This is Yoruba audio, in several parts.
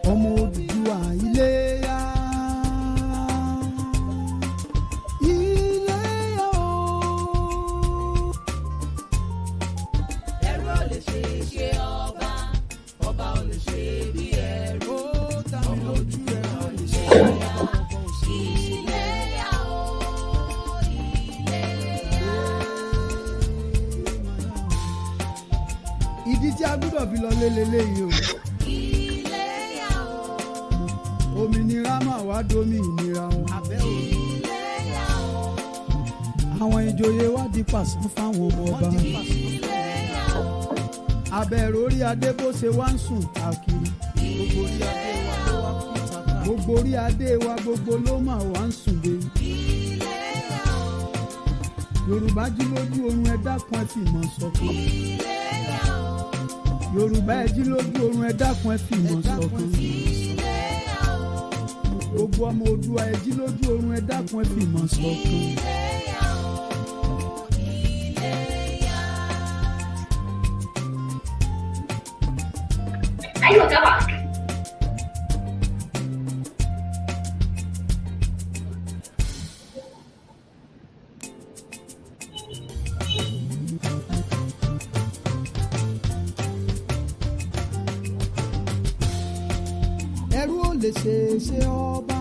ọmọ Odùduwà Iléyá. Iléyá o. Ẹrú ò lè ṣe ọba, ọba ò lè ṣe bí ẹrú. Ọmọ Odùduwà ò lè ṣe ọba. Iléyá o, Iléyá. Ìdí tí a gbọ́dọ̀ fi lọ lélẹ́yìí o. Iléyá o. Òmìnira máa wá domi ìnira wọn. Iléyá o. Àwọn ìjòyè wá di pàṣán fáwọn ọmọ ọba. Iléyá o. Abẹ́rẹ́ orí adé bó ṣe wá ń sùn káàkiri. Gbogbo orí adé wa gbogbo ló máa wá ń sùn dé. Iléyá o. Yorùbá jí lójú oorun ẹ dákun ẹ fi ìmọ̀ ṣọ̀kan. Iléyá o. Yorùbá ẹ jí lójú oorun ẹ dákun ẹ fi ìmọ̀ ṣọ̀kan. Iléyá o. Gbogbo ọmọ Oòduà ẹ jí lójú oorun ẹ dákun ẹ fi ìmọ̀ ṣọ̀kan. Iléyá o. Iléyá. Ẹrú ò lè ṣe ọba,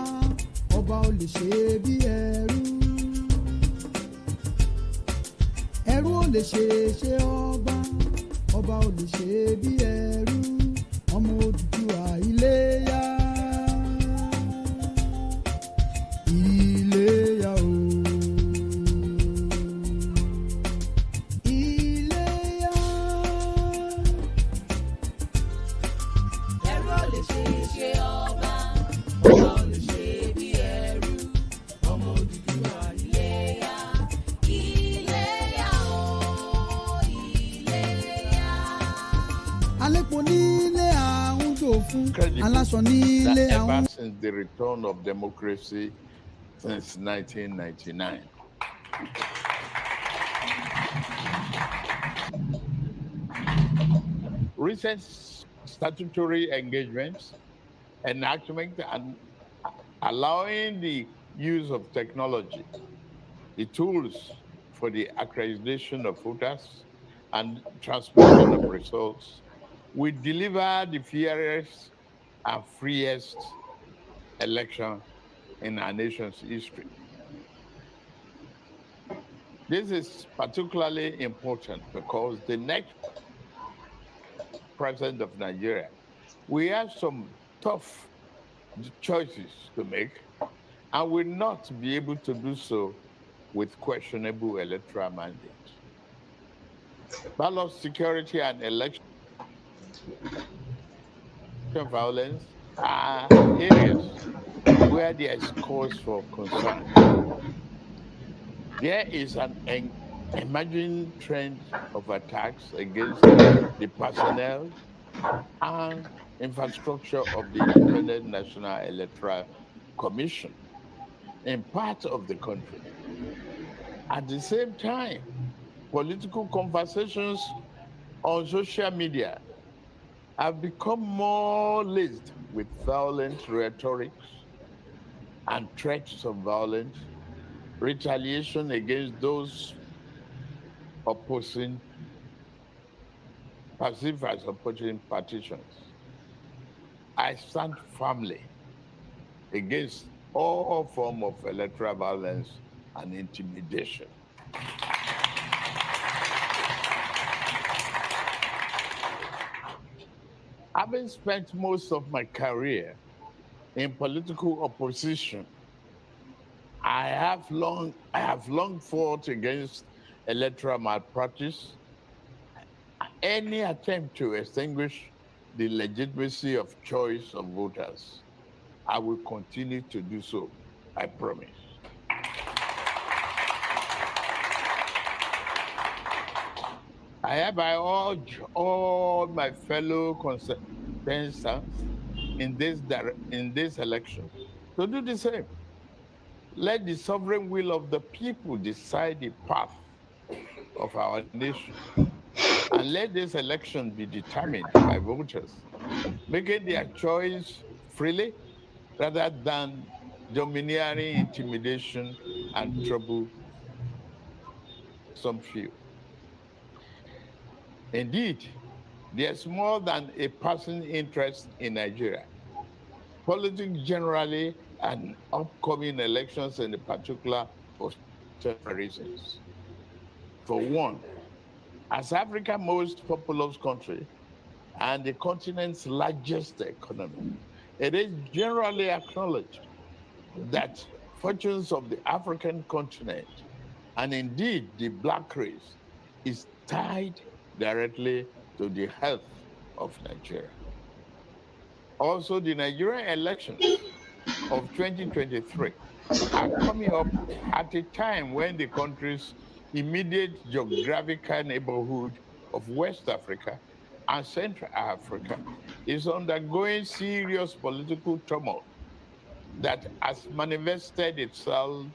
ọba ò lè ṣe bí ẹrú. Ẹrú ò lè ṣe ọba, ọba ò lè ṣe bí ẹrú. Ọmọ Odùduwà Iléyá. Iléyá o. Iléyá. Ẹrú ò lè ṣe ọba, ọba ò lè ṣe bí ẹrú. Ọmọ Odùduwà Iléyá. Iléyá o. Iléyá. Alépo nílé àwọn tó fún, aláṣọ nílé That àwọn. ever since the return of democracy since 1999. Recent statutory engagements, enactment, and allowing the use of technology, the tools for the accreditation of voters and transmission of results, will deliver the fairest and freest election in our nation's history. This is particularly important because the next president of Nigeria, we have some tough choices to make and will not be able to do so with questionable electoral mandates. Ballot security and election violence are areas where there is cause for concern. There is an emerging trend of attacks against the personnel and infrastructure of the Independent National Electoral Commission in parts of the country. At the same time, political conversations on social media have become more laced with violent rhetorics and threats of violence, retaliation against those opposing, perceived as opposing partitions. I stand firmly against all forms of electoral violence and intimidation. Having spent most of my career in political opposition, I have long fought against electoral malpractice, any attempt to extinguish the legitimacy of choice of voters. I will continue to do so, I promise. I hereby urge all my fellow contestants in this election to do the same. Let the sovereign will of the people decide the path of our nation. And let this election be determined by voters, making their choice freely rather than domineering intimidation and trouble some few. Indeed, there's more than a passing interest in Nigeria. Politics generally and upcoming elections in particular for several reasons. For one, as Africa's most populous country and the continent's largest economy, it is generally acknowledged that fortunes of the African continent and indeed the black race is tied directly to the health of Nigeria. Also, the Nigerian elections of 2023 are coming up at a time when the country's immediate geographical neighborhood of West Africa and Central Africa is undergoing serious political turmoil that has manifested itself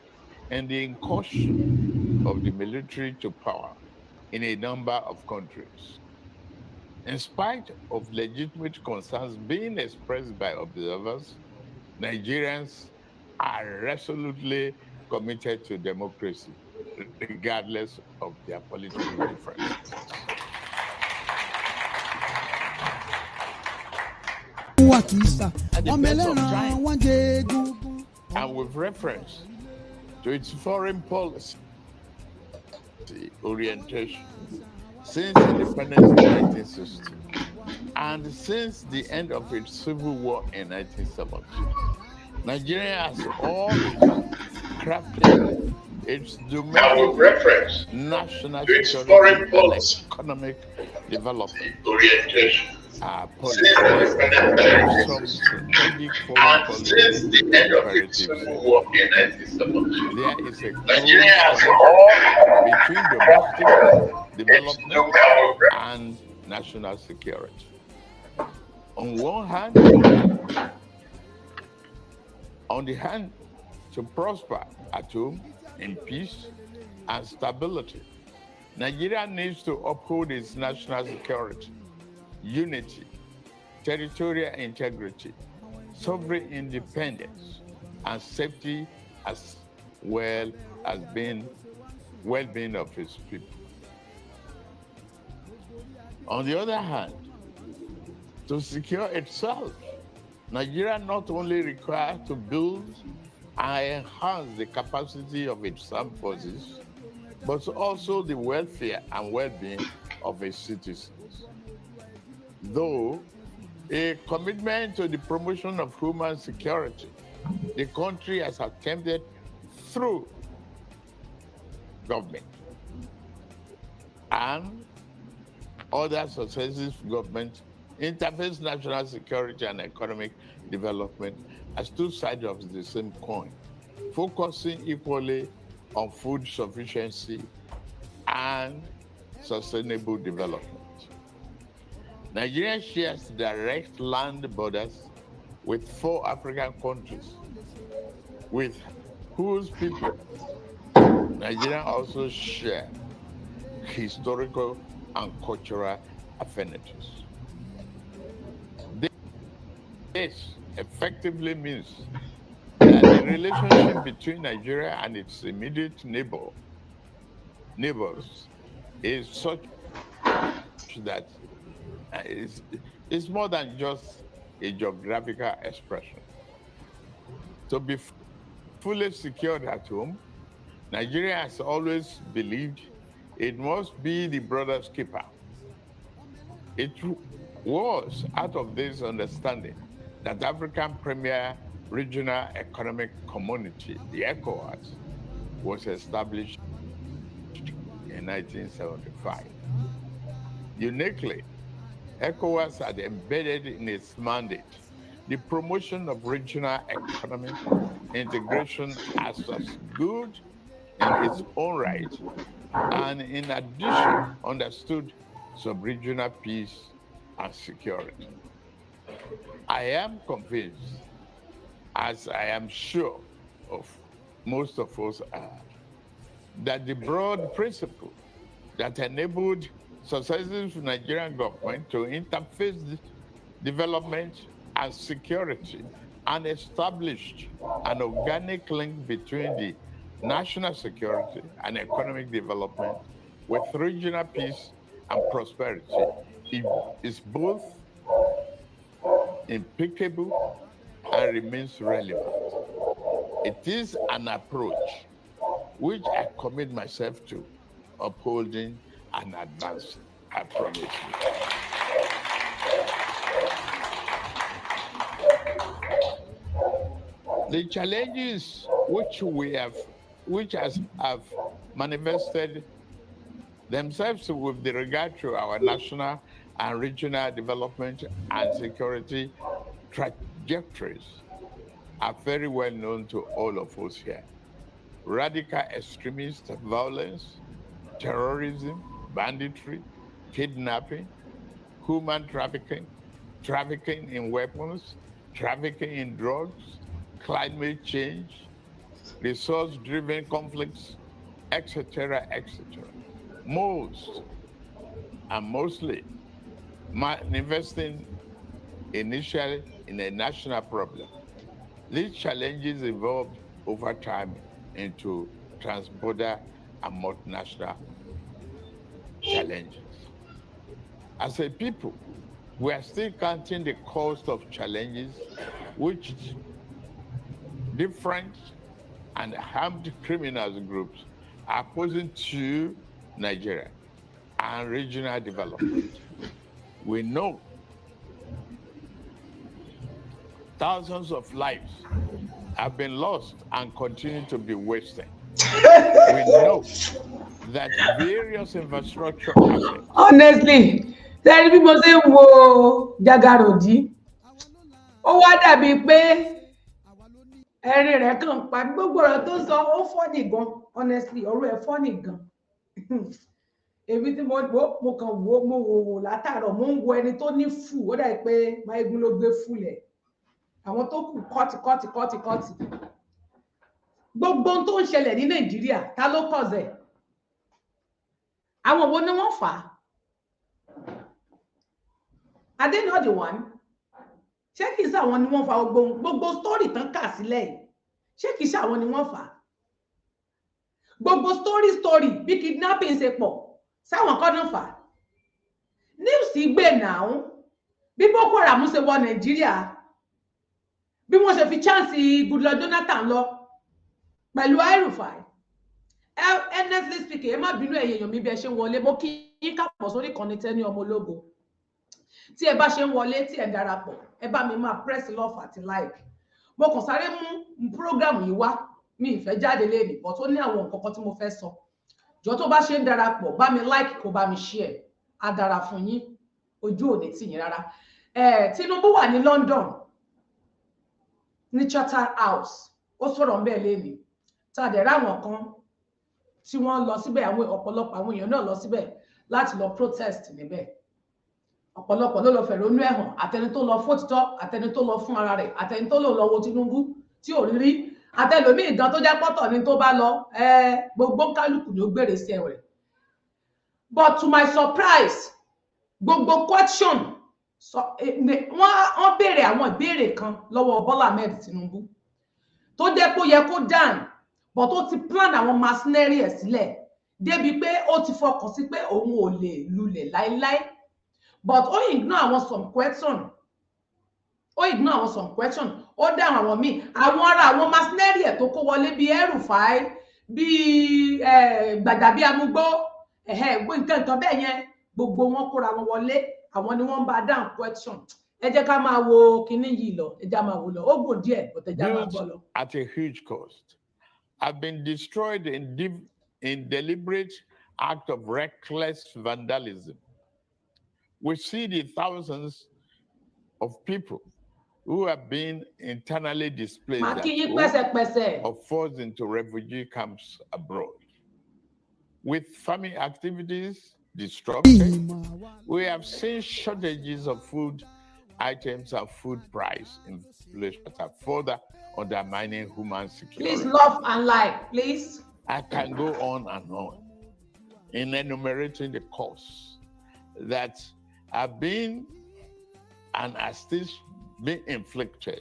in the incursion of the military to power in a number of countries. In spite of legitimate concerns being expressed by observers, Nigerians are resolutely committed to democracy, regardless of their political differences. At the best of time, and with reference to its foreign policy orientation since independence in 1960 and since the end of its civil war in 1970. Nigeria has always crafted its domestic national security and economic development orientation policy some strategic foreign policy imperatives. There is a close connection between domestic development and national security. On one hand, to prosper at home in peace and stability, Nigeria needs to uphold its national security, unity, territorial integrity, sovereign independence, and safety, as well as well-being of its people. On the other hand, to secure itself, Nigeria not only requires to build and enhance the capacity of its armed forces, but also the welfare and well-being of its citizens. Though a commitment to the promotion of human security, the country has attempted through government and other successive governments interface national security and economic development as two sides of the same coin, focusing equally on food sufficiency and sustainable development. Nigeria shares direct land borders with 4 African countries, with whose people Nigeria also share historical and cultural affinities. This effectively means that the relationship between Nigeria and its immediate neighbors is such that it's more than just a geographical expression. To be fully secured at home, Nigeria has always believed it must be the brother's keeper. It was out of this understanding that African Premier Regional Economic Community, the ECOWAS, was established in 1975. Uniquely, ECOWAS had embedded in its mandate the promotion of regional economic integration as good in its own right, and in addition understood sub-regional peace and security. I am convinced, as I am sure of most of us are, that the broad principle that enabled successive Nigerian government to interface development and security and established an organic link between the national security and economic development with regional peace and prosperity. It is both impeccable and remains relevant. It is an approach which I commit myself to upholding and advancing. I promise you. The challenges which have manifested themselves with regard to our national and regional development and security trajectories are very well known to all of us here. Radical extremist violence, terrorism, banditry, kidnapping, human trafficking, trafficking in weapons, trafficking in drugs, climate change, resource-driven conflicts, etc., etc. Mostly manifesting initially in a national problem. These challenges evolved over time into transborder and multinational challenges. As a people, we are still counting the cost of challenges which different and armed criminals groups are posing to Nigeria and regional development. We know thousands of lives have been lost and continue to be wasted. We know that various infrastructure assets. Honestly, tẹ́lẹ̀ bí mo ṣe ń wo Jagarodi, ó wá dàbí pé ẹ̀rín rẹ̀ kàn pa gbogbo ọ̀rọ̀ tó sọ ó fọ́nì gan. Honestly, ọ̀rọ̀ ẹ̀ fọ́nì gan. Èmi tí mo kàn mo wò látàárọ̀ mo ń wo ẹni tó ní fù ó dàbí pé Máyégún ló gbé fù lẹ̀. Àwọn tó kù kọ́tì. Gbogbo ohun tó ń ṣẹlẹ̀ ní Nàìjíríà ta ló cause ẹ̀? Àwọn wo ni wọ́n fà á? Are they not the one? Ṣé kìí ṣe àwọn ni wọ́n fà gbogbo story tán kà sílẹ̀ yìí? Ṣé kìí ṣe àwọn ni wọ́n fà á? Gbogbo story bí kidnapping ṣe pọ̀ sáwọn kan náà fà á. News gbé náà bí Boko Haram ṣe wọ Nàìjíríà bí wọ́n ṣe fi chance Goodluck Jonathan lọ pẹ̀lú El-Rufai. Honestly speaking, ẹ má bínú ẹ̀yin èèyàn mi bí ẹ ṣe ń wọlé, mo kí yín káàbọ̀ sórí ìkànnì Tenny ọmọ ológo. Tí ẹ bá ṣe ń wọlé, tí ẹ darapọ̀, ẹ bá mi máa press love àti like. Mo kàn sáré mú program yìí wá, mi ìfẹ́ jáde lénìí, but ó ní àwọn nǹkan kan tí mo fẹ́ sọ. Jọ̀ọ́ tó bá ṣe ń darapọ̀, bá mi like kó bá mi share. Á dára fún yín, ojú ò ní tì yín rárá. Tinubu wà ní London, ní Chatham House, ó sọ̀rọ̀ ńbẹ̀ lénìí. Tá dẹ̀ ráwọn kan tí wọ́n lọ síbẹ̀, àwọn ọ̀pọ̀lọpọ̀ àwọn èèyàn náà lọ síbẹ̀ láti lọ protest níbẹ̀. Ọ̀pọ̀lọpọ̀ ló lọ fẹ̀hónú ẹ̀hàn, àtẹni tó lọ fótìtọ́, àtẹni tó lọ fún ara rẹ̀, àtẹni tó lọ wo Tinubu tí ò rí, àtẹlòmíì gan tó jẹ́ pọ́tọ̀ ni tó bá lọ, gbogbo kálukú ló gbèrè sí ẹ̀wẹ̀. But to my surprise, gbogbo question wọ́n béèrè àwọn ìbéèrè kan lọ́wọ́ Bọ́lá Ahmed Tinubu tó jẹ́ pé ó yẹ kó dáhùn, but ó ti plan àwọn mercenary ẹ̀ sílẹ̀ débi pé ó ti fọkàn sí pé òun ò lè lulẹ̀ láíláí. But ó ignore àwọn some question. Ó dáhùn àwọn míì. Àwọn ará àwọn mercenary ẹ̀ tó kó wọlé bíi El-Rufai, bíi Gbàjàbíamúgbó, nǹkan bẹ́ẹ̀ yẹn, gbogbo wọn kóra wọn wọlé. Àwọn ni wọ́n bá dáhùn question. Ẹ jẹ́ ká máa wo kinní yìí lọ, ẹ já máa wò lọ. Ó gùn díẹ̀, but ẹ já máa gbọ́ lọ. At a huge cost, have been destroyed in deliberate act of reckless vandalism. We see the thousands of people who have been internally displaced or forced into refugee camps abroad. With farming activities disrupted, we have seen shortages of food items and food price inflation that are further undermining human security. Please love and like, please. I can go on and on in enumerating the costs that have been and are still being inflicted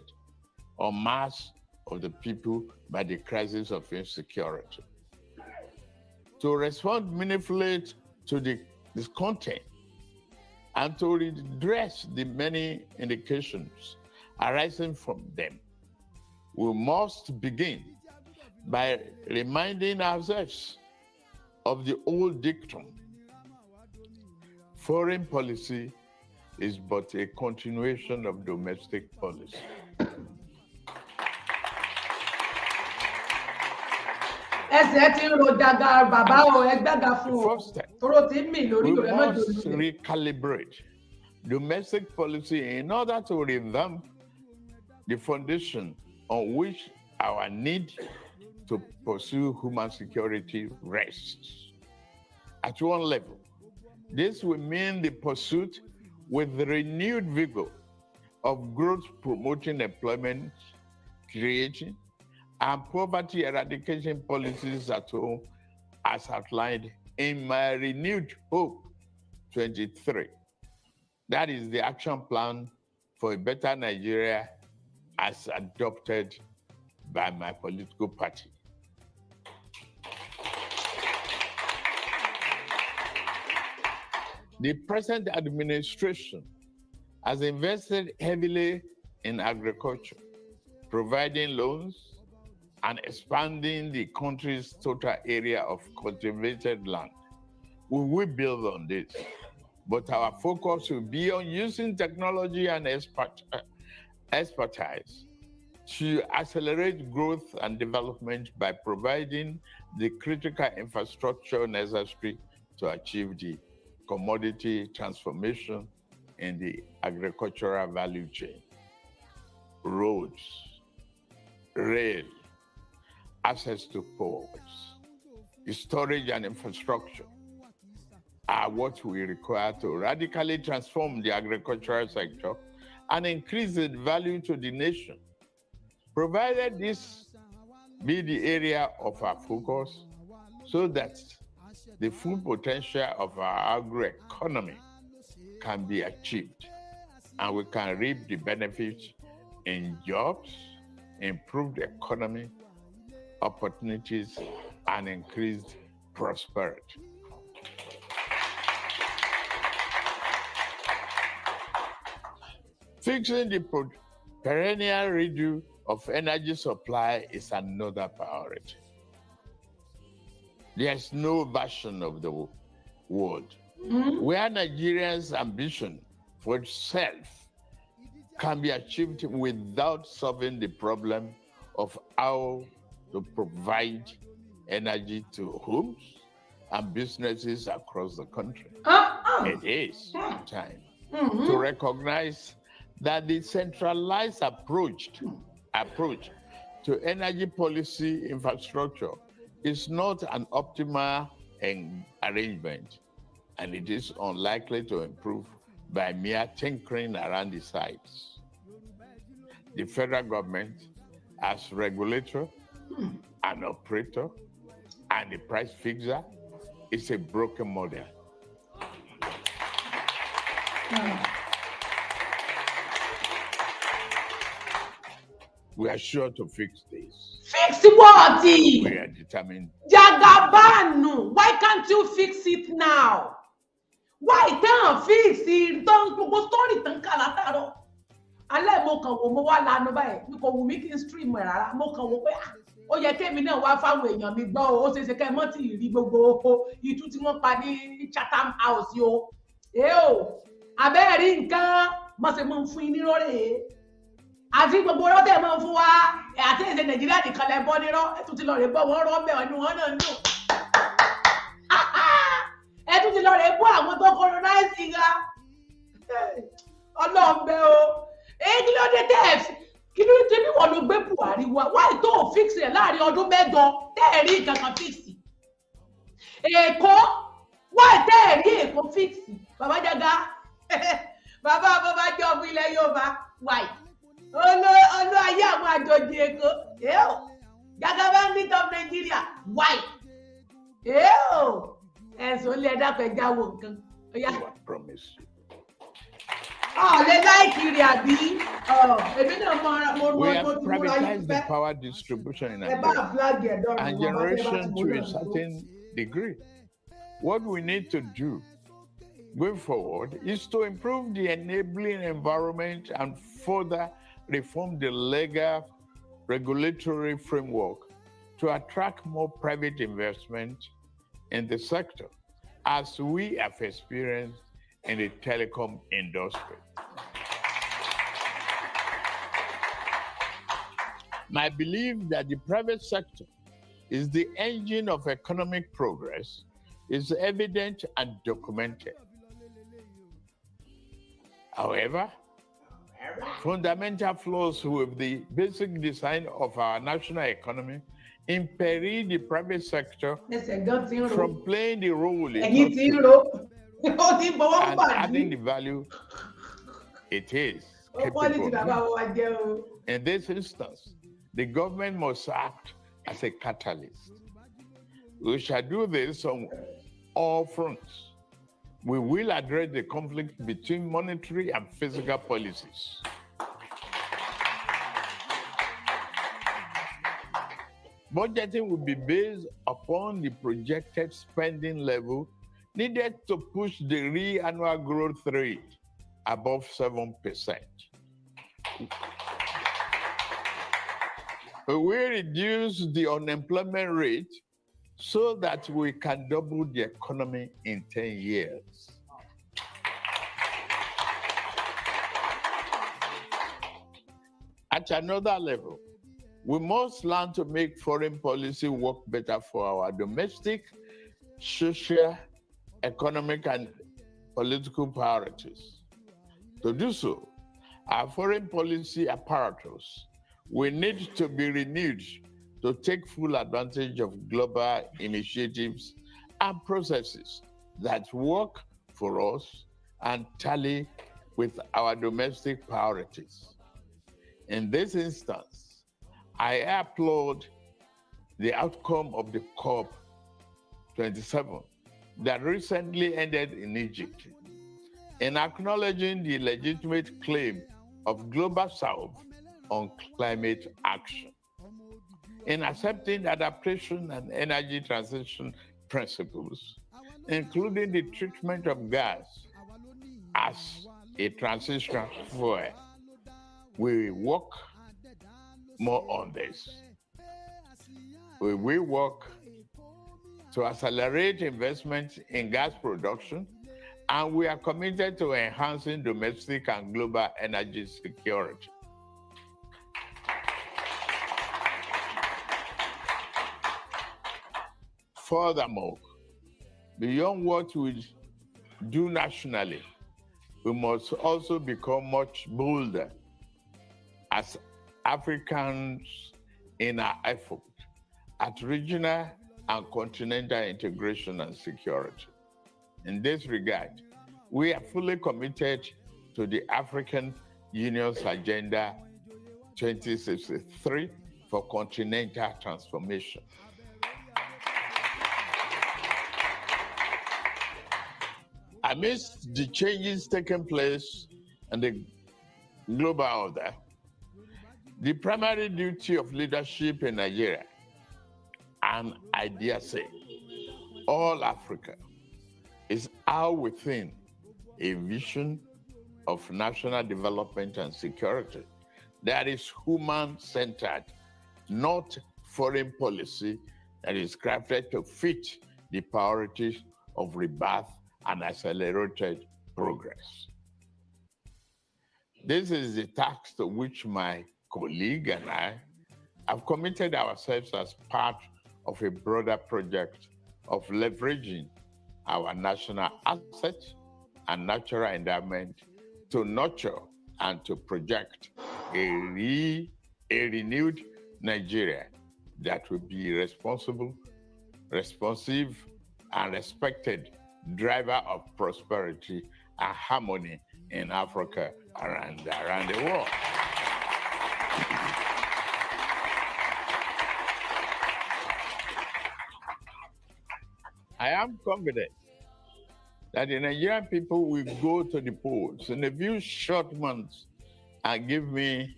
on mass of the people by the crisis of insecurity. To respond meaningfully to this content and to redress the many indications arising from them, we must begin by reminding ourselves of the old dictum: foreign policy is but a continuation of domestic policy. First step, we must recalibrate domestic policy in order to revamp the foundation on which our need to pursue human security rests. At one level, this will mean the pursuit with renewed vigor of growth-promoting employment, creating, and poverty eradication policies at home, as outlined in my renewed Hope 23. That is the action plan for a better Nigeria as adopted by my political party. The present administration has invested heavily in agriculture, providing loans and expanding the country's total area of cultivated land. We will build on this, but our focus will be on using technology and expertise to accelerate growth and development by providing the critical infrastructure necessary to achieve the commodity transformation in the agricultural value chain. Roads, rail, access to ports, storage and infrastructure are what we require to radically transform the agricultural sector and increase its value to the nation. Provided this be the area of our focus, so that the full potential of our agroeconomy can be achieved, and we can reap the benefits in jobs, improved economy, opportunities, and increased prosperity. Fixing the perennial redo of energy supply is another priority. There's no version of the world where Nigerians' ambition for self can be achieved without solving the problem of how to provide energy to homes and businesses across the country. It is time to recognize that the centralized approach to energy policy infrastructure is not an optimal arrangement, and it is unlikely to improve by mere tinkering around the sites. The federal government, as regulator, an operator, and the price fixer, is a broken model. We are sure to fix this. Fix what? We are determined. Jagabanu, why can't you fix it now? Why can't fix it? Don't go story tankalataro. Ale mo kan wo mo wa lanu báyìí. Mi kò wù mí kí n stream rárá. Mo kàn wò pé ó yẹ kémi náà wá fáwọn èèyàn mi gbọ́ ó ṣe ṣe kẹ́ mọ́ tí rí gbogbo ìtú tí wọ́n pa ní Chatham House yo. Abẹ́ rí nǹkan mo ṣe mọ́ fún yín nírọ̀rẹ́. Àti gbogbo ọ̀rọ̀ tẹ́ mọ́ fún wa àti èdè Nàìjíríà nìkan lẹ bọ́ nírọ́ ẹ tún ti lọ rè bọ́ wọ́n rọ́ bẹ́ẹ̀ inú wọn náà ń dùn. Ẹ tún ti lọ rè bọ́ àwọn tó colonize ga. Ọlọ́run bẹ́ o. Kí ló dé tẹ́ kí ló dé bí wọ́n ló gbé Buhari wá why tó fix ẹ̀ láàrin ọdún mẹ́jọ tẹ́ ẹ̀ rí kankan fix. Èkó why tẹ́ ẹ̀ rí Èkó fix. Bàbá Jaga bàbá bàbá jọ fún ilẹ̀ Yorùbá why. Olú ayé àwọn àjòjì Èkó. Jagaban of Nigeria. Why? Ẹ̀sùn olè ẹ̀dá pẹ̀já wo nǹkan. I promise you. lè láìkiri àbí èmi náà mo We mo have ti múra yín privatized the fẹ́. power distribution in Ẹ bá Nigeria flag ẹ̀ dọ́rùn and wọn bá tẹ́ bá ti generation mú to a lọ́rùn tó. certain degree. What we need to do going forward is to improve the enabling environment and further reform the legal regulatory framework to attract more private investment in the sector, as we have experienced in the telecom industry. My belief that the private sector is the engine of economic progress is evident and documented. However, fundamental flaws with the basic design of our national economy impede the private sector Ẹsẹ̀ gan ti ń ro. from playing the role it Ẹ̀yìn ought ti ń to ro. Ó ti ń bọwọ́ and pàdé. adding the value it is Ó pọ́lì tí capable bàbá of. wa jẹ́ o. In this instance, the government must act as a catalyst. We shall do this on all fronts. We will address the conflict between monetary and fiscal policies. Budgeting will be based upon the projected spending level needed to push the real annual growth rate above 7%. We will reduce the unemployment rate so that we can double the economy in 10 years. At another level, we must learn to make foreign policy work better for our domestic, social, economic, and political priorities. To do so, our foreign policy apparatus will need to be renewed to take full advantage of global initiatives and processes that work for us and tally with our domestic priorities. In this instance, I applaud the outcome of the COP27 that recently ended in Egypt, in acknowledging the legitimate claim of Global South on climate action, in accepting adaptation and energy transition principles, including the treatment of gas as a transition fuel. We work more on this. We will work to accelerate investment in gas production, and we are committed to enhancing domestic and global energy security. Furthermore, beyond what we do nationally, we must also become much bolder as Africans in our effort at regional and continental integration and security. In this regard, we are fully committed to the African Union's Agenda 2063 for continental transformation. Amidst the changes taking place in the global order, the primary duty of leadership in Nigeria, and I dare say all Africa, is how within a vision of national development and security that is human-centered, not foreign policy that is crafted to fit the priorities of rebirth and accelerated progress. This is the task to which my colleague and I have committed ourselves as part of a broader project of leveraging our national assets and natural endowment to nurture and to project a renewed Nigeria that will be responsive, and respected driver of prosperity and harmony in Africa and around the world. I am confident that the Nigerian people will go to the polls in a few short months and give me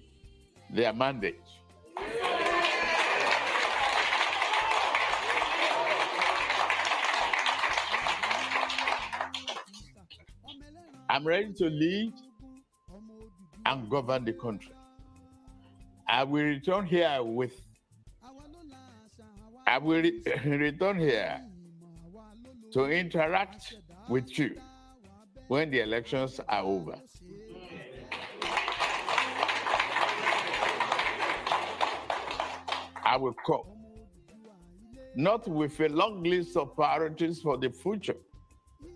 their mandate. I'm ready to lead and govern the country. I will return here to interact with you when the elections are over. I will come, not with a long list of priorities for the future,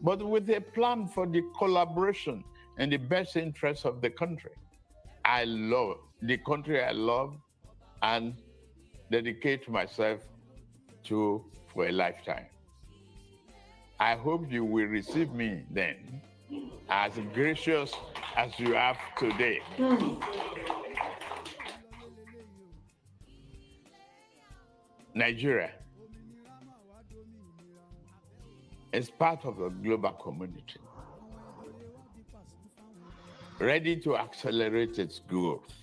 but with a plan for the collaboration in the best interests of the country. I love the country I love and dedicate myself to for a lifetime. I hope you will receive me then as gracious as you have today. Nigeria is part of the global community, ready to accelerate its growth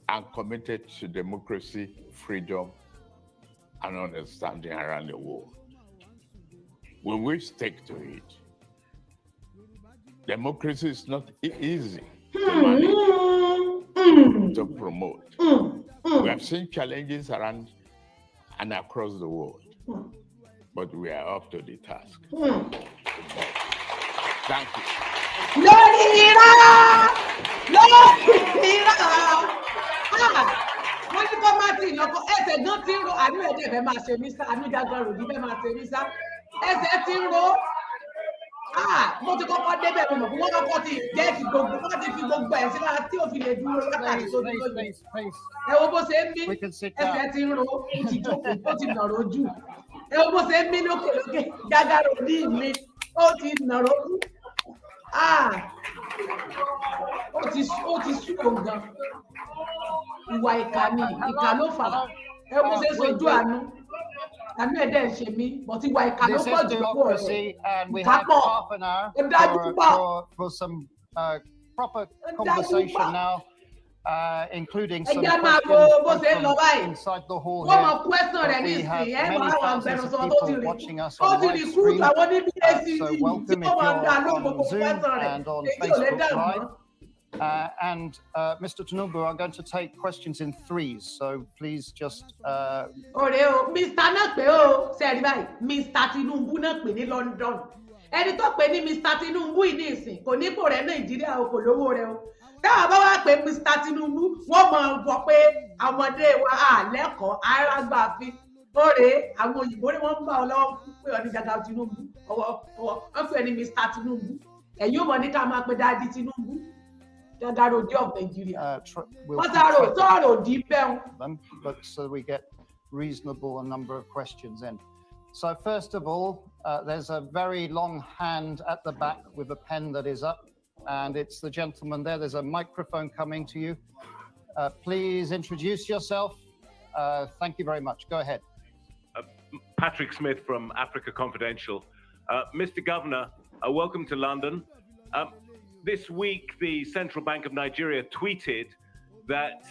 and committed to democracy, freedom, and understanding around the world. We will stick to it. Democracy is not easy to manage, to promote. We have seen challenges around and across the world, but we are up to the task. Thank you. Wọ́n ní kọ́ máa ti ìlọ́kọ̀ ẹsẹ̀ gan ti ń ro àánú ẹ̀dẹ̀ fẹ́ máa ṣe mí sá àánú ìdágbọ́rò ní fẹ́ máa ṣe mí sá ẹsẹ̀ ti ń ro mo ti kọ́kọ́ débẹ̀ mo mọ̀ fún wọn kọ́kọ́ ti jẹ́ẹ̀kì gbogbo wọ́n ti fi gbogbo ẹ̀ sí lára tí òfin lè dúró látàrí tó dúró yìí ẹ wo bó ṣe ń mí ẹsẹ̀ ti ń ro ó ti jókòó ó ti nàró jù ẹ wo bó ṣe ń mí lókè lókè jágàrò ní mi ó ti nàró kú ó ti sú òun gan. Ìwà ìkà ni ìkà ló fà á ẹ bó ṣe sojú àánú ẹ̀dẹ̀ ń ṣe mí but ìwà ìkà ló pọ̀ jù lọ́pọ̀ rẹ̀ ìkà pọ̀ ó dájú pọ̀. For some proper conversation now, including some questions inside the hall here. We have many thousands of people watching us on live stream, so welcome if you're on Zoom and on Facebook Live. And Mr. Tinubu are going to take questions in threes, so please just. Mr. náà pé o sẹ́ẹ̀rí báyìí Mr. Tinubu náà pè ní London ẹni tó pè ní Mr. Tinubu yìí ní ìsìn kò ní kò rẹ Nàìjíríà o kò lówó rẹ o táwọn bá wá pé Mr. Tinubu wọ́n mọ̀ bọ̀ pé ọmọdé wa lẹ́kọ̀ọ́ arágbá fi lóore àwọn òyìnbó ni wọ́n ń bá ọ lọ́wọ́ pé ọdún gàgà Tinubu ọwọ́ wọ́n pè ní Mr. Tinubu ẹ̀yin ò mọ̀ ní ká máa pe dáàdi Tinubu. But so we get reasonable number of questions in. So first of all, there's a very long hand at the back with a pen that is up, and it's the gentleman there. There's a microphone coming to you. Please introduce yourself. Thank you very much. Go ahead. Patrick Smith from Africa Confidential. Mr. Governor, welcome to London. This week, the Central Bank of Nigeria tweeted that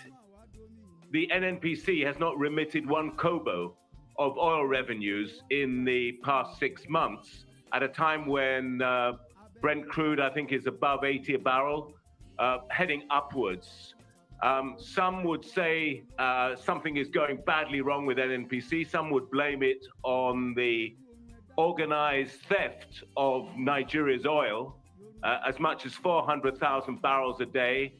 the NNPC has not remitted 1 kobo of oil revenues in the past 6 months, at a time when Brent crude, I think, is above 80 a barrel, heading upwards. Some would say something is going badly wrong with NNPC. Some would blame it on the organized theft of Nigeria's oil. As much as 400,000 barrels a day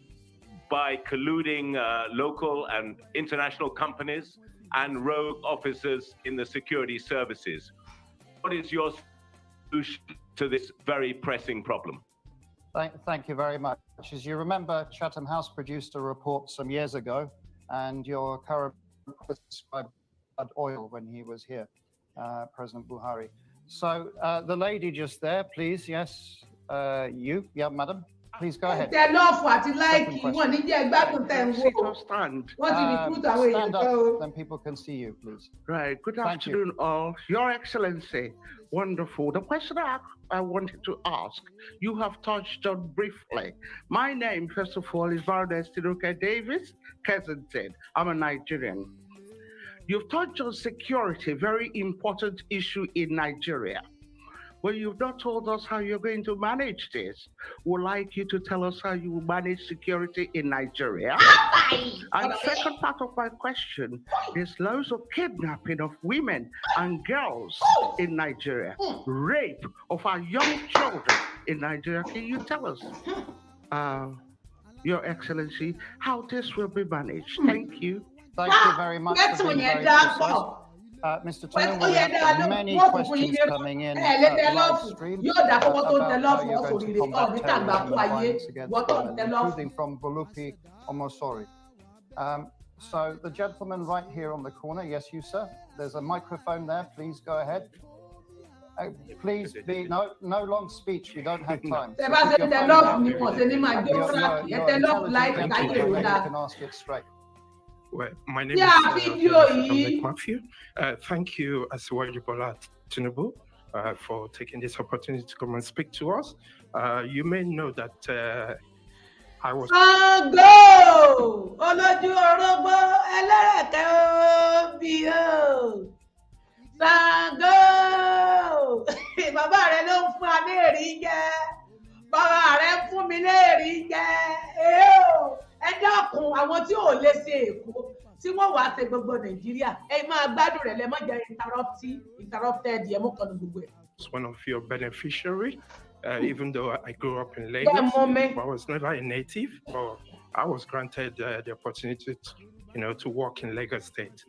by colluding local and international companies and rogue officers in the security services. What is your solution to this very pressing problem? Thank you very much. As you remember, Chatham House produced a report some years ago, and your current described oil when he was here, President Buhari. So the lady just there, please, yes. Yeah, madam, please go ahead. They're not what you like. You want to get back to them. Stand. Stand up, then people can see you, please. Right. Good afternoon, all. Your Excellency, wonderful. The question I I wanted to ask. You have touched on briefly. My name, first of all, is Valdez Tinuke Davis Kensington. I'm a Nigerian. You've touched on security, very important issue in Nigeria. Well, you've not told us how you're going to manage this. We'd like you to tell us how you will manage security in Nigeria. And second part of my question, there's loads of kidnapping of women and girls in Nigeria, rape of our young children in Nigeria. Can you tell us, Your Excellency, how this will be managed? Thank you. Thank you very much for being very precise. Mr. Tunu, we have many questions coming in live stream about how you're going to combat terrorism and violence against women, including from Bulupi Omosori. So the gentleman right here on the corner, yes, you, sir. There's a microphone there. Please go ahead. Please be no long speech. We don't have time. So you can ask it straight. Well, my name is Matthew. Thank you, Asiwaju Bola Tinubu, for taking this opportunity to come and speak to us. You may know that I was. Ẹ dákun àwọn tí ò lè ṣe Èkó tí wọ́n wá ṣe gbogbo Nàìjíríà ẹ máa gbádùn rẹ̀ lẹ má jẹ́ interrupted ẹ mú kan gbogbo ẹ̀. One of your beneficiaries, even though I grew up in Lagos, I was never a native, but I was granted the opportunity to work in Lagos State,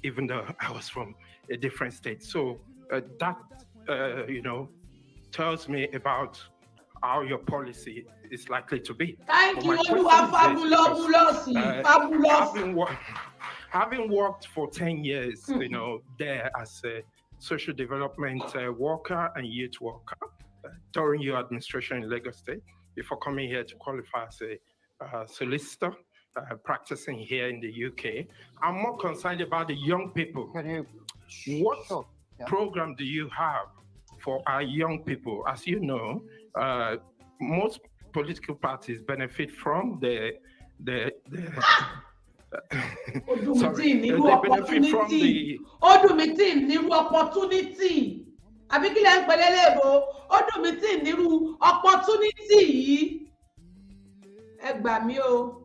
even though I was from a different state. So that tells me about how your policy is likely to be. Thank you. You are fabulous. Having worked for 10 years, there as a social development worker and youth worker during your administration in Lagos State, before coming here to qualify as a solicitor, practicing here in the UK, I'm more concerned about the young people. What program do you have for our young people? As you know, most political parties benefit from the opportunity. Ẹ gbà mí o.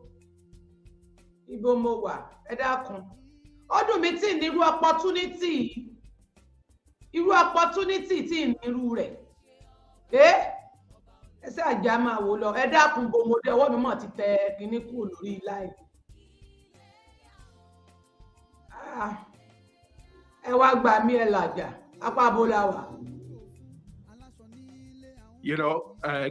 Ibo mo wà, ẹ dákun. Ọdún mi tí nírú opportunity. Irú opportunity tí nírú rẹ̀. Ẹ ṣáà já máa wò lọ. Ẹ dákun gbòmọdé ọwọ́ mi mọ̀ ti tẹ kíní kúrò lórí láì. Ẹ wá gbà mí ẹ làjà. Apá bọ́lá wà.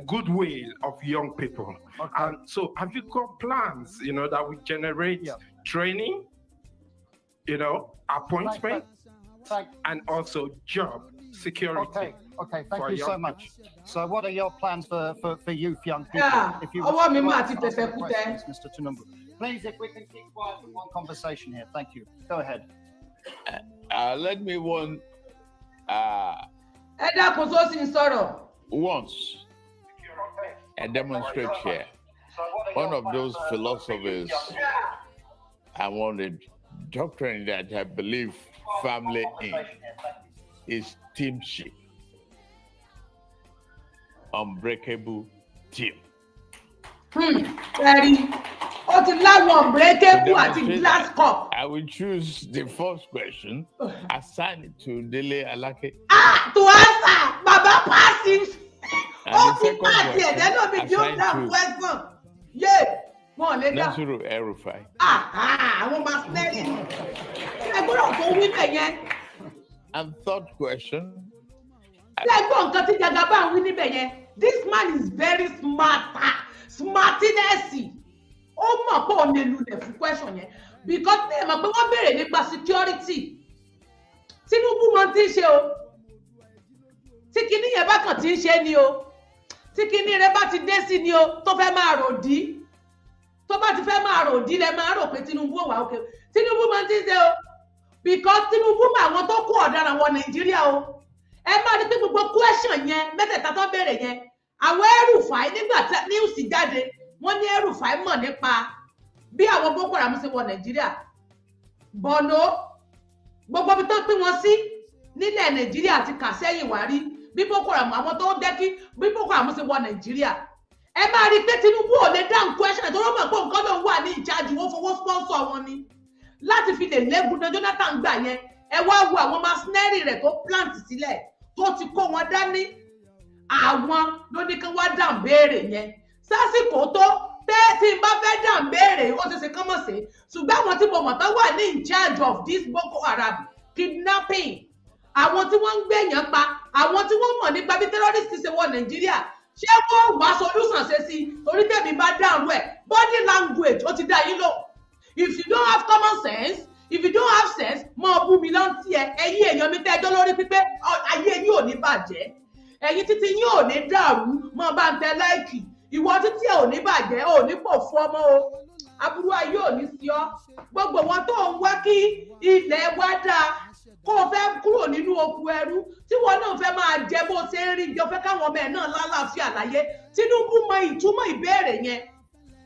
Goodwill of young people. Okay. And so have you got plans, that will generate training, appointment, and also job security? Okay, thank you so much. So what are your plans for youth, young people? If you Mr. Tunumbu. Please, if we can keep quiet for one conversation here. Thank you. Go ahead. Let me once demonstrate here. One of those philosophies I wanted doctrine that I believe family in is teamship. Unbreakable team. Unbreakable at glass cup. I will choose the first question. Assign it to Dele Alake. To answer, Baba passive. The second question. Yeah. Nasiru Erufai. And third question. This man is very smart. Smartiness. Question because they security. Tinubu man ti ṣe o. Tí kíní yẹn bá kàn ti ṣe ni o. Tí kíní rẹ̀ bá ti dé sí ni o, tó fẹ́ máa ròdí. Tó bá ti fẹ́ máa ròdí lẹ máa rò pé Tinubu wà okay. Tinubu man ti ṣe o. Because Tinubu ma àwọn tó kó ọ̀daràn wọ Nàìjíríà o. ẹ máa rí pé gbogbo question yẹn mẹ́tẹ̀ẹ̀ta tó béèrè yẹn àwọn El-Rufai nígbà tí news jáde wọ́n ní El-Rufai mọ̀ nípa bí àwọn Boko Haram ṣe wọ Nàìjíríà Borno gbogbo ibi tó pín wọn sí nílẹ̀ Nàìjíríà ti kà sẹ́yìn wá rí bí Boko Haram àwọn tó jẹ́ kí bí Boko Haram ṣe wọ Nàìjíríà ẹ máa rí pé Tinubu ò lè dáhùn question tó rọ́mọ̀ pé nǹkan ló ń wà ní ìjájú wọn fowó sponsor wọn ni láti fi lè léegun náà Jonathan gbà yẹn ẹ wá wo àwọn masinẹ́rì rẹ̀ tó plant sílẹ̀ tó ti kó wọn dání àwọn ló ní kí wọ́n dàn béèrè yẹn sásìkò tó tẹ́ tí n bá fẹ́ dàn béèrè ó ṣe ṣe kán mọ̀ sí ṣùgbọ́n àwọn tí mo mọ̀ tán wà ní in charge of this Boko Haram kidnapping àwọn tí wọ́n ń gbẹ̀yàn pa àwọn tí wọ́n mọ̀ nípa bí terrorist ṣe wọ Nàìjíríà ṣé wọ́n wá solution ṣe sí torí tẹ̀mí bá dàrú ẹ̀ body language ó ti dá yín lò if you don't have common sense if you don't have sense mọ bú mi lọ́n tiẹ̀ ẹ̀yin èèyàn mi tẹ́jọ́ lórí pípé ayé yín ò ní bàjẹ́ ẹ̀yin títí yín ò ní dàrú mọ bá ń tẹ láìkì ìwọ títí ẹ̀ ò ní bàjẹ́ ò ní pò fún ọmọ o aburú ayé ò ní sí ọ gbogbo wọn tó ń wá kí ilẹ̀ wá dáa kó o fẹ́ kúrò nínú oko ẹrú tí wọn náà fẹ́ máa jẹ bó ṣe ń rí jọ fẹ́ káwọn ọmọ ẹ̀ náà lálàáfíà láyé Tinubu mọ ìtumọ̀ ìbéèrè yẹn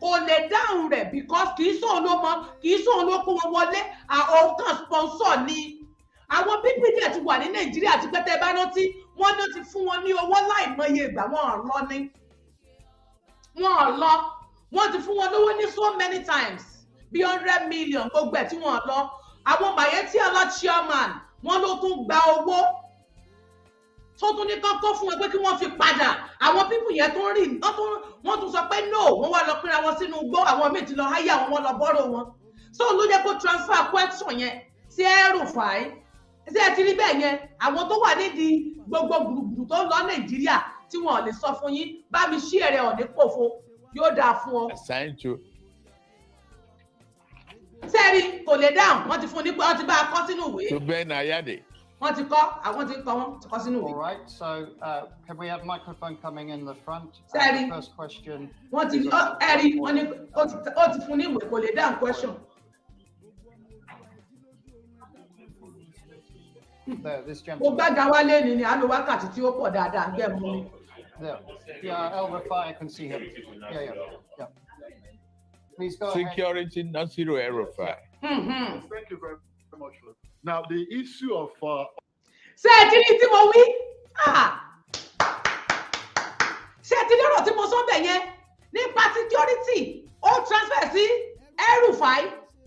kò lè dáhùn rẹ̀ because kì í sóun ló mọ kì í sóun ló kó wọn wọlé àwọn kan sponsor ni àwọn pípín dẹ̀ ti wà ní Nàìjíríà ti pẹ́tẹ́ bá rántí wọ́n náà ti fún wọn ní owó láìmọye ìgbà wọn ò lọ ní wọn ò lọ wọ́n ti fún wọn lówó ní so many times bí 100 million gbogbo ẹ̀ tí wọ́n lọ àwọn Bayelsa ọlá chairman wọ́n ló tún gba owó tó tún ní kọ́kọ́ fún wọn pé kí wọ́n fi padà àwọn pípù yẹn tó ń rìn wọ́n tún sọ pé no wọ́n wá lọ pínra wọn sínú igbó àwọn míì ti lọ háyà wọn lọ bọ́rọ̀ wọn so ló jẹ́ kó transfer question yẹn sí El-Rufai ṣé ẹ ti rí bẹ́ẹ̀ yẹn àwọn tó wà nídìí gbogbo gbùrùgbùrù tó ń lọ Nàìjíríà tí wọn ò lè sọ fún yín bá mi ṣí ẹ̀rẹ̀ ọ̀ní pòfo yóò dáa fún ọ. sẹ́ẹ̀rì kò lè dáhùn wọ́n ti fún nípa wọ́n ti bá a kọ́ sínú ìwé. tó bẹ́ẹ̀ náà yáde. wọ́n ti kọ́ àwọn ti kọ́ wọ́n ti kọ́ sínú ìwé. All right, so can we have microphone coming in the front? sẹ́ẹ̀rì First question. wọ́n ti ẹ̀rí wọ́n ní ó ti fún ní ìwé kò lè dáhùn question. There, this mo gentleman. gbàgbà wálé ni a lo wákàtí tí ó pọ̀ dáadáa gbẹ̀ mú mi. There. Yeah, El-Rufai, I can see him. Yeah. Please go ahead. Security, not zero El-Rufai. Thank you very much. Now, the issue of... ṣé ẹ ti rí tí mo wí? ṣé ẹ ti lérò tí mo sọ bẹ̀ yẹn nípa security ó transfer sí El-Rufai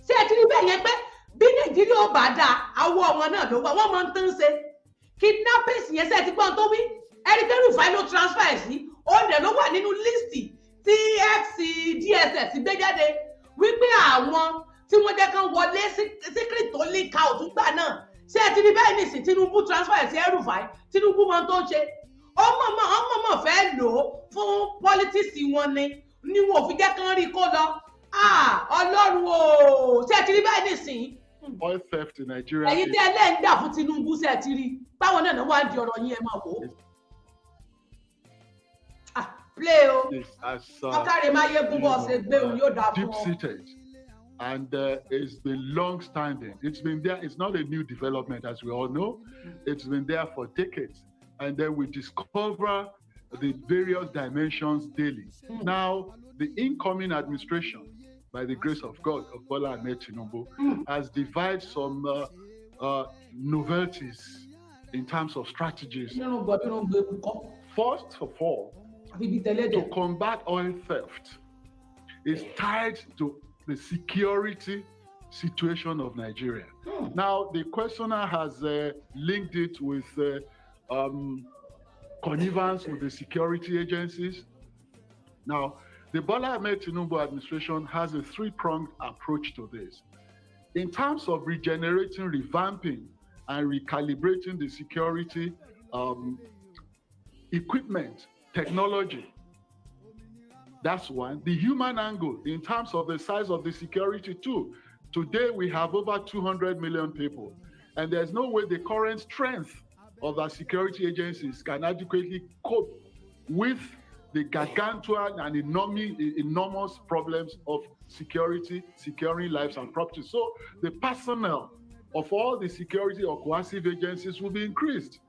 ṣé ẹ ti rí bẹ́ẹ̀ yẹn pé bí Nàìjíríà ó bá dáa àwọ̀ wọn náà ló wà wọ́n máa ń tán ṣe kidnappers yẹn ṣé ẹ ti gbọ́n tó wí El-Rufai ló transfer sí òun dẹ̀ ló wà nínú líìsì tí DSS gbé jáde wípé àwọn tí wọ́n jẹ́ kán wọlé secret tó leak out gbà náà ṣé ẹ ti rí bẹ́ẹ̀ nìsín Tinubu transfer sí El-Rufai Tinubu mọ tó ń ṣe ọmọ fẹ́ lò ó fún politics wọn ni wọn ò fi jẹ́ kán rí kó lọ Ọlọ́run o ṣé ẹ ti rí bẹ́ẹ̀ nìsín. Oil theft in Nigeria. ẹ̀yin tẹ́ ẹ lẹ́ ń dà fún Tinubu ṣé ẹ ti rí báwọn náà wá di ọ̀rọ̀ yín ẹ máa wò ó. Play deep-seated, and it's been long-standing. It's been there. It's not a new development, as we all know. It's been there for decades, and then we discover the various dimensions daily. Now, the incoming administration, by the grace of God, of Bola Ahmed Tinubu, has devised some novelties in terms of strategies. First of all, to combat oil theft is tied to the security situation of Nigeria. Now, the questioner has linked it with connivance with the security agencies. Now, the Bola Ahmed Tinubu administration has a three-pronged approach to this. In terms of regenerating, revamping, and recalibrating the security equipment, technology, that's one. The human angle, in terms of the size of the security too. Today, we have over 200 million people, and there's no way the current strength of our security agencies can adequately cope with the gargantuan and enormous problems of security, securing lives and property. So the personnel of all the security or coercive agencies will be increased.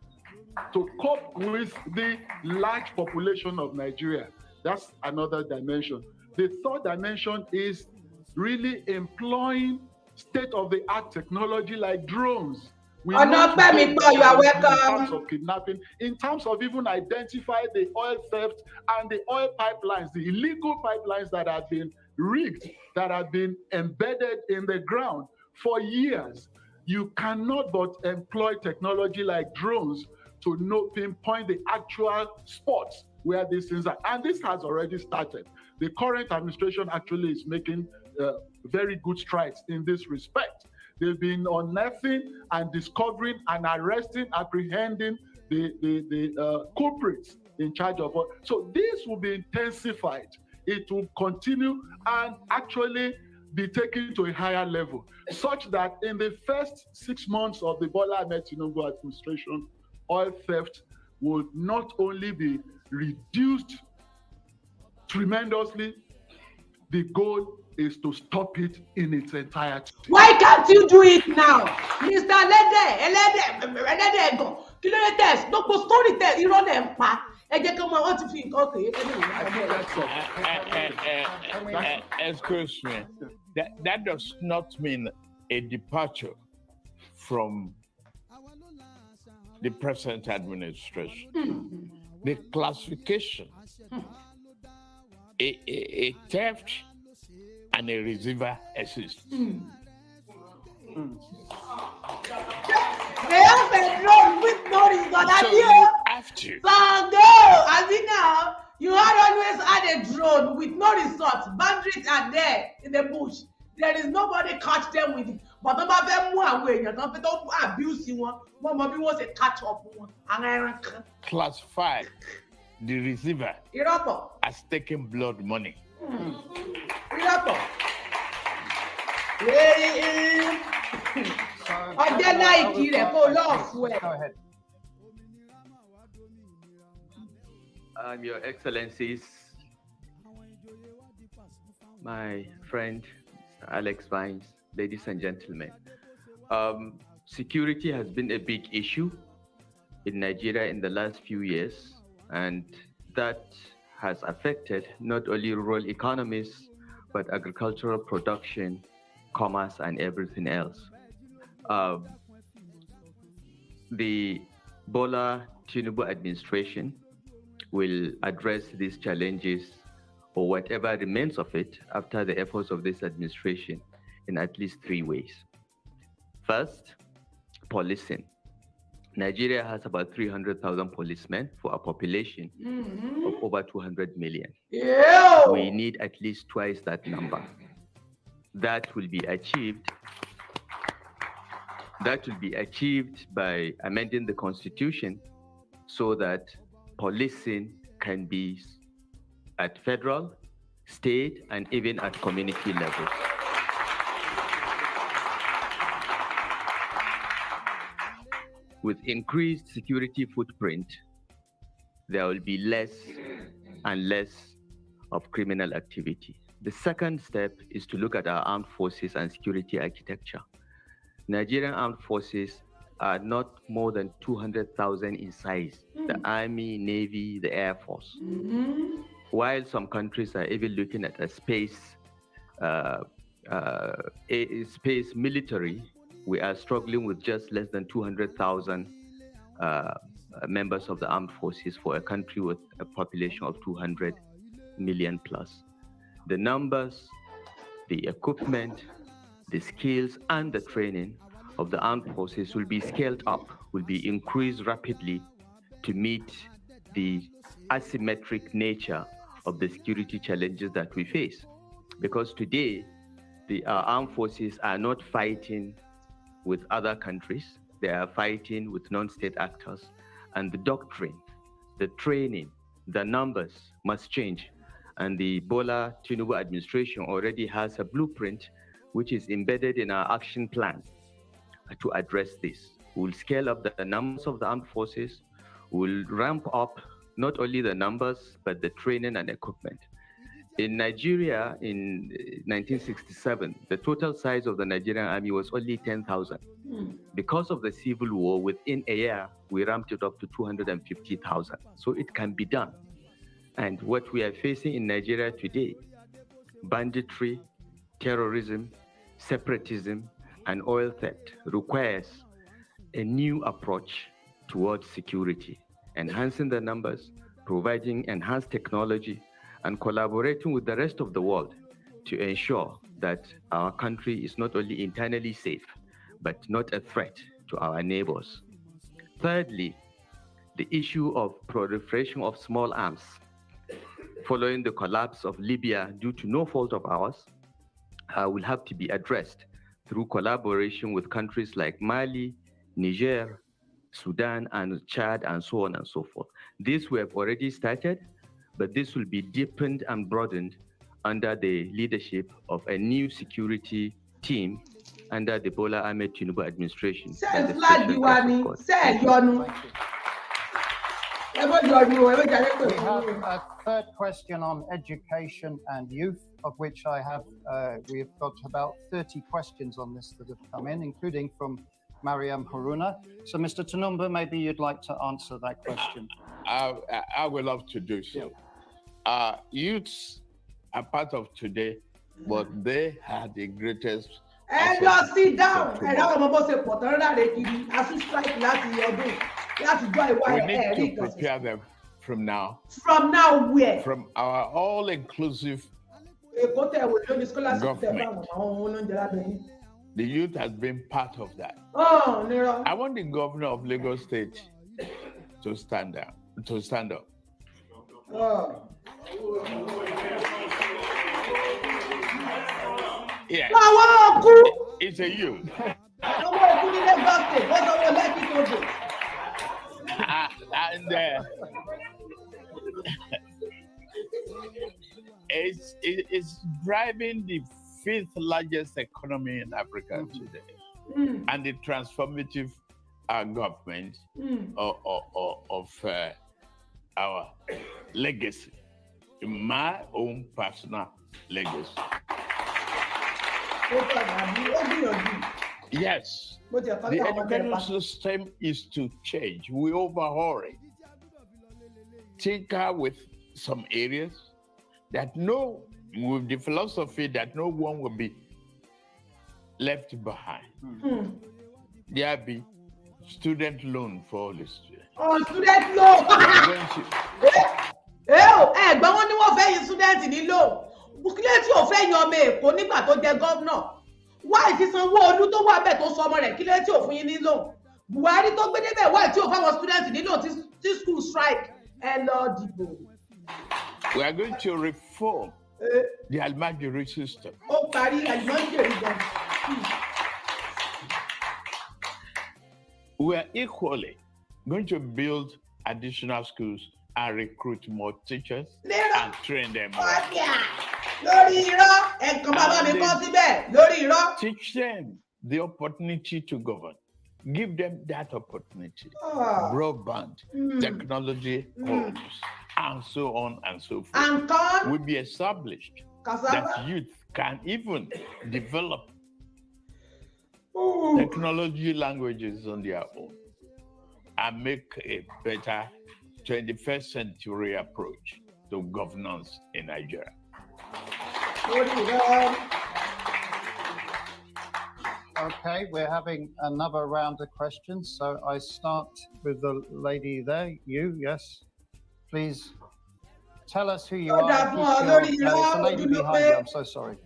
to cope with the large population of Nigeria. That's another dimension. The third dimension is really employing state-of-the-art technology like drones. You are welcome. In terms of kidnapping, in terms of even identify the oil theft and the oil pipelines, the illegal pipelines that have been rigged, that have been embedded in the ground for years. You cannot but employ technology like drones to pinpoint the actual spots where these things are. And this has already started. The current administration actually is making very good strides in this respect. They've been unearthing and discovering and arresting, apprehending the culprits in charge of what. So this will be intensified. It will continue and actually be taken to a higher level, such that in the first 6 months of the Bola Ahmed Tinubu administration, oil theft will not only be reduced tremendously, the goal is to stop it in its entirety. Why can't you do it now? Mr. No story tell you don't pa. What you think? Okay. Excuse me. That does not mean a departure from the present administration. The classification, a theft and a receiver exists. They have a drone with no result. So you have to. So go. As in now, you had always had a drone with no results. Boundaries are there in the bush. There is nobody catch them with it. But no matter more away, you don't abuse one. Maybe was a catch up one. Classify the receiver as taking blood money. Go ahead. Your Excellencies, my friend Alex Vines, ladies and gentlemen, security has been a big issue in Nigeria in the last few years, and that has affected not only rural economies, but agricultural production, commerce, and everything else. The Bola Tinubu administration will address these challenges, or whatever remains of it, after the efforts of this administration in at least 3 ways. First, policing. Nigeria has about 300,000 policemen for a population of over 200 million. We need at least twice that number. That will be achieved. That will be achieved by amending the constitution so that policing can be at federal, state, and even at community levels. With increased security footprint, there will be less and less of criminal activity. The second step is to look at our armed forces and security architecture. Nigerian armed forces are not more than 200,000 in size, the Army, Navy, the Air Force. While some countries are even looking at a space military, we are struggling with just less than 200,000 members of the armed forces for a country with a population of 200 million plus. The numbers, the equipment, the skills, and the training of the armed forces will be scaled up, will be increased rapidly to meet the asymmetric nature of the security challenges that we face. Because today, the armed forces are not fighting with other countries, they are fighting with non-state actors, and the doctrine, the training, the numbers must change. And the Bola Tinubu administration already has a blueprint which is embedded in our action plan to address this. We'll scale up the numbers of the armed forces, we'll ramp up not only the numbers, but the training and equipment. In Nigeria, in 1967, the total size of the Nigerian army was only 10,000. Because of the civil war, within a year, we ramped it up to 250,000. So it can be done. And what we are facing in Nigeria today, banditry, terrorism, separatism, and oil theft, requires a new approach towards security, enhancing the numbers, providing enhanced technology, and collaborating with the rest of the world to ensure that our country is not only internally safe, but not a threat to our neighbors. Thirdly, the issue of proliferation of small arms. Following the collapse of Libya due to no fault of ours, will have to be addressed through collaboration with countries like Mali, Niger, Sudan, and Chad, and so on and so forth. This we have already started, but this will be deepened and broadened under the leadership of a new security team under the Bola Ahmed Tinubu administration. We have a third question on education and youth, of which I have, we've got about 30 questions on this that have come in, including from Mariam Haruna. So Mr. Tanumba, maybe you'd like to answer that question. I would love to do so. Youths are part of today, but they had the greatest. And just sit down. And we need to prepare them from now. From now where? From our all-inclusive government. The youth has been part of that. Oh, Nero. I want the governor of Lagos State to stand up. Oh. Yeah. It's a youth. And it's driving the fifth largest economy in Africa today, and the transformative government of our legacy, my own personal legacy. Yes, the education system is to change. We overhaul it. Tinker with some areas that with the philosophy that no one will be left behind. There be student loan for all the students. Oh, student loan! Ẹ̀gbọ́n wọn ní wọ́n fẹ́ yin student ní loan. Bùkúlẹ̀ tí ò fẹ́ yan ọmọ Èkó nígbà tó jẹ gọ́vnọ̀. Wáì tí Sanwó-Olú tó wà bẹ́ẹ̀ tó sọ ọmọ rẹ̀ kílẹ̀ tí ò fún yín ní loan. Buhari tó gbé débẹ̀ wáì tí ò fáwọn student ní loan tí school strike ẹ lọ dìbò. We are going to reform the Almajiri system. Ó parí Almajiri gan. We are equally going to build additional schools and recruit more teachers and train them more. Teach them the opportunity to govern. Give them that opportunity. Broadband, technology, homes, and so on and so forth. Will be established that youth can even develop technology languages on their own and make a better 21st century approach to governance in Nigeria. Okay, we're having another round of questions. So I start with the lady there. You, yes. Please tell us who you are. There's a lady behind you. I'm so sorry.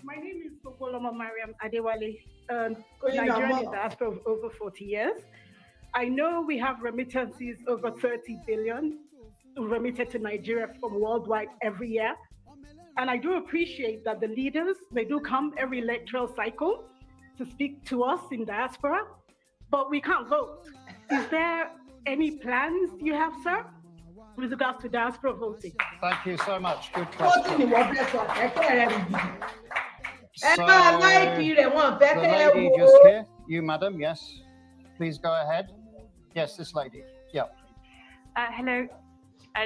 My name is Popoloma Mariam Adewale, Nigerian in the diaspora of over 40 years. I know we have remittances over 30 billion remitted to Nigeria from worldwide every year. And I do appreciate that the leaders, they do come every electoral cycle to speak to us in diaspora, but we can't vote. Is there any plans you have, sir, with regards to diaspora voting? Thank you so much. Good question. So, the lady just here, you, madam, yes. Please go ahead. Yes, this lady. Yeah. Hello.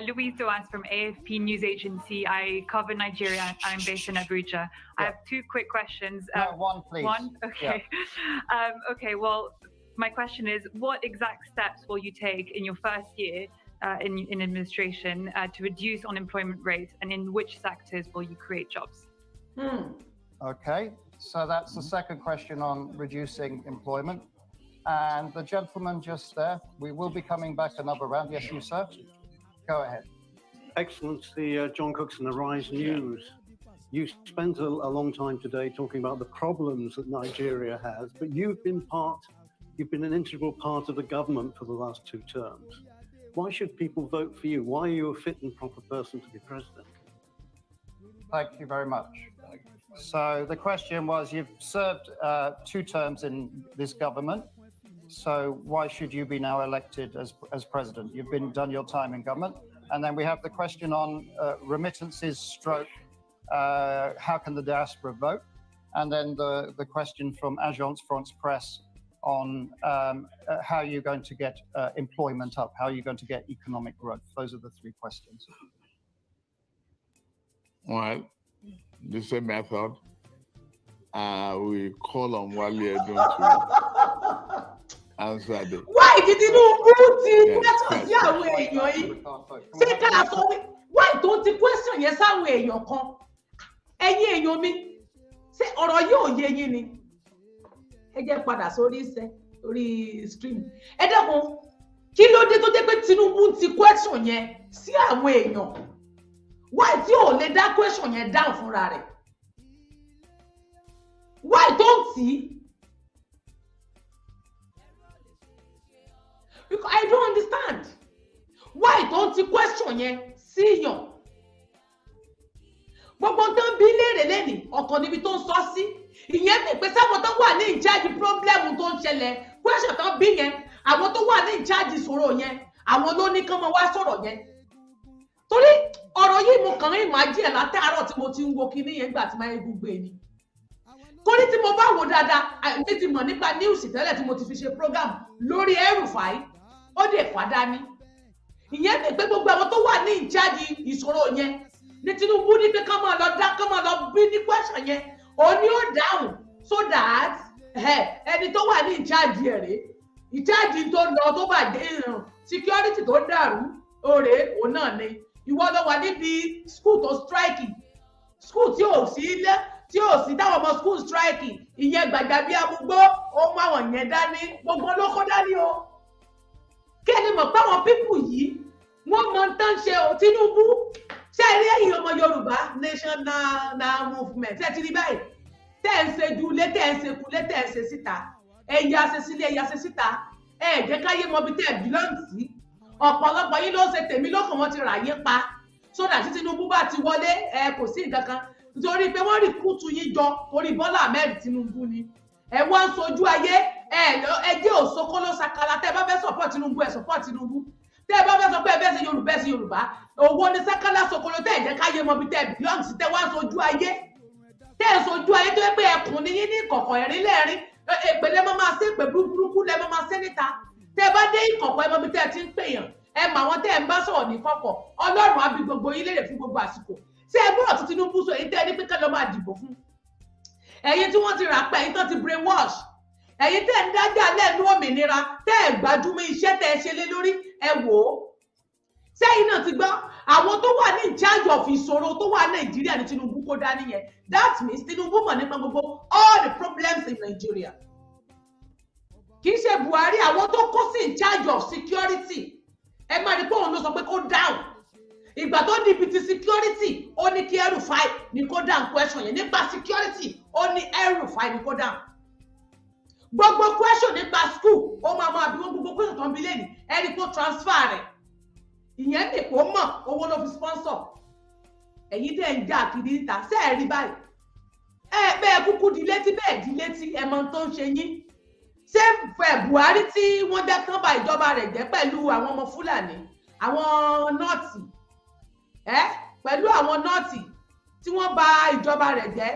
Louise Doans from AFP News Agency. I cover Nigeria and I'm based in Abuja. I have two quick questions. One, please. One? Okay. Yeah. Okay, well, my question is, what exact steps will you take in your first year in administration to reduce unemployment rate, and in which sectors will you create jobs? Okay, so that's the second question on reducing employment. And the gentleman just there, we will be coming back another round. Yes, you, sir. Go ahead. Excellency, John Cookson, Arise News. You spent a long time today talking about the problems that Nigeria has, but you've been an integral part of the government for the last 2 terms. Why should people vote for you? Why are you a fit and proper person to be president? Thank you very much. So the question was, you've served 2 terms in this government, so why should you be now elected as president? You've done your time in government. And then we have the question on remittances stroke, how can the diaspora vote? And then the question from Agence France Presse on how you're going to get employment up, how you're going to get economic growth. Those are the 3 questions. Well, the same method. We call on Wale Edun to answer the. Why did you question sí àwọn èèyàn yìí? Ṣé ká sọ wí? Why tó ti question yẹn sáwọn èèyàn kan? Ẹ̀yin èèyàn mi, ṣé ọ̀rọ̀ yóò yé yín ni? Ẹ jẹ́ padà sórí stream. Ẹ dẹ́kun, kí ló dé tó jẹ́ pé Tinubu ti question yẹn sí àwọn èèyàn? Why tí ò lè dá question yẹn down fúnra rẹ̀? Why don't he? Because I don't understand. Why don't you question yẹn sí yàn? Gbogbo tó ń bí léèrè lẹ́nìí, ọ̀tọ̀ níbi tó ń sọ sí. Ìyẹn mi pé sáwọn tó wà ní ìjáde problem tó ń ṣẹlẹ̀, question tó bí yẹn, àwọn tó wà ní ìjáde ìṣòro yẹn, àwọn ló ní kán máa wá sọ̀rọ̀ yẹn. Torí ọ̀rọ̀ yìí mo kàn ń imagine látàárọ̀ tí mo ti ń wo kinní yẹn gbà tí máa ń gbogbo ẹni. Torí tí mo bá wò dáadáa, mi ti mọ̀ nípa news tẹ́lẹ̀ tí mo ti fi ṣe program lórí El-Rufai, ó dé fàdá ní. Ìyẹn mi pé gbogbo àwọn tó wà ní ìjáde ìṣòro yẹn ní Tinubu ní pé kán máa lọ bí ní question yẹn, ó ní ó dáhùn so that ẹni tó wà ní ìjáde ẹ̀rẹ́, ìjáde tó lọ tó bàjẹ́ security tó dàrú, òrè òun náà ni. Ìwọ ló wà níbi school tó strike, school tí ò sí ilé, tí ò sí táwọn ọmọ school strike, ìyẹn gbàgbà bí amúgbó, ó mú àwọn yẹn dání, gbogbo ló kó dání o. Kẹ́ni mọ̀ pé àwọn pípù yìí, wọ́n mọ tán ṣe ò Tinubu. Ṣé rí ẹ̀yin ọmọ Yorùbá National Movement? Ṣé ti rí báyìí? Tẹ́ ń ṣe jùlé, tẹ́ ń ṣe kulé, tẹ́ ń ṣe síta. Ẹ̀yà ṣe sílé, ẹ̀yà ṣe síta. Jẹ́ káyé mọ bí tẹ́ belong sí. Ọ̀pọ̀lọpọ̀ yín ló ṣe tèmi lọ́kàn wọn ti rà yín pa. Sódà tí Tinubu bá ti wọlé, kò sí nǹkan kan. Nítorí pé wọ́n rìkúùtù yín jọ torí Bọ́lá Ahmed Tinubu ni. Ẹ wá ń sojú ayé, ẹ jẹ́ òṣókó ló sakala. Tẹ́ bá fẹ́ support Tinubu, ẹ support Tinubu. Tẹ́ bá fẹ́ sọ pé ẹ fẹ́ ṣe Yorùbá, ẹ ṣe Yorùbá. Òwò ni sakala sokolo tẹ́ ẹ jẹ́ káyé mọ bí tẹ́ belong sí, tẹ́ wá ń sojú ayé. Tẹ́ ẹ sojú ayé tó yẹ pé ẹkùn ni yín ní ìkọ̀kọ̀ ẹ̀rín lẹ́ẹ̀rín. Èpè lẹ́ máa ṣe pé burúkú lẹ́ máa ṣe níta. Tẹ́ bá dé ìkọ̀kọ̀ ẹ mọ bí tẹ́ ti ń pèèyàn. Ẹ mọ àwọn tẹ́ ẹ ń bá sọ̀rọ̀ ní kọ̀kọ̀. Ọlọ́run á bí gbogbo yín léèrè fún gbogbo àsìkò. Ṣé ẹ gbọ́dọ̀ tí Tinubu sọ èyí tẹ́ ẹ ní pé ká lọ máa dìbò fún? Ẹ̀yin tí wọ́n ti rà pẹ́, ẹ̀yin tán ti brainwash. Ẹ̀yin tẹ́ ẹ ń dájà lẹ́nu òmìnira, tẹ́ ẹ gbájúmọ́ iṣẹ́ tẹ́ ẹ ṣe lé lórí, ẹ wò ó. Sẹ́yìn náà ti gbọ́, àwọn tó wà ní in charge of ìṣòro tó wà Nàìjíríà ní Tinubu kó dání yẹn. That means Tinubu mọ̀ nípa gbogbo all the problems in Nigeria. Kì í ṣe Buhari, àwọn tó kó sí in charge of security. Ẹ máa rí pé òun ló sọ pé kó down. Ìgbà tó di ibi ti security, ó ní kí El-Rufai ní kó down question yẹn. Nípa security, ó ní El-Rufai ní kó down. Gbogbo question nípa school, ó máa bí gbogbo question tó ń bi lẹ́nu, ẹni kó transfer rẹ̀. Ìyẹn ní kò mọ̀, owó ló fi sponsor. Ẹ̀yin tẹ́ ń jà kiri níta, ṣé ẹ rí báyìí? Bẹ́ẹ̀ kúkú di létí, bẹ́ẹ̀ di létí, ẹ mọ tó ń ṣe yín. Ṣé Buhari tí wọ́n jẹ́ kán ba ìjọba rẹ̀ jẹ́ pẹ̀lú àwọn ọmọ Fúlàní, àwọn nọ́ọ̀tì, pẹ̀lú àwọn nọ́ọ̀tì tí wọ́n ba ìjọba rẹ̀ jẹ́,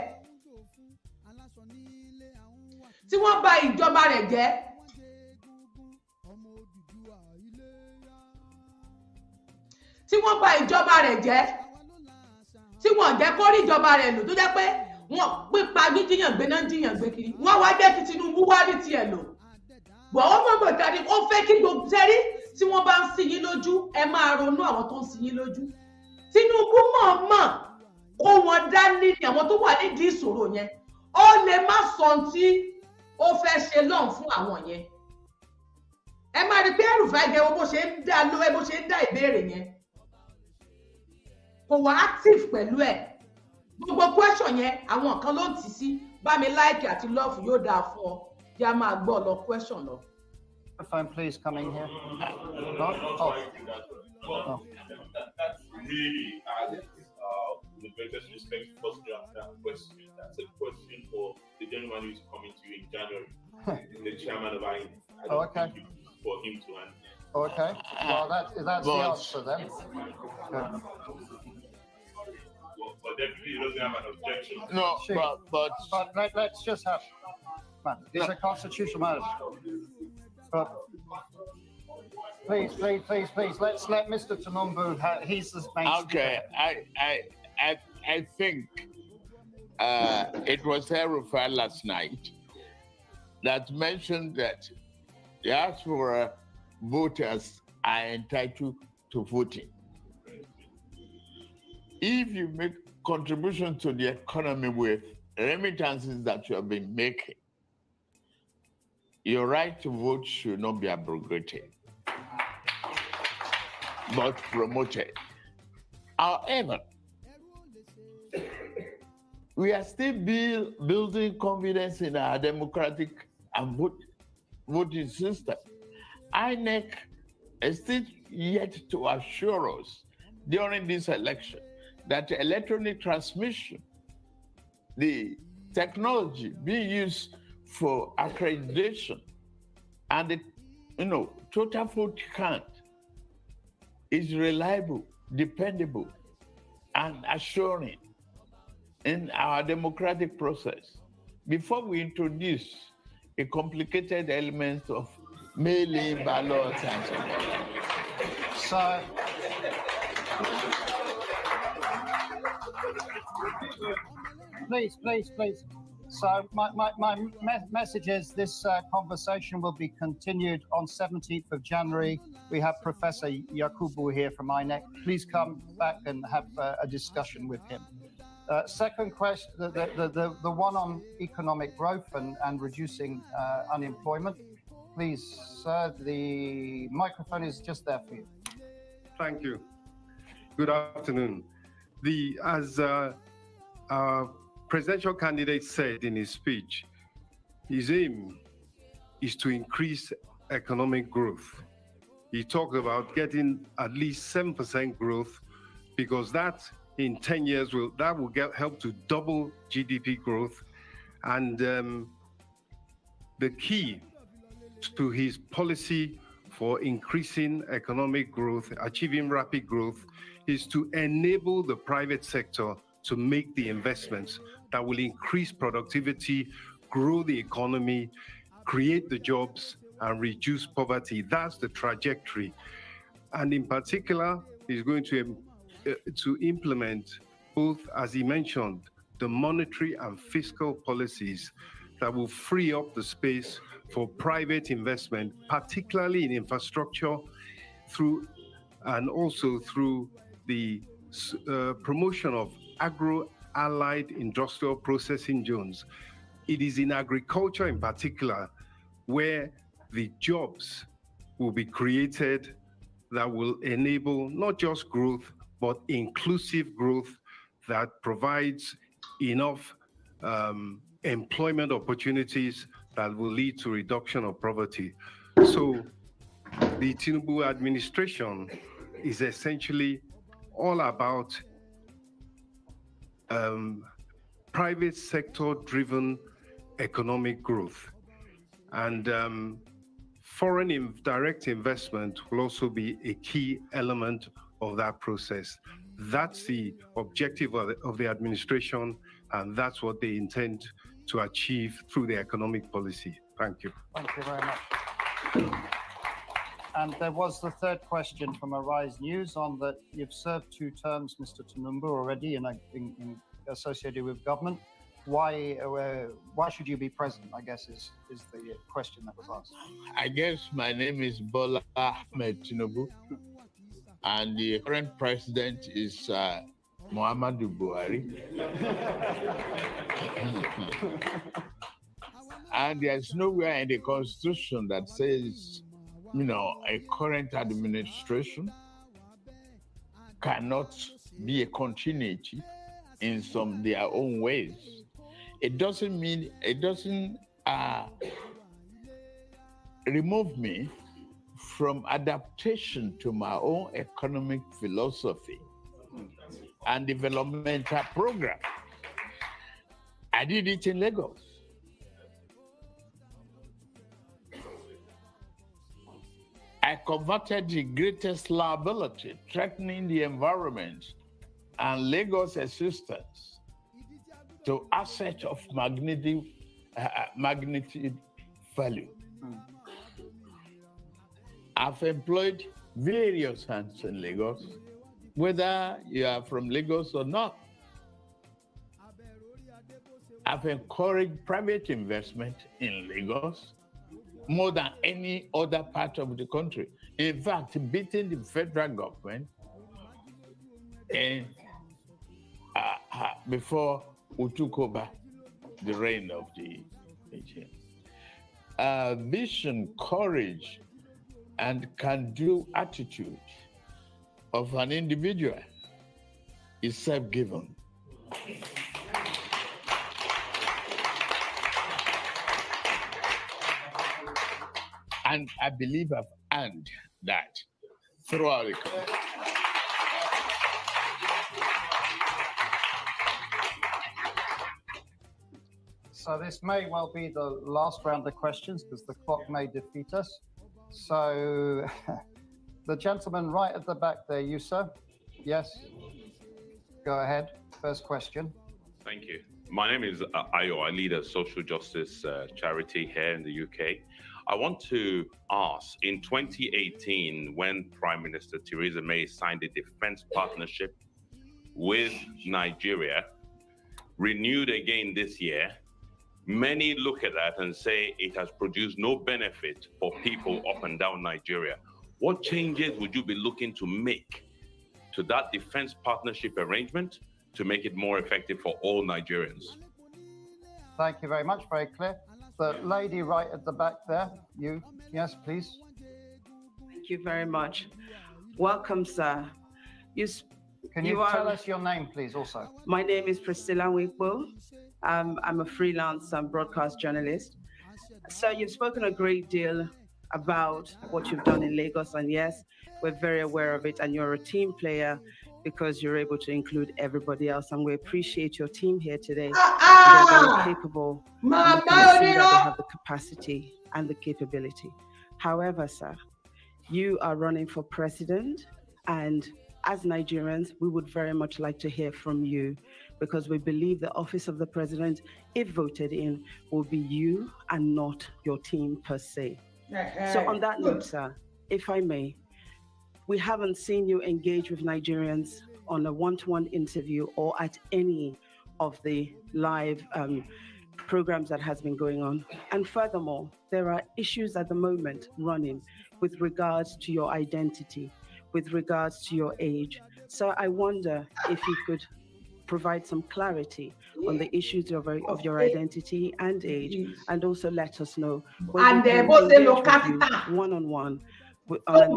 tí wọ́n ba ìjọba rẹ̀ jẹ́. tí wọ́n bà ìjọba rẹ̀ jẹ́ tí wọ́n jẹ́ kó rí ìjọba rẹ̀ lò tó jẹ́ pé wọ́n pípa jíjìyàn gbé náà jíyàn gbé kiri wọ́n wá jẹ́ kí Tinubu wá rí tiẹ̀ lò bọ̀ ó mọ̀ gbọ̀dọ̀ tàbí ó fẹ́ kí gbogbo sẹ́rí tí wọ́n bá ń sin yín lójú ẹ máa ronú àwọn tó ń sin yín lójú Tinubu mọ̀ọ́mọ̀ kó wọn dání ní àwọn tó wà nídìí ìṣòro yẹn ó lè má sọ tí ó fẹ́ ṣe lọ́n fún àwọn yẹn ẹ máa rí pé ẹrùfẹ́ gẹ bó ṣe ń dá lówó bó ṣe ń dá ìbéèrè yẹn kò wá active pẹ̀lú ẹ̀ gbogbo question yẹn àwọn kan ló ń tì sí bá mi like àti love yóò dáa fún ọ kí a máa gbọ́ lọ question lọ. Phone, please, coming here. That's really, with the greatest respect, first draft that question. That's a question for the gentleman who is coming to you in January, the chairman of INEC. Oh, okay. For him to answer. Okay. Well, that's the answer then. Good. But definitely he doesn't have an objection. No, but let's just have. Man, it's a constitutional matter. But please, let's let Mr. Tunumbu. He's the main. Okay, I think it was Herufai last night that mentioned that diaspora voters are entitled to voting. If you make contribution to the economy with remittances that you have been making, your right to vote should not be abrogated, but promoted. However, we are still building confidence in our democratic and voting system. INEC is still yet to assure us during this election that electronic transmission, the technology being used for accreditation and the total vote count is reliable, dependable, and assuring in our democratic process before we introduce a complicated element of mail-in ballots and so on. So, please. So my message is this conversation will be continued on 17th of January. We have Professor Yakubu here from INEC. Please come back and have a discussion with him. Second question, the one on economic growth and reducing unemployment. Please, sir, the microphone is just there for you. Thank you. Good afternoon. As our presidential candidate said in his speech, his aim is to increase economic growth. He talked about getting at least 7% growth because that in 10 years will help to double GDP growth. And the key to his policy for increasing economic growth, achieving rapid growth, is to enable the private sector to make the investments that will increase productivity, grow the economy, create the jobs, and reduce poverty. That's the trajectory. And in particular, he's going to implement both, as he mentioned, the monetary and fiscal policies that will free up the space for private investment, particularly in infrastructure, and also through the promotion of agro-allied industrial processing zones. It is in agriculture in particular where the jobs will be created that will enable not just growth, but inclusive growth that provides enough employment opportunities that will lead to reduction of poverty. So the Tinubu administration is essentially all about private sector driven economic growth, and foreign direct investment will also be a key element of that process. That's the objective of the administration, and that's what they intend to achieve through the economic policy. Thank you. Thank you very much. And there was the third question from Arise News on that you've served 2 terms, Mr. Tinubu, already associated with government. Why should you be president, I guess, is the question that was asked. I guess my name is Bola Ahmed Tinubu, and the current president is Muhammadu Buhari. And there's nowhere in the Constitution that says, a current administration cannot be a continuity in their own ways. It doesn't remove me from adaptation to my own economic philosophy and developmental program. I did it in Lagos. I converted the greatest liability threatening the environment and Lagos existence to asset of magnitude value. I've employed various hands in Lagos, whether you are from Lagos or not. I've encouraged private investment in Lagos more than any other part of the country. In fact, beating the federal government and before we took over the reign of the regime. Vision, courage, and can-do attitude of an individual is self-given. And I believe I've earned that throughout the country. So this may well be the last round of questions because the clock may defeat us. So the gentleman right at the back there, you sir? Yes? Go ahead, first question. Thank you. My name is Ayo. I lead a social justice charity here in the UK. I want to ask, in 2018, when Prime Minister Theresa May signed a defense partnership with Nigeria, renewed again this year, many look at that and say it has produced no benefit for people up and down Nigeria. What changes would you be looking to make to that defense partnership arrangement to make it more effective for all Nigerians? Thank you very much, very clear. The lady right at the back there, you, yes, please. Thank you very much. Welcome, sir. Can you tell us your name, please, also? My name is Priscilla Wikbo. I'm a freelance broadcast journalist. So you've spoken a great deal about what you've done in Lagos, and yes, we're very aware of it, and you're a team player because you're able to include everybody else, and we appreciate your team here today. They're very capable, and we can see that they have the capacity and the capability. However, sir, you are running for president, and as Nigerians, we would very much like to hear from you because we believe the office of the president, if voted in, will be you and not your team per se. So on that note, sir, if I may, we haven't seen you engage with Nigerians on a one-to-one interview or at any of the live programs that has been going on. And furthermore, there are issues at the moment running with regards to your identity, with regards to your age. So I wonder if you could provide some clarity on the issues of your identity and age, and also let us know when we can engage with you one-on-one on an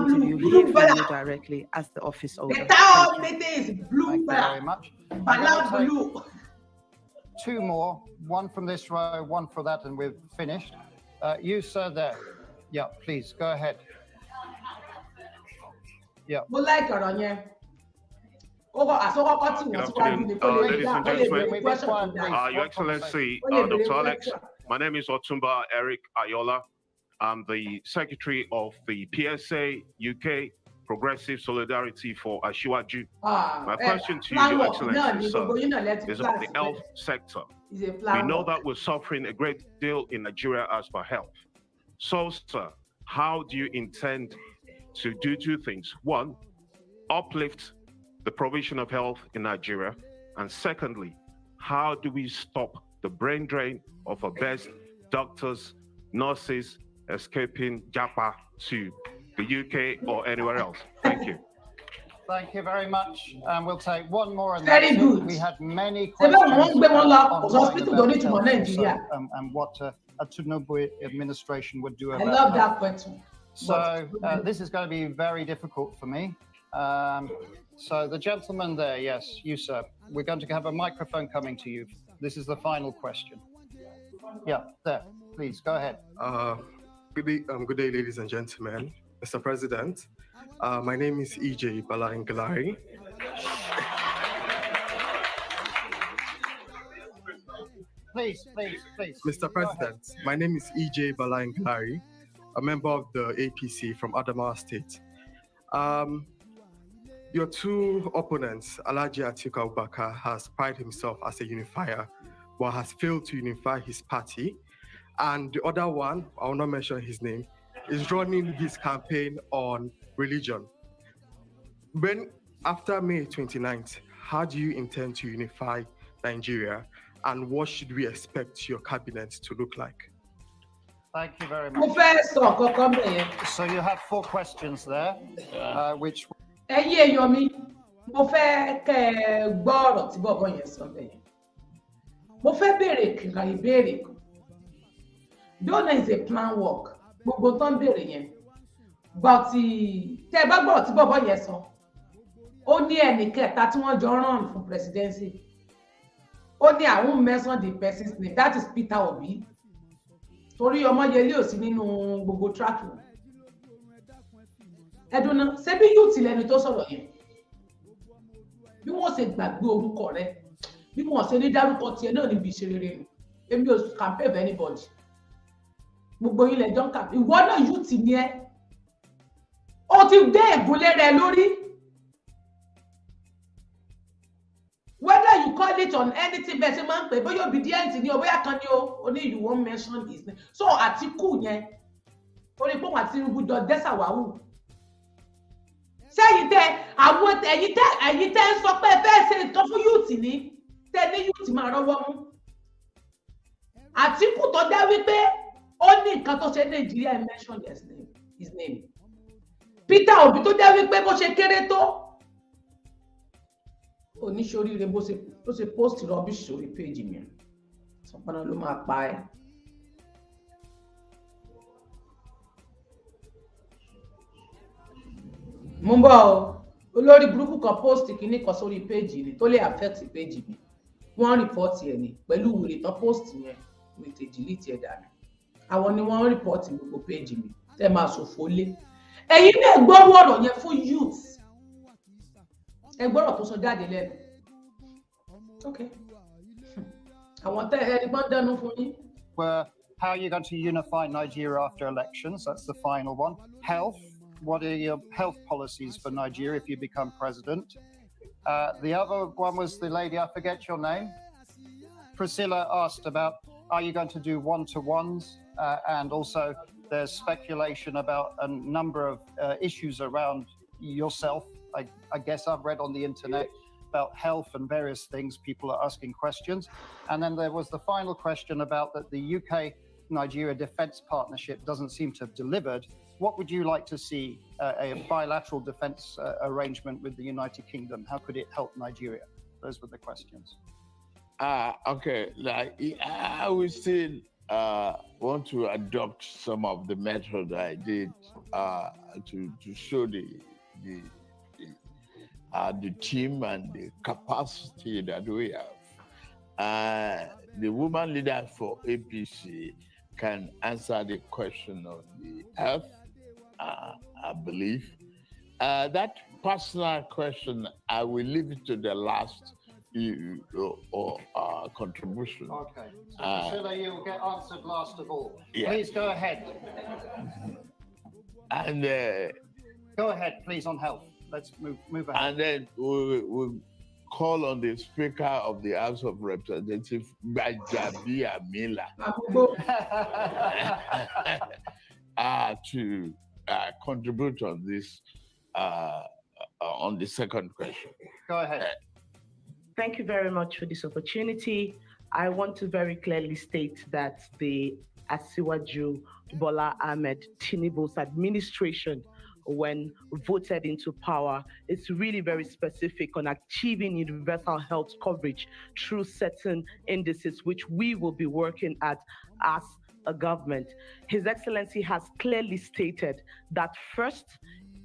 interview, hear from you directly as the office holder. Thank you very much. Two more, one from this row, one for that, and we've finished. You, sir, there. Yeah, please, go ahead. Yeah. Good afternoon, ladies and gentlemen, Your Excellency, Dr. Alex, my name is Otumba Eric Ayola. I'm the Secretary of the PSA UK Progressive Solidarity for Ashiwaju. My question to you, Your Excellency, sir, is about the health sector. We know that we're suffering a great deal in Nigeria as per health. So, sir, how do you intend to do two things? One, uplift the provision of health in Nigeria. And secondly, how do we stop the brain drain of our best doctors, nurses escaping Japa to the UK or anywhere else? Thank you. Thank you very much. And we'll take one more. And Very good. We had many questions and what a Tinubu administration would do about I love that question. So this is going to be very difficult for me. So the gentleman there, yes, you, sir. We're going to have a microphone coming to you. This is the final question. Yeah, there. Please, go ahead. Good day, ladies and gentlemen. Mr. President, my name is EJ Balangalari. Please. Mr. President, my name is EJ Balangalari, a member of the APC from Adamawa State. Your two opponents, Alhaji Atiku Abubakar, has prided himself as a unifier, but has failed to unify his party. And the other one, I will not mention his name, is running his campaign on religion. After May 29th, how do you intend to unify Nigeria, and what should we expect your cabinet to look like? Thank you very much. So you have 4 questions there, which... Yomi, mo fẹ́ kẹ́ ẹ gbọ́ ọ̀rọ̀ tí bọ̀bọ̀ yẹn sọ bẹ́ẹ̀. Mo fẹ́ béèrè kíkan ìbéèrè kan. Though there is a plan work, gbogbo tó ń béèrè yẹn. But tẹ́ ẹ bá gbọ́ ọ̀rọ̀ tí bọ̀bọ̀ yẹn sọ, ó ní ẹnì kẹta tí wọ́n jọ rán fún presidency. Ó ní àwọn mention the person's name, that is Peter Obi. Torí Ọmọyẹlé ò sí nínú gbogbo track yẹn. Ẹdùnà ṣé bí yóò tilẹ̀ ni tó sọ̀rọ̀ yẹn bí wọ́n ṣe gbàgbé orúkọ rẹ bí wọ́n ṣe ní dárúkọ tiẹ̀ náà níbi ìṣeré rẹ èmi ò campaign for anybody gbogbo ilẹ̀ jọ ń kà ìwọ náà yóò ti ní ẹ ó ti gbé ègúnlé rẹ lórí whether you call it on anything bẹ́ẹ̀ ṣe máa ń pè bóyá obedient ni o bóyá kan ni o ní you won't mention his name so Àtíkù yẹn orí pé wọn àti Tinubu jọ dẹ́sàwáwù. Sẹ́yìn tẹ àwọn ẹ̀yin tẹ́ ń sọ pé fẹ́ ṣe nǹkan fún yúùtì ní tẹ́ ní yúùtì máa rọ́wọ́ mú. Àtíkù tó dá wípé ó ní nǹkan tó ṣe Nàìjíríà I mentioned his name. Peter Obi tó dá wípé bó ṣe kéré tó oníṣoríire bó ṣe post rubbish sórí péjì mi. Sọpọ́nà ló máa pa ẹ́. Mo ń bọ̀ o olórí burúkú kan post kìíní kan sórí péjì ni tó lè affect péjì mi wọ́n report ẹ̀ ní pẹ̀lú wèrè tán post yẹn mi tè delete ẹ̀ dànù àwọn ni wọ́n report gbogbo péjì mi tẹ́ máa ṣòfò lé ẹ̀yin náà gbọ́rọ̀ ọ̀rọ̀ yẹn fún youth ẹ gbọ́rọ̀ tó sọ jáde lẹ́nu ok àwọn tẹ́ ẹni gbọ́n dánú fún yín. Well, how are you going to unify Nigeria after elections? That's the final one. Health. What are your health policies for Nigeria if you become president? The other one was the lady, I forget your name. Priscilla asked about, are you going to do one-to-ones? And also there's speculation about a number of issues around yourself. I guess I've read on the internet about health and various things. People are asking questions. And then there was the final question about that the UK-Nigeria defense partnership doesn't seem to have delivered. What would you like to see a bilateral defense arrangement with the United Kingdom? How could it help Nigeria? Those were the questions. Okay, I would still want to adopt some of the method I did to show the team and the capacity that we have. The woman leader for APC can answer the question of the health, I believe. That personal question, I will leave it to the last contribution. Okay. So Priscilla, you'll get answered last of all. Yeah. Please go ahead. And go ahead, please, on health. Let's move ahead. And then we'll call on the Speaker of the House of Representatives, Gbajabiamila, to contribute on this, on the second question. Go ahead. Thank you very much for this opportunity. I want to very clearly state that the Asiwaju Bola Ahmed Tinubu's administration, when voted into power, is really very specific on achieving universal health coverage through certain indices, which we will be working at as a government. His Excellency has clearly stated that first,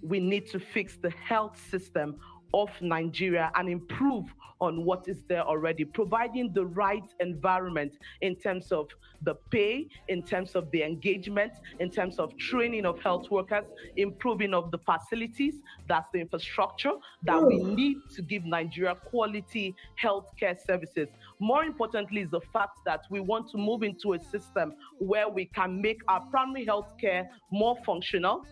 we need to fix the health system of Nigeria and improve on what is there already, providing the right environment in terms of the pay, in terms of the engagement, in terms of training of health workers, improving of the facilities, that's the infrastructure that we need to give Nigeria quality healthcare services. More importantly is the fact that we want to move into a system where we can make our primary healthcare more functional.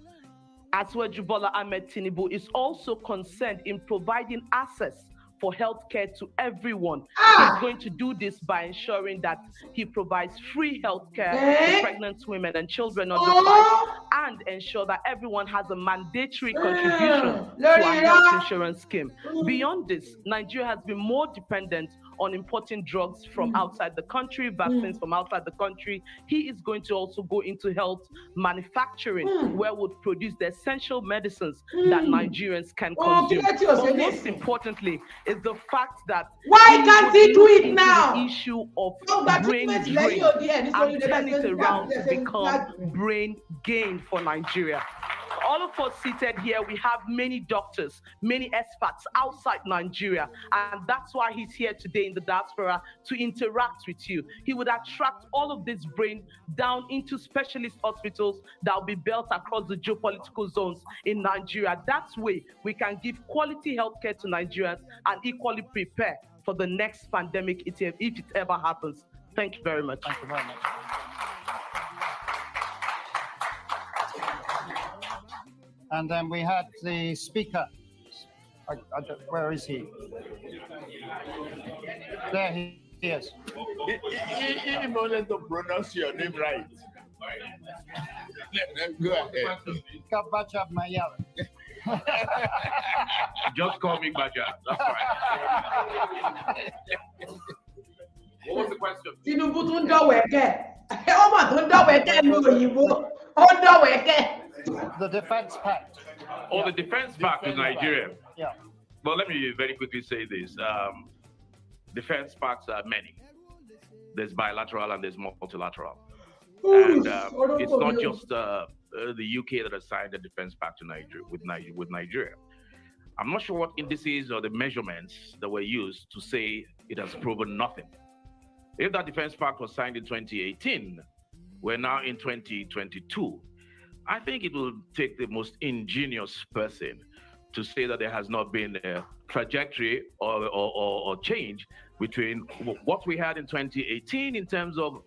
Asiwaju Bola Ahmed Tinubu is also concerned in providing access for healthcare to everyone. He's going to do this by ensuring that he provides free healthcare to pregnant women and children under 5, and ensure that everyone has a mandatory contribution to our health insurance scheme. Beyond this, Nigeria has been more dependent on importing drugs from outside the country, vaccines from outside the country. He is going to also go into health manufacturing, where we'll produce the essential medicines that Nigerians can consume. But most importantly is the fact that why can't he do it now? The issue of brain drain and turn it around to become brain gain for Nigeria. All of us seated here, we have many doctors, many experts outside Nigeria, and that's why he's here today in the diaspora to interact with you. He would attract all of this brain down into specialist hospitals that will be built across the geopolitical zones in Nigeria. That way, we can give quality healthcare to Nigerians and equally prepare for the next pandemic if it ever happens. Thank you very much. Thank you very much. And then we had the speaker. Where is he? There he is. In order to pronounce your name right. Go ahead. Kabacha Mayala. Just call me Baja. That's fine. What was the question? Tinubu tún dọ̀wọ̀ ẹ̀kẹ́. Ọmọ tó dọ̀wọ̀ ẹ̀kẹ́ ní òyìnbó. Ó dọ̀wọ̀ ẹ̀kẹ́. The defense pact. Oh, the defense pact with Nigeria. Yeah. Well, let me very quickly say this. Defense pacts are many. There's bilateral and there's multilateral. And it's not just the UK that has signed the defense pact to Nigeria, with Nigeria. I'm not sure what indices or the measurements that were used to say it has proven nothing. If that defense pact was signed in 2018, we're now in 2022. I think it will take the most ingenious person to say that there has not been a trajectory or change between what we had in 2018 in terms of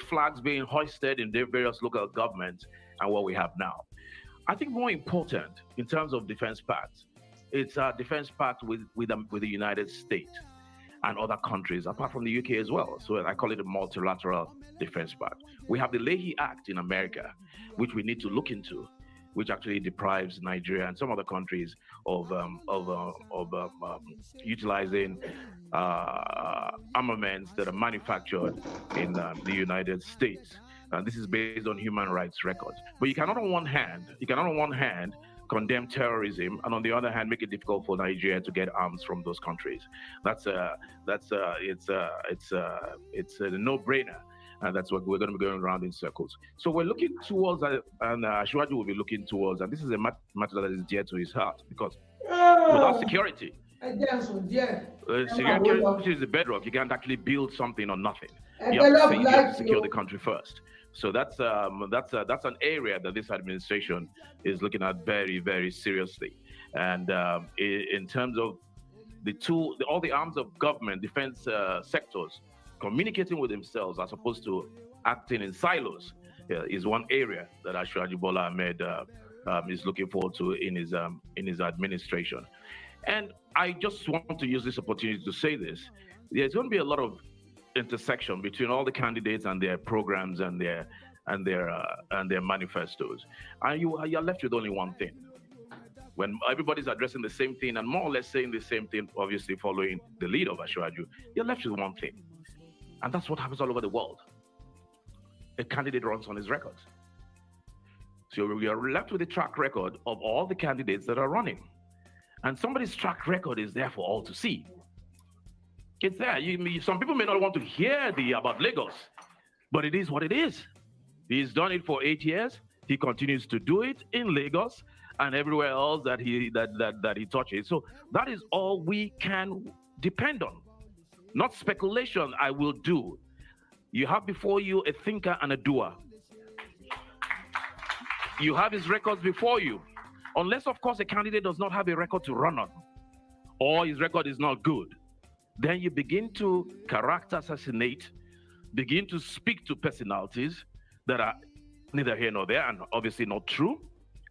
flags being hoisted in the various local governments and what we have now. I think more important in terms of defense pact, it's a defense pact with the United States and other countries, apart from the UK as well. So I call it a multilateral defense pact. We have the Leahy Act in America, which we need to look into, which actually deprives Nigeria and some other countries of utilizing armaments that are manufactured in the United States. And this is based on human rights records. But you cannot on one hand condemn terrorism, and on the other hand, make it difficult for Nigeria to get arms from those countries. It's a no-brainer, and that's what we're going to be going around in circles. So we're looking towards, and Asiwaju will be looking towards, and this is a matter that is dear to his heart, because without security, security is the bedrock. You can't actually build something on nothing. You have to secure the country first. So that's an area that this administration is looking at very, very seriously. And in terms of all the arms of government, defense sectors communicating with themselves as opposed to acting in silos is one area that Asiwaju Bola Ahmed is looking forward to in his administration. And I just want to use this opportunity to say this: there's going to be a lot of intersection between all the candidates and their programs and their and their manifestos, and you're left with only one thing. When everybody's addressing the same thing and more or less saying the same thing, obviously following the lead of Asiwaju, you're left with one thing, and that's what happens all over the world. A candidate runs on his records. So we are left with a track record of all the candidates that are running. And somebody's track record is there for all to see. It's there. Some people may not want to hear about Lagos, but it is what it is. He's done it for 8 years. He continues to do it in Lagos and everywhere else that he touches. So that is all we can depend on. Not speculation, I will do. You have before you a thinker and a doer. You have his records before you. Unless, of course, a candidate does not have a record to run on, or his record is not good, then you begin to character assassinate, begin to speak to personalities that are neither here nor there and obviously not true,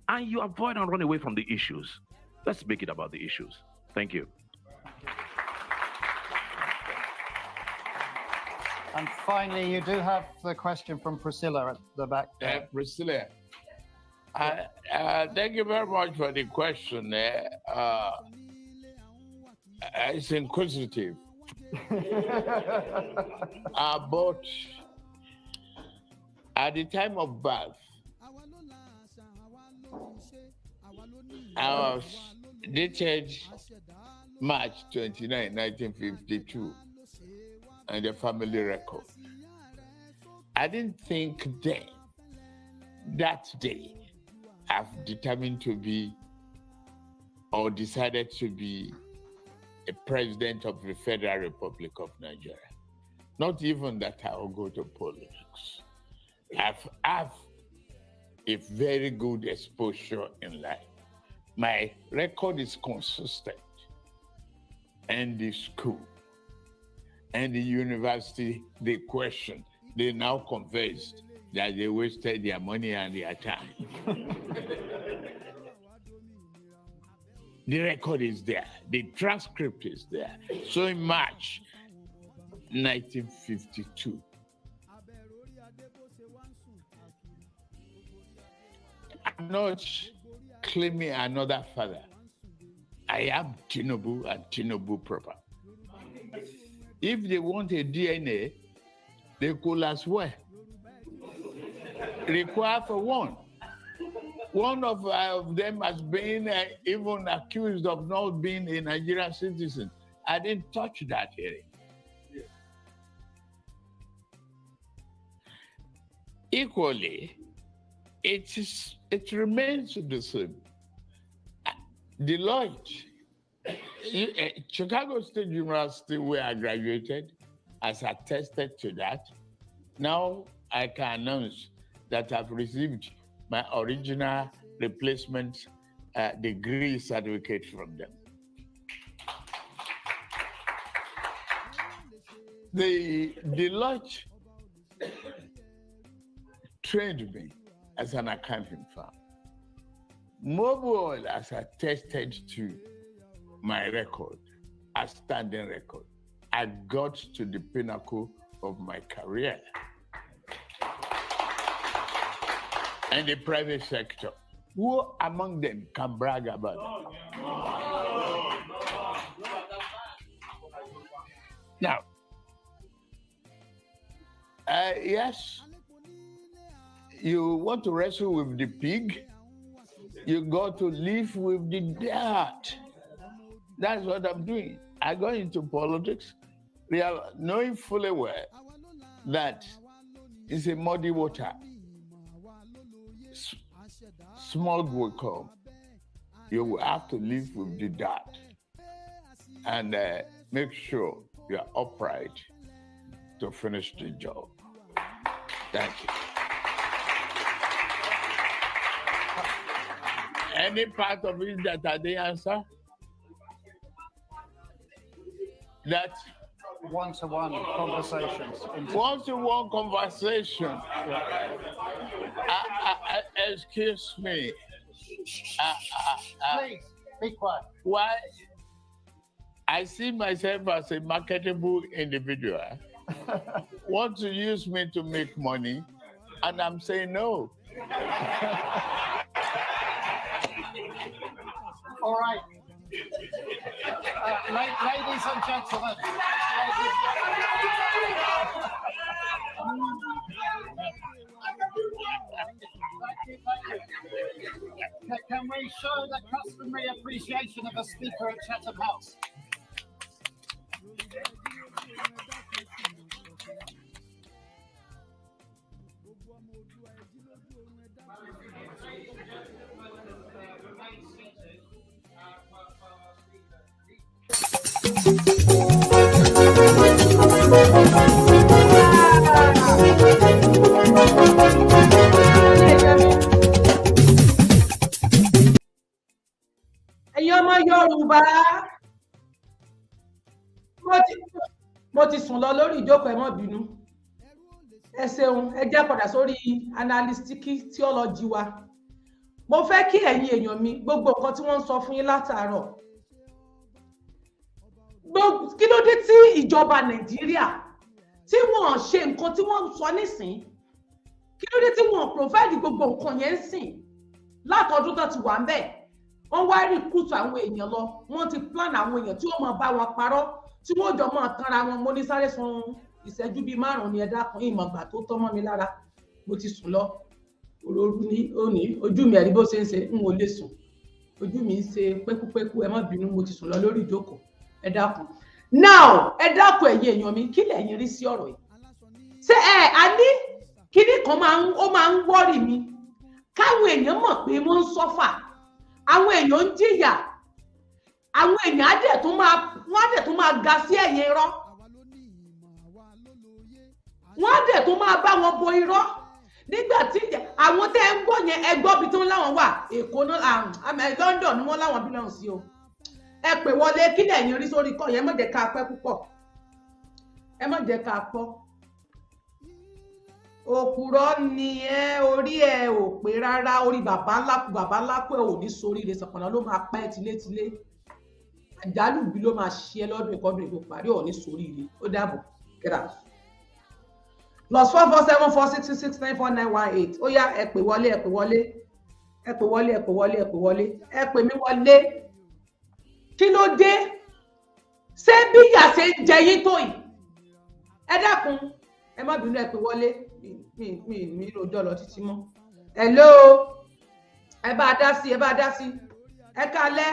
and you avoid and run away from the issues. Let's make it about the issues. Thank you. And finally, you do have the question from Priscilla at the back there. Priscilla, thank you very much for the question. It's inquisitive. But at the time of birth, I was dated March 29, 1952, and the family record. I didn't think then, that day, I've determined to be or decided to be a president of the Federal Republic of Nigeria. Not even that I will go to politics. I've a very good exposure in life. My record is consistent. And the school and the university, they question, they now convinced that they wasted their money and their time. The record is there, the transcript is there. So in March 1952, I'm not claiming another father. I am Tinubu and Tinubu proper. If they want a DNA, they could as well require for one. One of them has been even accused of not being a Nigerian citizen. I didn't touch that area. Equally, it remains the same. Deloitte, Chicago State University, where I graduated, has attested to that. Now I can announce that I've received my original replacement degree certificate from them. The Deloitte trained me as an accounting firm. Mobile has attested to my record, a standing record. I got to the pinnacle of my career. And the private sector, who among them can brag about it? Now, yes, you want to wrestle with the pig, you got to live with the dirt. That's what I'm doing. I go into politics, knowing fully well that it's a muddy water. Smog will come. You will have to live with the dirt and make sure you're upright to finish the job. Thank you. Any part of it that I didn't answer? That one-to-one conversations. One-to-one conversation. Excuse me. Please, be quiet. Why? I see myself as a marketable individual. Want to use me to make money, And I'm saying no. All right. Ladies and gentlemen. Can we show the customary appreciation of a speaker at Chatham House? Ẹ̀yin ọmọ Yorùbá, mo ti sùn lọ lórí ìjókòó, ẹ má bínú. Ẹ ṣeun, ẹ jẹ́ padà sórí analytic theology wa. Mo fẹ́ kí ẹ̀yin èèyàn mi gbogbo nǹkan tí wọ́n ń sọ fún yín látàárọ̀. Kí ló dé tí ìjọba Nàìjíríà tí wọ́n ṣe nǹkan tí wọ́n sọ nísìn? Kí ló dé tí wọ́n provide gbogbo nǹkan yẹn sìn? Látọdún tó ti wà ń bẹ̀. Wọ́n wá recruit àwọn èèyàn lọ, wọ́n ti plan àwọn èèyàn tí wọ́n máa bá wọn parọ́, tí wọ́n jọ máa tanra wọn. Mo ní sáré sun ìṣẹ́jú bíi 5 ní ẹ dákun, ìmọ̀gbà tó tọ́ mọ́ mi lára. Mo ti sùn lọ. Òru ní òní, ojú mi ẹ̀rí bó ṣe ń ṣe, n ò lè sùn. Ojú mi ń ṣe pékúpékú, ẹ má bínú, mo ti sùn lọ lórí ìjókòó. Ẹ dákun. Now, ẹ dákun ẹ̀yin èèyàn mi, kí lẹ̀yin rí sí ọ̀rọ̀ yìí? Ṣé a ní kíní kan máa ń wọ́rì mi? Káwọn èèyàn mọ̀ pé wọ́n ń sọ́fà. Àwọn èèyàn ń jìyà, àwọn èèyàn á dẹ̀ tún máa ga sí ẹ̀yìn irọ́, wọ́n á dẹ̀ tún máa bá wọn bo irọ́. Nígbà tí àwọn tẹ́ ń gbọ́ yẹn ẹgbọ́ bí tó ń láwọn wà Èkó náà, London ni wọ́n láwọn bí lọ́hùn sí o. Ẹ pè wọlé, kí lẹ̀yin rí sórí kọ́ yẹn? Ẹ má jẹ́ ká pẹ́ púpọ̀, ẹ má jẹ́ ká pọ̀. Òpùrọ́ ni ẹ, orí ẹ ò pé rárá, orí bàbá ńlá pé ò ní sórí rẹ̀ sọ̀pọ̀nà ló máa pẹ́ tilétilé. Àjálù bí ló máa ṣe lọ́dún ìkọ́dún ìbò parí ò ní sórí rẹ̀. Ó dàbọ̀, kẹ́rà. +447466694918. Ó yá, ẹ pè wọlé, ẹ pè wọlé, ẹ pè wọlé, ẹ pè wọlé, ẹ pè wọlé, ẹ pè mí wọlé. Kí ló dé? Ṣé bí ìyà ṣe ń jẹ yín tó yìí? Ẹ dákun, ẹ má bínú, ẹ pè wọlé. Mi rojọ́ lọ títí mọ́. Hello, ẹ bá dá sí, ẹ bá dá sí. Ẹ kálẹ́.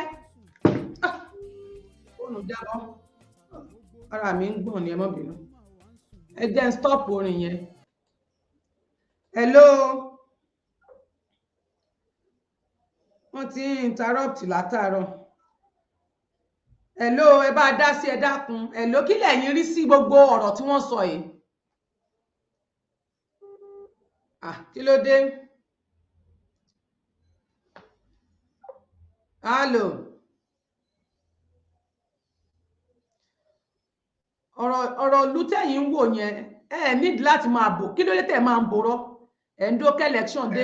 Fóònù jábọ́. Ara mi ń gbọ̀n ni, ẹ má bínú. Ẹ jẹ́ n stop orin yẹn. Hello. Wọ́n ti ń interrupt látàárọ̀. Hello, ẹ bá dá sí, ẹ dákun. Hello, kí lẹ̀yin rí sí gbogbo ọ̀rọ̀ tí wọ́n sọ yìí? Kí ló dé? Hello. Ọ̀rọ̀ ìlú tẹ̀yin ń wò yẹn, ẹ need láti máa bò. Kí ló dé tẹ̀ máa ń borọ́? Ẹ̀ ń dókè election dé.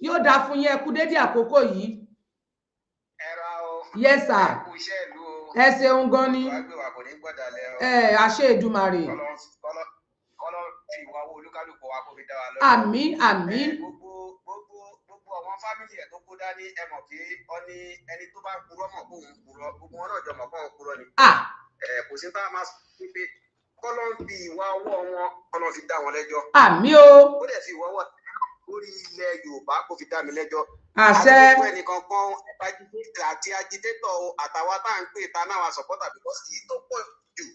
Yóò dáa fún yín, ẹ kú dédé àkókò yìí. Yes sir. Ẹ ṣeun gan ni. Àṣẹ Èdùmàrè. Àmín, àmín. Gbogbo àwọn fámìlì ẹ̀ tó kó dání ẹ mọ̀ pé ọ ní ẹni tó bá purọ́ mọ̀ kó ń purọ́, gbogbo wọn náà jọ mọ̀ kó ń purọ́ ni. Kò sí bá a máa sọ pé kọ́lọ́ ń fi ìwà ọwọ́ wọn kọ́lọ́ fi dá wọn lẹ́jọ́. Àmín o. Ó dẹ̀ fi ìwà ọwọ́ lórí ilẹ̀ Yorùbá kó fi dá mi lẹ́jọ́. Àṣẹ. Àwọn ẹnìkan kan àti agitétọ̀ àtàwọn tá à ń pè ta náà sọ̀pọ̀tà because èyí tó pọ̀ jù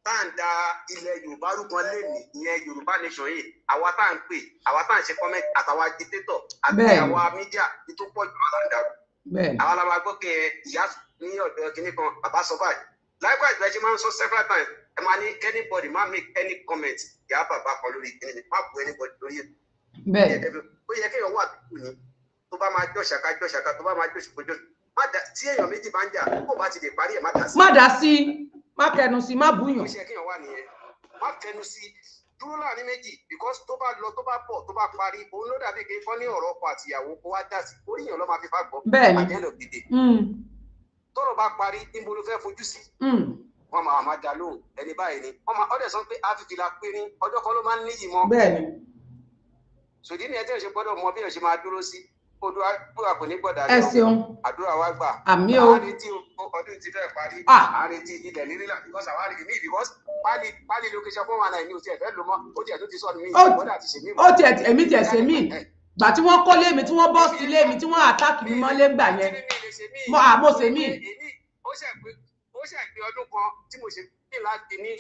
tá à ń da ilẹ̀ Yorùbá rúgan lẹ́nìí ìyẹn Yorùbá nation yìí, àwa tá à ń pè, àwa tá à ń ṣe comment àtàwọn agitétọ̀ àti àwa mídíà ní tó pọ̀ jù wá láǹdà. Àwa la máa gbọ́ kí ìyá ní ọ̀dọ̀ kìnnì kan bàbá sọ báyìí. Likewise bẹ́ẹ̀ ṣe máa ń sọ several times, ẹ máa ní anybody máa make any comment ìyá bàbá kan lórí kìnnì, má bu anybody lórí ẹ̀. Ó yẹ kéèyàn wà tó ní tó bá máa jọ ṣàkà tó bá máa jọ ṣòkòjò tí èèyàn méjì bá ń jà kó bá ti lè parí ẹ̀ má dá sí. Má dá sí, má kẹnu sí, má búyàn. Ó ṣe kéèyàn wà nìyẹn, má kẹnu sí, dúró láàrin méjì because tó bá lọ tó bá bọ̀ tó bá parí òun ló dàbí kí n kọ́ ní ọ̀rọ̀ ọkọ àtìyàwó kó wá dá sí, orí èèyàn ló máa fi fà gbọ́. Bẹ́ẹ̀ni. Àjẹ́lò dìde. Tọ́rọ̀ bá parí níbo ló fẹ́ fojú sí. Wọ́n máa dá lóhùn ẹni báyìí ni. Ọdẹ sọ pé àfìfìlà péré ọjọ́ kan ló máa ń níyì mọ́. Bẹ́ẹ̀ni. So ìdí nìyẹn tí èèyàn ṣe gbọ́dọ̀ mọ bí èèyàn ṣe máa dúró sí. Àdúrà kò ní gbọ́dọ̀ ẹ ṣeun àdúrà wa gbà. Àmín o. Àárín tí ọdún ti fẹ́ parí. Àárín tí ilẹ̀ ní rírà because àwọn àrídì mí because pálí location 419 ní o tiẹ̀ fẹ́ lò mọ́ ó tiẹ̀ tó ti sọ mí ìgbọ́dọ̀ àti ṣèmí. Ó tiẹ̀ èmi tiẹ̀ ṣe mí gbà tí wọ́n kọ́ lé mi tí wọ́n bọ́ sí lé mi tí wọ́n àtàkì mi mọ́lé gbà yẹn mo ṣe mí. Ó ṣe pé ọdún kan tí mo ṣe ní láti ní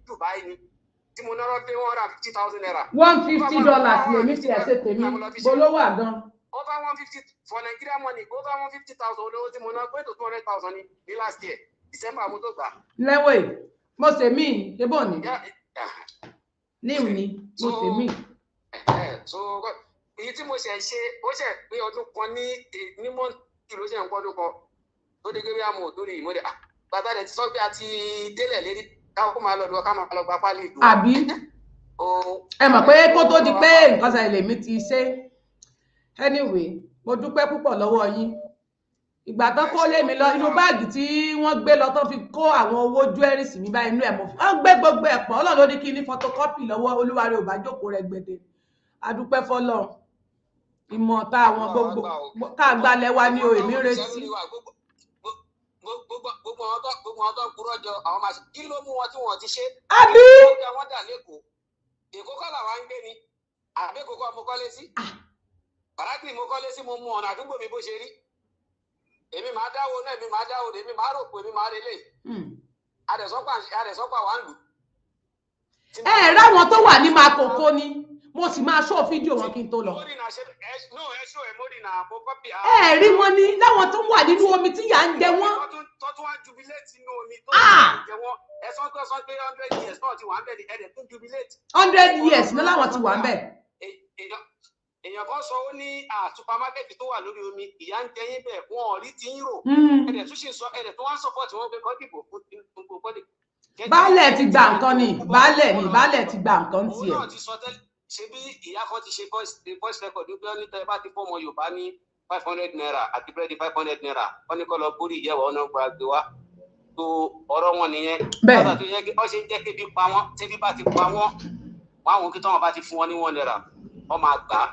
Dubai ni tí mo náírà pé $150,000 naira. $150 lèmi ti ẹ̀ ṣe tèmi bolówó àgán. Over 150 for Nigeria money, over 150,000 olówó tí mo ná pé tó 200,000 ní last year December mo tó gbà. Lẹ́wẹ̀ mo ṣe mí ebó ni níwì ni mo ṣe mí. So èyí tí mo ṣe ṣe ó ṣe pé ọdún kan ní mọ́tì ló ṣe ń pọ́dún kan tó dé gbé bí àmọ́ òtórí ìmọ̀dé bàtà rẹ̀ ti sọ pé a ti délẹ̀ lérí káwọn kó máa lọ ká máa lọ gba pálí ìlú. Àbí ẹ mọ̀ pé kó tó di pé nǹkan ṣe lèmi ti ṣe. Anyway mo dúpẹ́ púpọ̀ lọ́wọ́ yín ìgbà tán kó lé mi lọ inú báàgì tí wọ́n gbé lọ tán fi kó àwọn owó jewelries mi báyìí inú ẹ̀ mọ́ wọ́n gbé gbogbo ẹ̀ pọ̀ Ọlọ́run ló ní kí ní photocopy lọ́wọ́ olúwarẹ̀ ò bá jókòó rẹ̀ gbẹ̀dẹ̀ adúpẹ́ fọ́lọ́run ìmọ̀ tá àwọn gbogbo tá àgbálẹ̀ wa ní o èmi retí. Gbogbo àwọn tó ń kúrò jọ àwọn máa ṣe kí ló mú wọn tí wọn ti ṣe. Àbí wọ́n dà lẹ́kọ̀ọ́ Èkó kọ́ làwọn ń gbé ni àbí Èkó kọ́ mo kọ́lé sí. Bàrákì mo kọ́lé sí mo mú ọ̀nà àdúgbò mi bó ṣe rí. Èmi máa dáwọ́ náà èmi máa dáwọ́ èmi máa rò pé èmi máa relé. Adẹ̀sọ́pà wà ń lù. Ráwọn tó wà ní makoko ni mo sì máa ṣó fídíò wọn kí n tó lọ. Rí wọn ní láwọn tó wà nínú omi tí yà ń jẹ wọn. Tọ́tún wá jubilate nínú omi tó ń jẹ wọn. Ẹ̀sán tó sọ pé 100 years náà ti wà ń bẹ̀ ní ẹ̀dẹ̀ tó jubilate. 100 years ní láwọn ti wà ń bẹ̀. Èèyàn kan sọ ó ní supermarket tó wà lórí omi ìyá ń jẹyìn bẹ́ẹ̀ wọn ò rí ti ń rò. Ẹ̀dẹ̀ tún ṣe sọ ẹ̀dẹ̀ tó wá support wọn pé kọ́ dìbò fún kọ́dì. Baálẹ̀ ti gba nǹkan ni baálẹ̀ ti gba nǹkan tiẹ̀. Òun náà ti sọ tẹ́lẹ̀ ṣe bí ìyá kan ti ṣe voice record wípé ó ní tẹ́ bá ti fọ́mọ Yorùbá ní 500 naira àti búrẹ́dì 500 naira wọ́n ní kọ́ lọ bórí ìyẹ́wọ̀ ọ̀nà gbàgbé wa tó ọ̀rọ̀ wọn nìyẹn. Bẹ́ẹ̀ tó yẹ kí wọ́n ṣe ń jẹ́ kébi pa wọ́n tẹ́bí bá ti pa wọ́n àwọn kí tọ́wọ́n bá ti fún wọn ní 1 naira wọ́n máa gbà á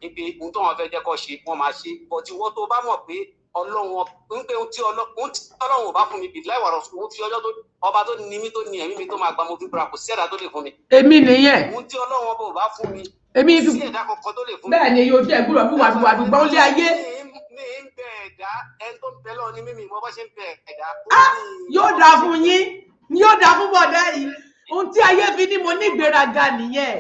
níbi ohun tó wọn fẹ́ jẹ́ kó ṣe wọ́n máa ṣe bọ̀tí wọ́n tó bá mọ̀ pé Ọlọ́run ń pé ohun tí Ọlọ́run ò bá fún mi bì láìwàrọ̀ òun fi ọjọ́ tó ọba tó ní mí tó ní ẹ̀mí mi tó máa gba mo fi búra kò sí ẹ̀dá tó lè fún mi. Èmi nìyẹn. Ohun tí Ọlọ́run ọba ò bá fún mi èmi sí ẹ̀dá kankan tó lè fún mi. Bẹ́ẹ̀ ni yóò jẹ́ gbúdọ̀ bí wàdùwàdù gbọ́n lé ayé. Mi ń bẹ ẹ̀dá ẹni tó ń bẹ lọ́ọ̀ ni mímì mo bá ṣe ń bẹ ẹ̀dá. Yóò dáa fún yín yóò dáa fún bọ̀dá yìí ohun tí ayé fi ní mo ní ìgbéraga nìyẹn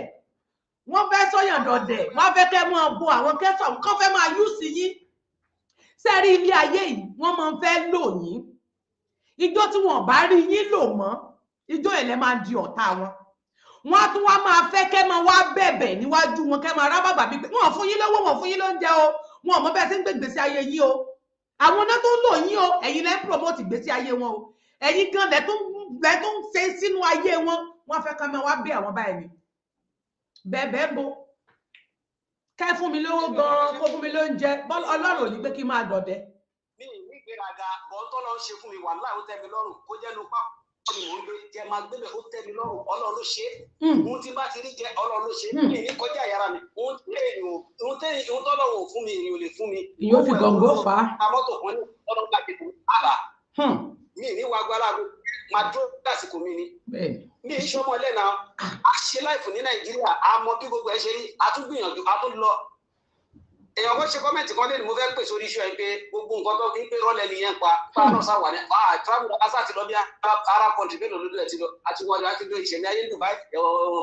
wọ́n fẹ́ sọ́yàn dọ̀dẹ̀ wọ́n fẹ́ kẹ́ mọ́ bo àwọn kẹ́sọ̀ kọ́ fẹ́ máa yú sí yín sẹ́rí ilé ayé yìí wọ́n máa ń fẹ́ lò yín ijó tí wọ́n bá rí yín lò mọ́ ijó ẹ̀lẹ́ máa di ọ̀tá wọn wọ́n á tún wá máa fẹ́ kẹ́ máa wá bẹ̀bẹ̀ níwájú wọn kẹ́ máa rábàbà bíi pé wọ́n fún yín lówó wọ́n fún yín lóúnjẹ o wọn ò mọ bẹ́ẹ̀ sí ń gbé ìgbésí ayé yín o àwọn náà tó ń lò yín o ẹ̀yin lẹ́ ń promote ìgbésí ayé wọn o ẹ̀yin gan lẹ́ tó ń ṣe sínú ayé wọn wọ́n fẹ́ kẹ́ máa wá bẹ̀ àwọn báyìí ni bẹ́ẹ̀ bo kẹ́ fún mi lówó gan kó fún mi lóúnjẹ Ọlọ́run ò ní pé kí n máa dọ̀dẹ̀. Mi ní ìgbéraga bọ́ńtọ́ lọ ń ṣe fún mi wà láì ó tẹ́ mi lọ́rùn kó jẹ́ ló pa ni mò ń gbé jẹ máa gbé bẹ̀ ó tẹ́ mi lọ́rùn Ọlọ́run ló ṣe é ohun tí bá ti rí jẹ Ọlọ́run ló ṣe é mi ní kọjá yàrá mi ohun tọ́lọ́run ò fún mi èèyàn ò lè fún mi. Ìyóò fi gọ̀ǹgọ̀ fà á. Amọ́tò kan ní Ọlọ́run gbàgbé fún àbá mi ní wàá gbára máa dúró lásìkò mi ni mi ń ṣọmọ lẹ́nà a ṣe láìfù ní Nàìjíríà a mọ bí gbogbo ẹ ṣe rí a tún gbìyànjú a tún lọ èèyàn kan ṣe kọ́mẹ̀ntì kan lẹ́nu mo fẹ́ pè sórí iṣu ẹ̀ pé gbogbo nǹkan tó fi ń pè rọ́lẹ̀ nìyẹn pa náà sáwà ní travel asa ti lọ bí Arab country mélòó lójú ẹ̀ ti lọ àti wọn àti lọ ìṣẹ̀lẹ̀ ayé Dubai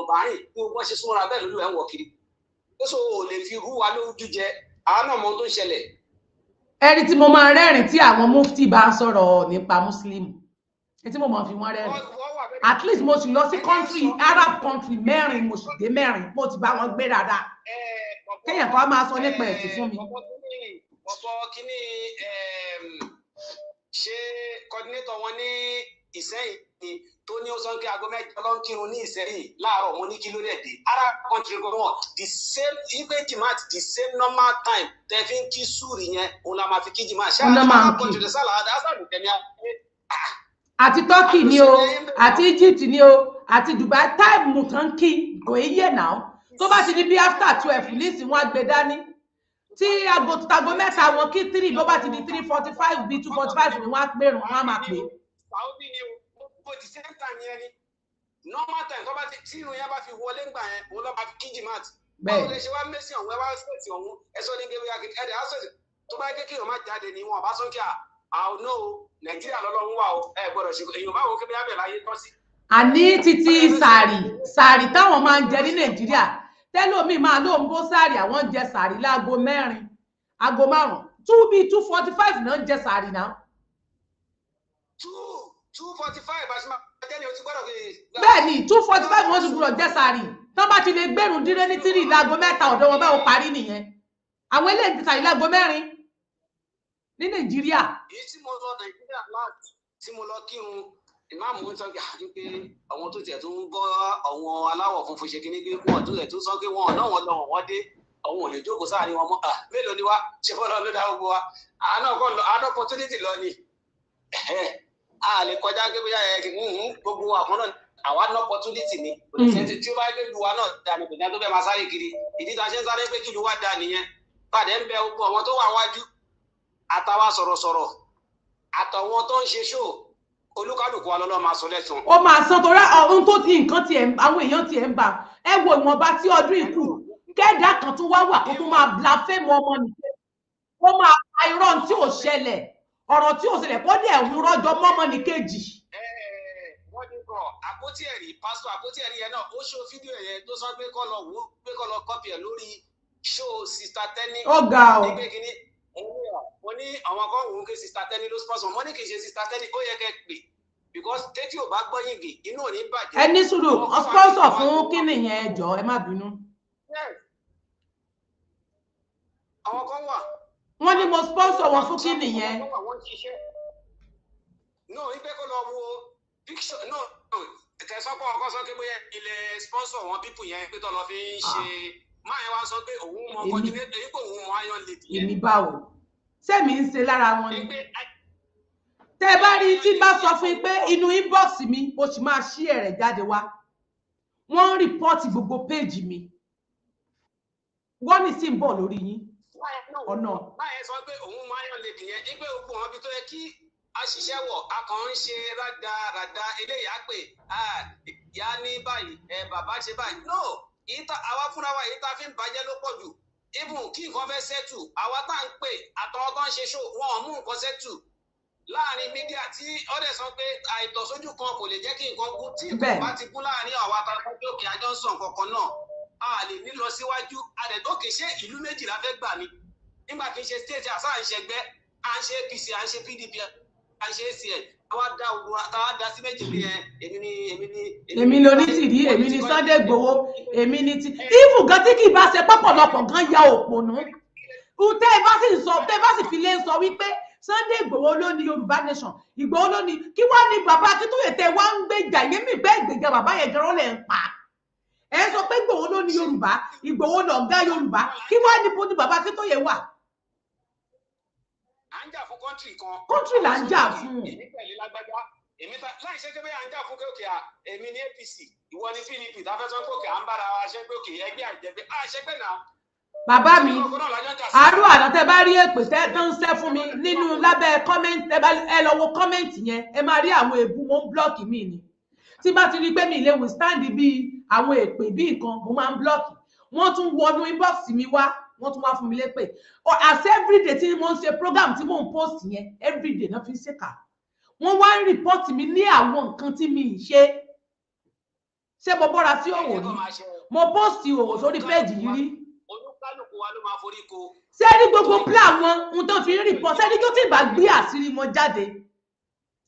bàáyìn bí wọ́n ṣe súnmọ́ra bẹ́ẹ̀ lójú ẹ̀ ń wọ̀ kiri ó sọ ò lè fi rú wa lójú jẹ àwọn náà mọ ohun tó ń ṣẹlẹ̀. Ẹni tí mo máa rẹ́rìn tí àwọn mufti bá ń sọ̀rọ̀ nípa Muslim tí mo máa fi wọ́n rẹ́rìn at least mo sì lọ sí country Arab country mẹ́rin mo sì dé mẹ́rin mo ti bá wọn gbé dáadáa kéèyàn kan máa sọ nípa ẹ̀sìn fún mi. ọ̀pọ̀ kínní ṣe coordinator wọn ní Ìsẹ́yìn tó ní ó sọ pé aago mẹ́jọ ló ń kírun ní Ìsẹ́yìn láàárọ̀ mo ní kí ló dẹ̀ dé Arab country wọn the same ìgbé jìmáàtì the same normal time tẹ̀ fi ń kí sùúrì yẹn òun la máa fi kí jìmáàtì ṣáà Arab country rẹ̀ sálà àdásàlù tẹ̀mí àti Turkey ni o àti Egypt ni o àti Dubai táìmù tán kí kò yé náà tó bá ti di bí after 12 nísìn wọ́n á gbé dání tí tago mẹ́ta wọn kí 3 bó bá ti di 3:45 bí 2:45 ni wọ́n á pèrún wọ́n á máa pè. Saudi ni o bó ti same time yẹn ni normal time tó bá ti tí irun yẹn bá fi wọlé ńgbà yẹn òun lọ́ máa fi kíjì máa tì. báwo lè ṣe wá mẹ́sì ọ̀hún ẹ wá sọ̀tì ọ̀hún ẹ sọ ní gẹ́gẹ́ bí ẹ̀dẹ̀ á sọ̀tì tó bá kékeré má jáde ní wọn bá sọ kí àwọn náà Nàìjíríà lọ́lọ́run wà o ẹ gbọ́dọ̀ ṣe èèyàn báwo kébí abẹ́ láyé tọ́ sí. àní títí sàárì táwọn máa ń jẹ ní Nàìjíríà tẹ́lómi máa ló ń bó sàárì àwọn ń jẹ sàárì láago 4 aago 5 2 bí 2:45 náà ń jẹ sàárì náà. 2:45 àti máa jẹ́ ni o ti gbọ́dọ̀ fi. bẹ́ẹ̀ ni 2:45 wọ́n ti gbọ́dọ̀ jẹ sàárì tán bá ti lè gbẹ̀rún dín ní 3 láago 3 ọ̀dọ̀ wọn bá wọn parí nìyẹn àwọn eléyìí ti sàárì láago 4 ní Nàìjíríà. èyí tí mo lọ Nàìjíríà láti tí mo lọ kírun ìmáàmù ń sọ pé àwọn tó tiẹ̀ tó ń bọ́ àwọn aláwọ̀ funfun ṣe kíní pé wọ́n tó tiẹ̀ tó sọ pé wọ́n náà wọ́n lọ wọ́n dé àwọn ò lè jókòó sáàrin wọn mọ́ mélòó ni wá ṣe fọ́nà ló dá gbogbo wa àánú opportunity lọ ni a lè kọjá pé bóyá gbogbo àkànnà àwa ní opportunity ni tí ó bá gbé lu wa náà dà ní kò ní tó fẹ́ máa sáré kiri ìdí tá a ṣe ń sáré pé kí lu wa dà nìyẹn pàdé ń bẹ gbogbo àwọn tó wà wájú àtàwa sọ̀rọ̀sọ̀rọ̀ àtàwọn tó ń ṣe ṣó olúkálùkù wa lọ́lọ́ máa sọ lẹ́sàn. ó máa san torí ohun tó ti nǹkan tiẹ̀ àwọn èèyàn tiẹ̀ ń bà ẹ wo ìwọ̀nba tí ọdún ìkù kẹ́ẹ̀dá kan tún wá wà kó tún máa blaspheme ọmọ nìkan ó máa pa irọ́ tí ò ṣẹlẹ̀ ọ̀rọ̀ tí ò ṣẹlẹ̀ kó dẹ̀ ń rọ́jọ́ mọ́mọ́ ní kejì. wọ́n ní kọ́ àpótí ẹ̀rí pásítọ̀ àpótí ẹ̀rí yẹn náà ó ṣó fídíò yẹn tó sọ pé kọ́ lọ wò pé kọ́ lọ kọ́pì ẹ̀ lórí ṣó sista tẹ́ni. ó ga ọ. mo ní àwọn kan wò ó ké sista tẹ́ni ló sponsor mo ní kì í ṣe sista tẹ́ni ó yẹ kẹ́ pè because tẹ́tí ò bá gbọ́ yìngì inú ò ní bàjẹ́. ẹ ní sùúrù sponsor fún kíni yẹn jọ ẹ má bínú. àwọn kan wà. wọ́n ní mo sponsor wọn fún kíni yẹn. no ipe kó lọ wo picture no kẹsàn pọ̀ ọkọ sọ pé bóyá ilẹ̀ sponsor wọn pípù yẹn pé tó lọ fi ń ṣe máa yẹn wá sọ pé òun mọ coordinator yìí pé òun mọ iron lady yẹn. èmi báwo sẹ́mi ń ṣe lára wọn ni tẹ́ bá rí tí bá sọ fún pé inú inbox mi mo sì máa ṣí ẹ̀rẹ̀ jáde wá wọ́n ń rìpọ́ọ̀tì gbogbo péèjì mi wọ́n ní sí ń bọ̀ lórí yín ọ̀nà. báyẹn sọ pé òun mọ iron lady yẹn ní pé gbogbo wọn bí tó yẹ kí àṣìṣe wọ̀ a kàn ń ṣe rádaràda eléyà pé ìyá ní báyìí bàbá ṣe báyìí no àwa fúnra wa èyí tá a fi ń bàjẹ́ ló pọ̀ jù even kí nǹkan fẹ́ sẹ́tù àwa tá à ń pè àtọwọ́ tó ń ṣe ṣó wọn ò mú nǹkan sẹ́tù láàrin mídíà tí ọdẹ sọ pé àìtọ́sójú kan kò lè jẹ́ kí nǹkan gún tí nǹkan bá ti gún láàrin àwa àtàkùn òkè àjọ ń sọ nǹkan kan náà a lè ní lọ síwájú àdẹ̀dọ́kè ṣé ìlú méjìlá fẹ́ gbà ní nígbà kí n ṣe state àṣà à ń ṣẹgbẹ́ à ń ṣe APC à ń ṣe PDP à ń ṣe ACN àwa dá sí méjì bí èmi ló ní tìrí èmi ní Sunday Igboho èmi ní ti ìfù gan tí kì í bá ṣe pọ̀pọ̀lọpọ̀ gan ya òpònú tẹ́ ẹ bá sì sọ tẹ́ ẹ bá sì fi lè sọ wípé Sunday Igboho ló ní Yorùbá nation Igboho ló ní kí wá ní bàbá Akíntóyè tẹ wá ń gbèjà yẹn mi gbé ìgbèjà bàbá yẹn gan lẹ ń pa ẹ sọ pé Igboho ló ní Yorùbá Igboho lọ̀gá Yorùbá kí wá ní bó ní bàbá Akíntóyè wà. à ń jà fún kọ́ńtì kan. kọ́ńtì là ń jà fún. èmi tẹ̀lé lágbájá èmi láì ṣe pé à ń jà fún kéòkè èmi ní APC ìwọ ní PDP táfẹ́sọ́ pòkè à ń bára wa ṣe pé òkè ẹgbẹ́ àjẹgbẹ́ àṣẹgbẹ́ náà. bàbá mi àárọ̀ àná tẹ bá rí èpè tó ń ṣẹ́ fún mi nínú lábẹ́ kọ́mẹ́ǹtì ẹ lọ wo kọ́mẹ́ǹtì yẹn ẹ máa rí àwọn èébú mo ń blọ́ọ̀kì mi ni tí bá ti rí pé mi lè withstand bíi àwọn èpè bíi nǹkan mo máa ń blọ́ọ̀kì wọ́n tún wọnú inbox mi wá wọ́n tún wá fún mi lépè as everyday tí mo ń ṣe program tí mò ń post yẹn everyday náà fi ń ṣèkà wọ́n wá ń report mi ní àwọn nǹkan tí mi ì ṣe mo bọ́ra sí òwò rí mo post òwò sórí péèjì yìí rí sẹ́ẹ̀rí gbogbo plan wọn ohun tó fi ń report sẹ́ẹ̀rí tó ti bá gbé àṣírí wọn jáde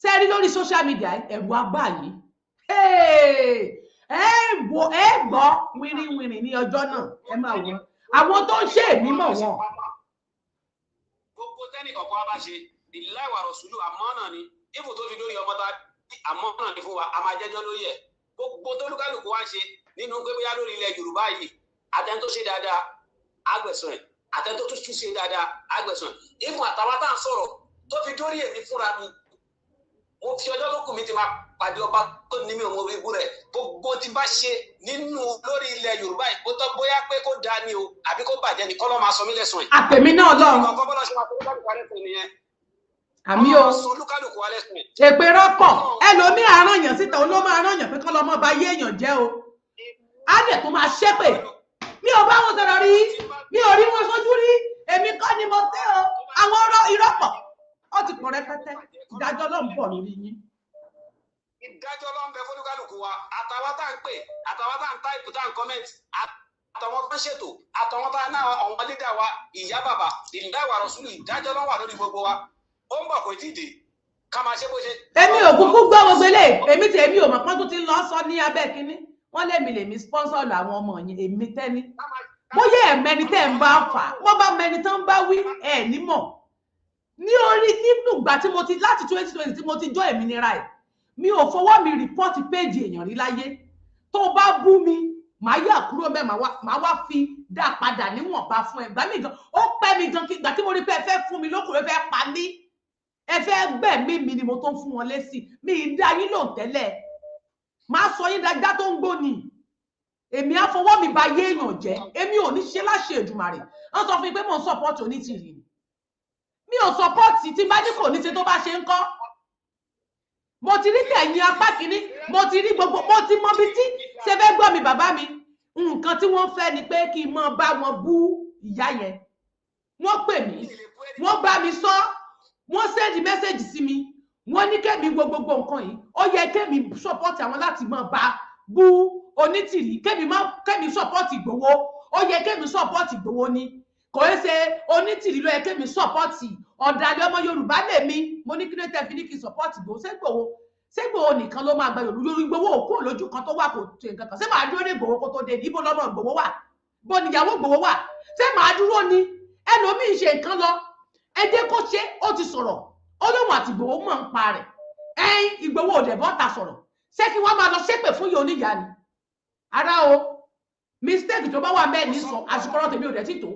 sẹ́ẹ̀rí lórí social media ẹ̀rù agbá yìí ẹ gbọ́ wìrìwìrì ní ọjọ́ náà ẹ máa wọ àwọn tó ń ṣe èmi mọ̀ wọn. gbogbo tẹ́nì kọ̀ọ̀kan wa bá ṣe ìláìwà rọ̀ṣùlù àmọ́nà ni ibù tó fi lórí ọmọ tá àmọ́nà ni fún wa a máa jẹ́jọ́ lórí ẹ̀ gbogbo tó lúkálùkù wá ṣe nínú pé bóyá lórí ilẹ̀ Yorùbá yìí àtẹni tó ṣe dáadáa àgbẹ̀sán ẹ̀ àtẹni tó tún ṣe dáadáa àgbẹ̀sán ẹ̀ ibù àtàwọn tá à ń sọ̀rọ̀ tó fi dórí èmi fúnra mi mo fi ọjọ́ tó kù mi ti máa pàdé ọba tó ní mi ò mọ orí rẹ̀ gbogbo tí bá ṣe nínú lórí ilẹ̀ Yorùbá yìí ó tọ́ bóyá pé kó dáa ni o àbí kó bàjẹ́ ni kọ́lọ́ máa sọ mí lẹ́sùn ẹ̀. àtẹ̀mí náà lọ́run. ọkọ̀ bọ́lá ṣe máa tó lùkálùkù alẹ́ sùn nìyẹn. àmì o èpè rọ́pọ̀ ẹlòmíì aráyàn síta olómọ aráyàn pé kọ́ lọ́mọ bá yé èèyàn jẹ́ o á dẹ̀ tó máa ṣépè mi ò bá wọn sọ̀rọ̀ rí mi ò rí wọn sójú rí èmi kọ́ ni mo fẹ́ o àwọn ọ̀rọ̀ ìrọ́pọ̀ ó ti pọ̀ rẹpẹtẹ ìdájọ́ ló ń bọ̀ lórí yín. ìdájọ́ ló ń bẹ fólúkálùkù wa àtàwọn tá à ń pè àtàwọn tá à ń táìpù tá à ń kọ́mẹ́ǹtì àtàwọn tó ń ṣètò àtàwọn tá à ń ná àwọn lídà wa ìyá bàbá ìdáwà rọ̀ṣúlù ìdájọ́ ló wà lórí gbogbo wa ó ń bọ̀ kò tí ì dé ká máa ṣe bó ṣe. èmi ò kúkú gbọ́ gbogbo eléyìí èmi tí èmi ò mọ̀ pọ́n tó ti lọ sọ ní abẹ́ kínní wọ́n lèmi sponsor àwọn ọmọ yẹn èmi tẹ́ni bóyá ẹ̀mẹ́ni tẹ́ ń bá fà wọ́n bá mẹ́ni tán ń bá wí ẹ̀ nímọ̀ ní orí nínú ìgbà tí mo ti láti 2020 tí mo ti jọ ìmìnira ẹ̀ mi ò fọwọ́ mi rìpọ́ọ̀tì péèjì èèyàn rí láyé tó bá bú mi màá yà kúrò mẹ́ màá wá fi dá padà níwọ̀nba fún ẹ gbà mí gan ó pẹ́ mi gan kí ìgbà tí mo rí pé ẹ fẹ́ fún mi lókùnrin ẹ fẹ́ pa mí ẹ fẹ́ gbẹ̀mí mi ni mo tó ń fún wọn lésì mi ì dá yín lò tẹ́lẹ̀ máa sọ yín dáadáa tó ń gbóni èmi á fọwọ́ mi ba yé èèyàn jẹ́ èmi ò ní ṣe láṣẹ Èdùmàrè wọ́n sọ fún mi pé mò ń sọ́pọ́ọ̀tì onítìrì mi ò sọ́pọ́ọ̀tì tí bá ní kò ní ṣe tó bá ṣe ń kọ́ mo ti rí tẹ̀yìn apá kìíní mo ti rí gbogbo mo ti mọ bí tí ṣe fẹ́ gbọ́ mi bàbá mi nǹkan tí wọ́n fẹ́ ni pé kí n mọ bá wọn bú ìyá yẹn wọ́n pè mí wọ́n bá mi sọ wọ́n sẹ́ndì mẹ́sẹ̀jì sí mi wọ́n ní kẹ́mi gbogbo nǹkan yìí ó yẹ kẹ́mi sọ́pọ́ọ̀tì àwọn láti mọ bá bú onítìrí kẹ́mi sọ́pọ́ọ̀tì Ìgbòho ó yẹ kẹ́mi sọ́pọ́ọ̀tì Ìgbòho ni kò é ṣe onítìrí ló yẹ kẹ́mi sọ́pọ́ọ̀tì ọ̀dàlẹ̀ ọmọ Yorùbá lèmi mo ní kí ló tẹ́ fi ní kí n sọ́pọ́ọ̀tì Ìgbòho ṣé Ìgbòho nìkan ló máa gba Yorùbá Ìgbòho òkú lójú kan tó wà kò ṣe nǹkan kan ṣé màá dúró ní Ìgbòho kó tó dé ibo lọ́mọ Ìgbòho wà bó níyàwó Ìgbòho wà ṣé màá dúró ni ẹlòmíì ṣe nǹkan lọ ẹ jẹ́ kó ṣe ó ti sọ̀rọ̀ Olóhùn àti Ìgbòho mọ̀ ń pa rẹ̀ ẹ̀yìn Ìgbòho ò dẹ̀ bọ́ta sọ̀rọ̀ ṣé kí wọ́n máa lọ ṣépè fún yìí oníyà ni ara o mistake tó bá wà bẹ́ẹ̀ ní sọ àsìkò ọ̀rọ̀ tèmi ò dẹ̀ tí tó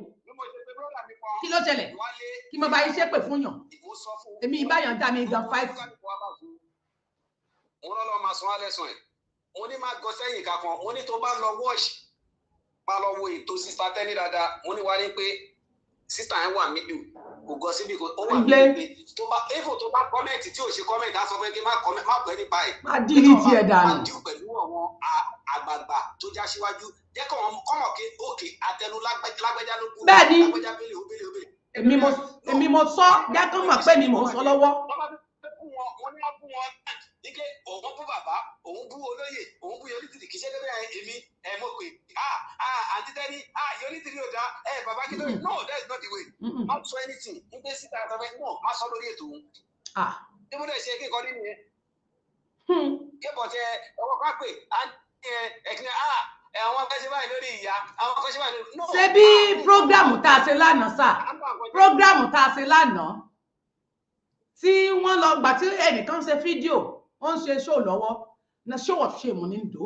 kí ló ṣẹlẹ̀ kí mo bá yín ṣépè fún yàn èmi ìbáyàn dá mi gan 5. mo lọ́ máa sọ alẹ́ sùn ẹ̀ mo ní máa gọ sẹ́yìn kankan mo ní tó bá lọ wọ́ọ̀ṣì máa lọ wo ètò sísá tẹ́lẹ̀ dáadáa mo ní wá ní pé sísá yẹn wà mídù kò gọ síbi kò ó wà mídù pé tó bá éfò tó bá kọ́mẹ̀ntì tí ò ṣe kọ́mẹ̀ntì á sọ pé kí má pẹ́ nípa ẹ̀. má dìrì tiẹ̀ dànù. má dìrì pẹ̀lú àwọn àgbààgbà tó já síwájú jẹ́ kọ́ kọ́mọ̀ kí òkè àtẹnu lágbẹ́já ló kú. bẹ́ẹ̀ni lágbẹ́já bẹ́lẹ̀ ó bẹ́lẹ̀ ó bẹ́lẹ̀. èmi mo sọ jẹ́ kọ́ mọ̀ pé mi mò ń sọ lọ́wọ́. ike òun bú bàbá òun bú olóyè òun bú yonítìrì kì í ṣe lórí èmi mo pè àǹtí tẹ́ni yonítìrì ò dá bàbá kí ló yẹ no that is not the way má sọ anything n gbé síta àtàwọn no má sọ lórí ètò òun. tí mo dẹ̀ ṣe kíkọ́ nínú yẹn kébọ̀ tẹ ọkọ̀ ká pè ẹ̀kíní àwọn akẹ́ṣẹ́ báyìí lórí ìyá àwọn akẹ́ṣẹ́ báyìí lórí no. ṣé bí prógrámù tá a ṣe lánàá sà prógrámù tá a ṣe lánàá tí wọ́n lọ gbà tí ẹnìkan ṣe fídíò ó ń ṣe ṣó lọ́wọ́ na show of shame ní ìdó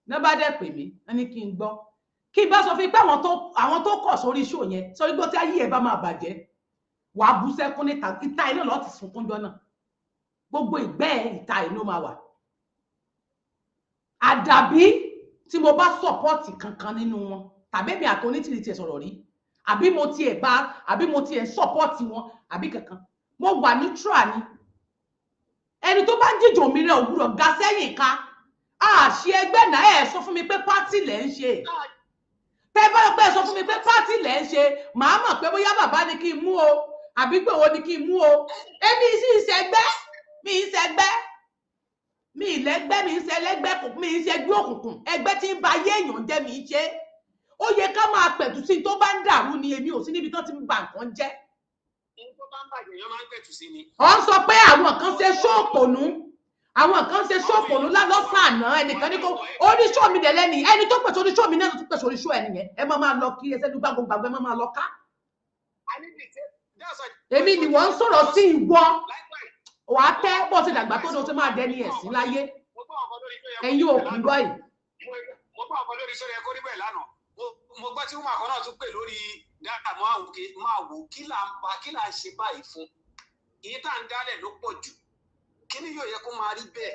ní bá dẹ̀ pè mí ẹni kí n gbọ́ kí n bá sọ fún pé àwọn tó kọ̀ sórí ṣó yẹn sórí gbọ́ tí ayé ẹ̀ bá máa bàjẹ́ wàá bú sẹ́kún níta ìta iná lọ́ọ́ ti sunkún jọ náà gbogbo ìgbẹ́ ìta iná máa wà àdàbí tí mo bá sọ̀pọ́ọ̀tì kankan nínú wọn tàbí mi àti onítìrì tiẹ̀ sọ̀rọ̀ rí àbí mo tiẹ̀ sọ̀pọ́ọ̀tì wọn àbí kankan mo wà neutral ni ẹni tó bá jíjò mi rẹ òwúrọ̀ ga sẹ́yìn ká àṣì ẹgbẹ́ náà ẹ̀ sọ fún mi pé pátì lẹ̀ ń ṣe pé bá pẹ́ sọ fún mi pé pátì lẹ̀ ń ṣe màá mọ̀ pé bóyá bàbá ni kí n mú o àbí Ìgbòho ni kí n mú o èmi sì ìṣẹ́gbẹ́ mi ìṣẹ́gbẹ́ mi ìlẹ́gbẹ́ mi ìṣẹ́lẹ́gbẹ́ mi ìṣẹ́gbẹ́ òkùnkùn ẹgbẹ́ tí ń ba ayé èèyàn jẹ́ mi ṣe ó yẹ ká máa pẹ̀tù sí tó bá ń dàrú ni èmi ò sí níbi tó ti ń ba nǹkan jẹ́. Ó ń sọ pé àwọn kan ṣe ṣóòpònú lọ́sàn-án ẹnìkan ní kó oníṣó mi dẹ̀ lẹ́ni ẹni tó pèsè oníṣó mi náà tó pèsè oníṣó ẹni yẹn ẹ máa lọ kí ẹsẹ̀ dúgbà gbogbo ẹ máa lọ ká. Èmi ni wọ́n ń sọ̀rọ̀ sí ìwọ wàá tẹ́ bó ṣe dàgbà tó ní o ti máa dẹni ẹ̀sìn láyé ẹ̀yin òkú gbọ́ yìí. mo gbọ́ ọ̀kan lórí sórí ẹ̀kọ́ níbẹ̀ lánàá mo gbọ́ tí wọ́n máa kan náà tún pè lórí dáadáa máa wò kí là ń ṣe báyìí fún iye tá à ń dálẹ̀ ló pọ̀ jù kíní yóò yẹ kó máa rí bẹ́ẹ̀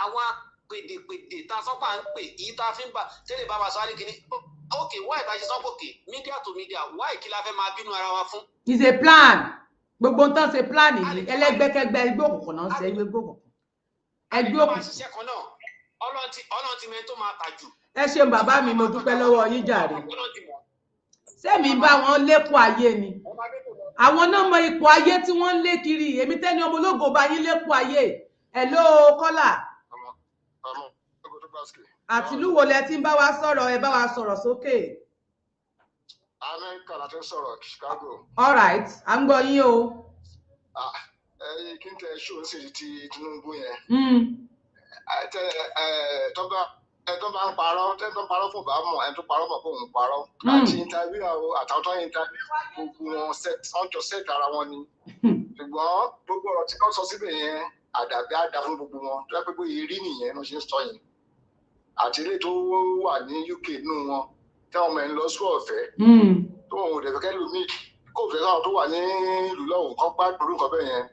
àwa pèdèpèdè tá a sọ pé à ń pè yìí tá a fi ń bà tẹ́lẹ̀ bá wa sọ àrí kíní okay why ìbá ṣe sọ pé okay media to media why kí la fẹ́ máa bínú ara wa fún. is a plan gbogbo nǹkan ṣe plan yìí ẹlẹ́gbẹ́kẹ́gbẹ́ ẹgbẹ́ òkùnkùn náà ṣe ẹgbẹ́ òkùnkùn ẹgbẹ́ òkùnkùn. ọlọ́run ti mẹ́rin tó máa tà jù. ẹ ṣeun bàbá mi mo dúpẹ́ lọ́wọ́ yín jàre sẹ́mi bá wọn lékun ayé ni àwọn náà mọ ipò ayé tí wọ́n ń lé kiri èmi tẹ́ni ọmọ ológo bá yín lékun ayé ẹ̀ ló kọ́là àtìlúwo lẹ ti ń bá wa sọ̀rọ̀ ẹ bá wa sọ̀rọ̀ sókè. Amẹ́ríkà la ti ń sọ̀rọ̀ Chicago. All right à ń gbọ́ yín o. Ẹyin kí n tẹ ṣó sì ti Tinubu yẹn. Tó bá ń parọ́ tẹ́ tó ń parọ́ fún bá mọ̀ ẹni tó parọ́ mọ̀ fún òun parọ́. Àti interview àtàwọn tó ń interview gbogbo wọn wọ́n jọ set ara wọn ni. Ṣùgbọ́n gbogbo ọ̀rọ̀ tí kò sọ síbẹ̀ yẹn àdàbí àdá fún gbogbo wọn tó yẹ pé bóyá rí nìyẹn ló ṣe ń sọ yẹn. Àti ilé tó wà ní UK nù wọn tí àwọn ọmọ ẹ̀ ń lọ sùn ọ̀fẹ́. Tó òun ò dẹ̀ fẹ́ lómi kò fẹ́ káwọn tó wà ní ìlú lọ́wọ́ kan gbàgbọ́ nǹkan bẹ́ẹ̀ yẹn